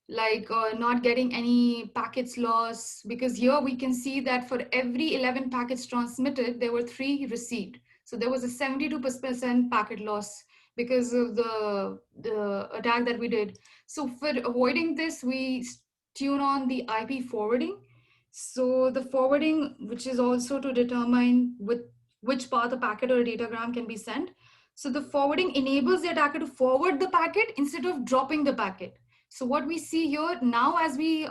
like not getting any packets lost, because here we can see that for every 11 packets transmitted, there were 3 received. So there was a 72% packet loss because of the attack that we did. So for avoiding this, we tune on the IP forwarding. So the forwarding, which is also to determine which path a packet or a datagram can be sent. So the forwarding enables the attacker to forward the packet instead of dropping the packet. So what we see here now as we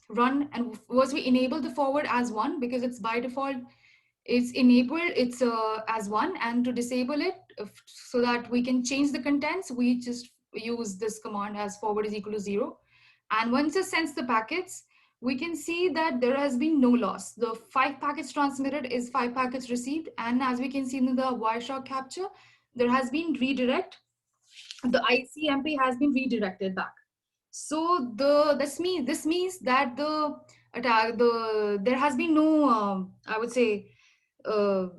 run, and was we enable the forward as 1 because it's by default, it's enabled, it's as 1, and to disable it so that we can change the contents, we just use this command as forward is equal to 0. And once it sends the packets, we can see that there has been no loss. The 5 packets transmitted is 5 packets received. And as we can see in the Wireshark capture, there has been redirect. The ICMP has been redirected back. So this means that the attack, there has been no, I would say, a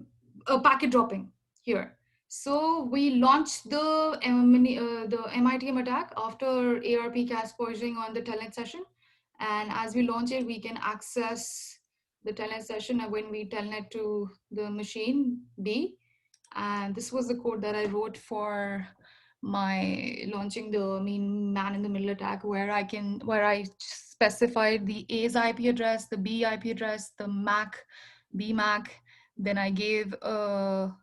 packet dropping here. So we launched the MITM attack after ARP cache poisoning on the telnet session. And as we launch it, we can access the telnet session when we telnet to the machine B. And this was the code that I wrote for my launching the man in the middle attack, where I specified the A's IP address, the B IP address, the MAC, BMAC. Then I gave so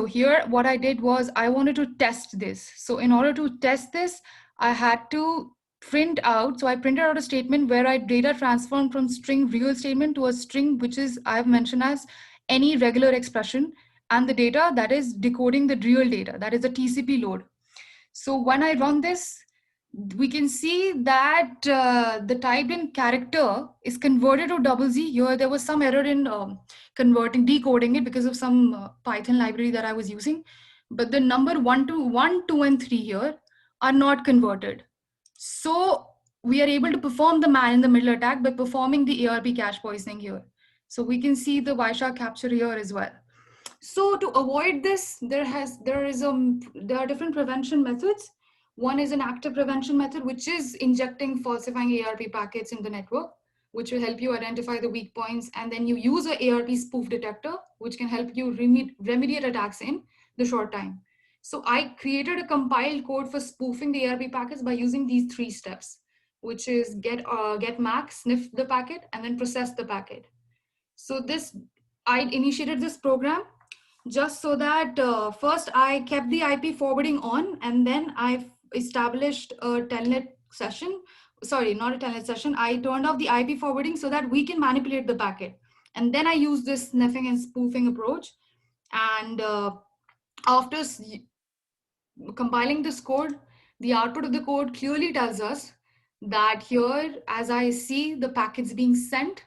here what I did was I wanted to test this. So in order to test this, I had to print out. So I printed out a statement where I data transformed from string real statement to a string which is I've mentioned as any regular expression, and the data that is decoding the real data, that is a TCP load. So when I run this, we can see that the typed in character is converted to double Z. Here there was some error in decoding it because of some Python library that I was using. But the number 1, 2, and 3 here are not converted. So we are able to perform the man in the middle attack by performing the ARP cache poisoning here. So we can see the Wireshark capture here as well. So to avoid this, there are different prevention methods. One is an active prevention method, which is injecting falsifying ARP packets in the network, which will help you identify the weak points. And then you use an ARP spoof detector, which can help you remediate attacks in the short time. So I created a compiled code for spoofing the ARP packets by using these 3 steps, which is get MAC, sniff the packet, and then process the packet. So I initiated this program just so that first I kept the IP forwarding on, and then I established a telnet session. Sorry, not a telnet session. I turned off the IP forwarding so that we can manipulate the packet. And then I used this sniffing and spoofing approach. And after compiling this code, the output of the code clearly tells us that here, as I see the packets being sent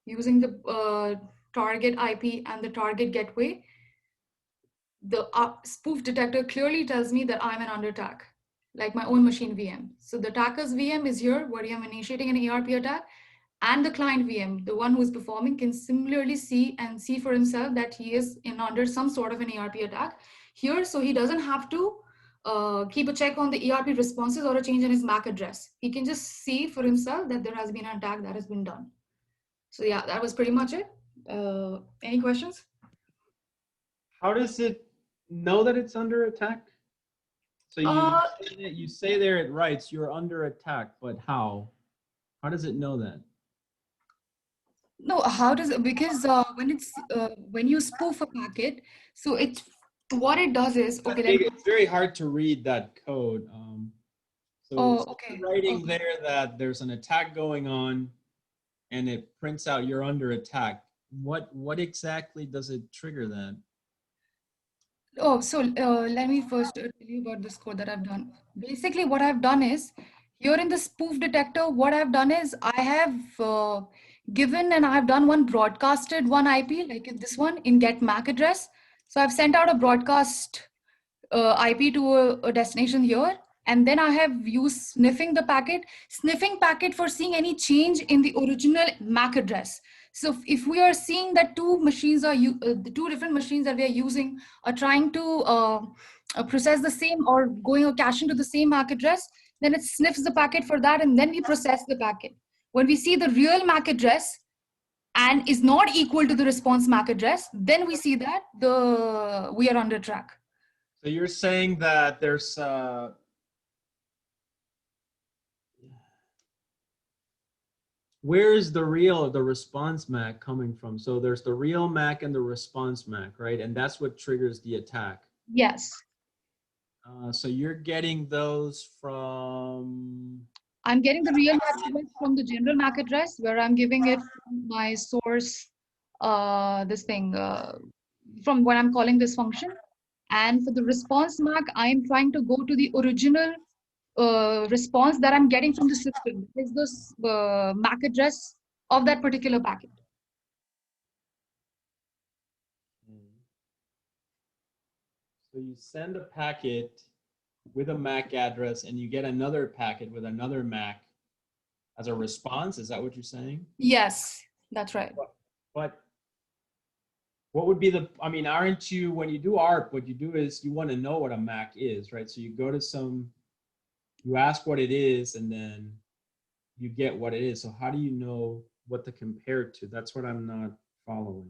using the target IP and the target gateway, the spoof detector clearly tells me that I'm under attack, like my own machine VM. So the attacker's VM is here, where I'm initiating an ARP attack, and the client VM, the one who's performing, can similarly see for himself that he is under some sort of an ARP attack here. So he doesn't have to keep a check on the ARP responses or a change in his MAC address. He can just see for himself that there has been an attack that has been done. So yeah, that was pretty much it. Any questions? How does it know that it's under attack? So you say there it writes you're under attack, but how? How does it know that? No, how does it? Because when you spoof a packet, so what it does is It's very hard to read that code. So writing there that there's an attack going on, and it prints out you're under attack. What exactly does it trigger that? Oh, so let me first tell you about this code that I've done. Basically, what I've done is, here in the spoof detector, what I've done is I have given and I've done one broadcasted one IP, like in this one, in get MAC address. So I've sent out a broadcast IP to a destination here. And then I have used sniffing packet for seeing any change in the original MAC address. So if we are seeing that two machines are the 2 different machines that we are using are trying to process the same or going or caching to the same MAC address, then it sniffs the packet for that, and then we process the packet. When we see the real MAC address, and is not equal to the response MAC address, then we see that we are under track. So you're saying that there's where is the response MAC coming from? So there's the real MAC and the response MAC, right? And that's what triggers the attack. Yes. So you're getting those from. I'm getting the real MAC address from the general MAC address, where I'm giving it from my source, from what I'm calling this function. And for the response MAC, I'm trying to go to the original response that I'm getting from the system. Is this MAC address of that particular packet? So you send a packet with a MAC address and you get another packet with another MAC as a response. Is that what you're saying? Yes, that's right. But what would be aren't you, when you do ARP, what you do is you want to know what a MAC is, right? So you go to you ask what it is, and then you get what it is. So how do you know what to compare it to? That's what I'm not following.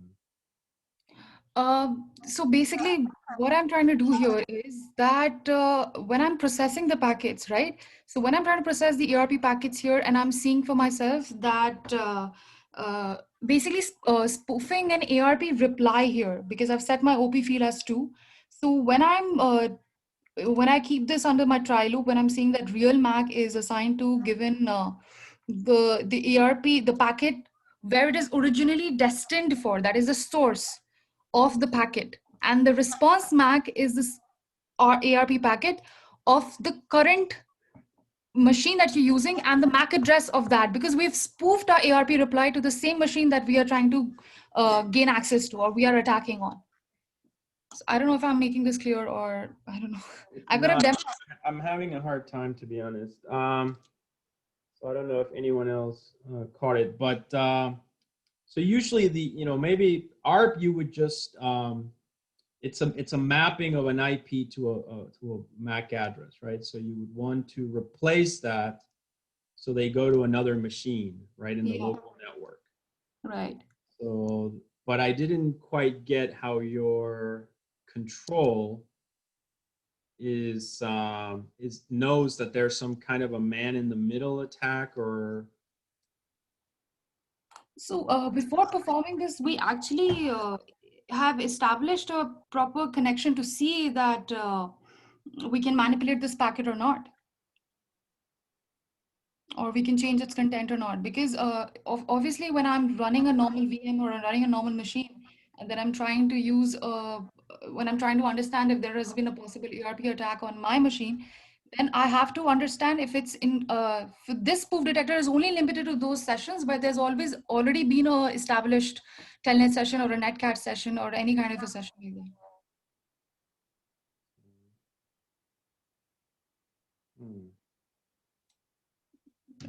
So basically, what I'm trying to do here is that when I'm processing the packets, right? So when I'm trying to process the ERP packets here, and I'm seeing for myself that basically spoofing an ARP reply here, because I've set my OP field as 2. So when I keep this under my try loop, when I'm seeing that real MAC is assigned to given the ARP, the packet where it is originally destined for, that is the source of the packet, and the response MAC is this ARP packet of the current machine that you're using and the MAC address of that, because we've spoofed our ARP reply to the same machine that we are trying to gain access to, or we are attacking on. So I don't know if I'm making this clear, or I don't know. I could have demo. I'm having a hard time, to be honest. So I don't know if anyone else caught it, but so usually maybe ARP, you would just it's a mapping of an IP to a MAC address, right? So you would want to replace that so they go to another machine, right, in the local network. Right. So, but I didn't quite get how your control knows that there's some kind of a man-in-the-middle attack, or. So before performing this, we actually have established a proper connection to see that we can manipulate this packet or not, or we can change its content or not. Because obviously, when I'm running a normal VM or running a normal machine, and then I'm trying to use, when I'm trying to understand if there has been a possible ERP attack on my machine, then I have to understand if it's this spoof detector is only limited to those sessions where there's already been a established telnet session or a netcat session or any kind of a session like that.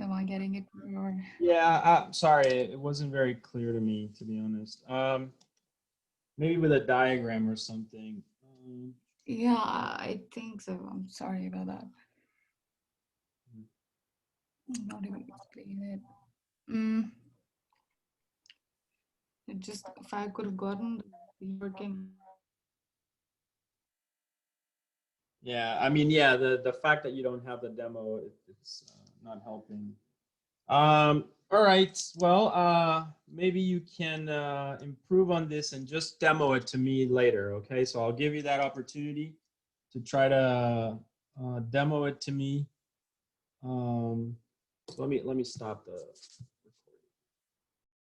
Am I getting it? Or... Yeah, sorry, it wasn't very clear to me, to be honest. Maybe with a diagram or something. Yeah, I think so. I'm sorry about that. I'm not even explaining it. It just, if I could have gotten working. Yeah, I mean, yeah, the fact that you don't have the demo, it's not helping. All right, well, maybe you can improve on this and just demo it to me later, okay? So I'll give you that opportunity to try to demo it to me. So let me stop the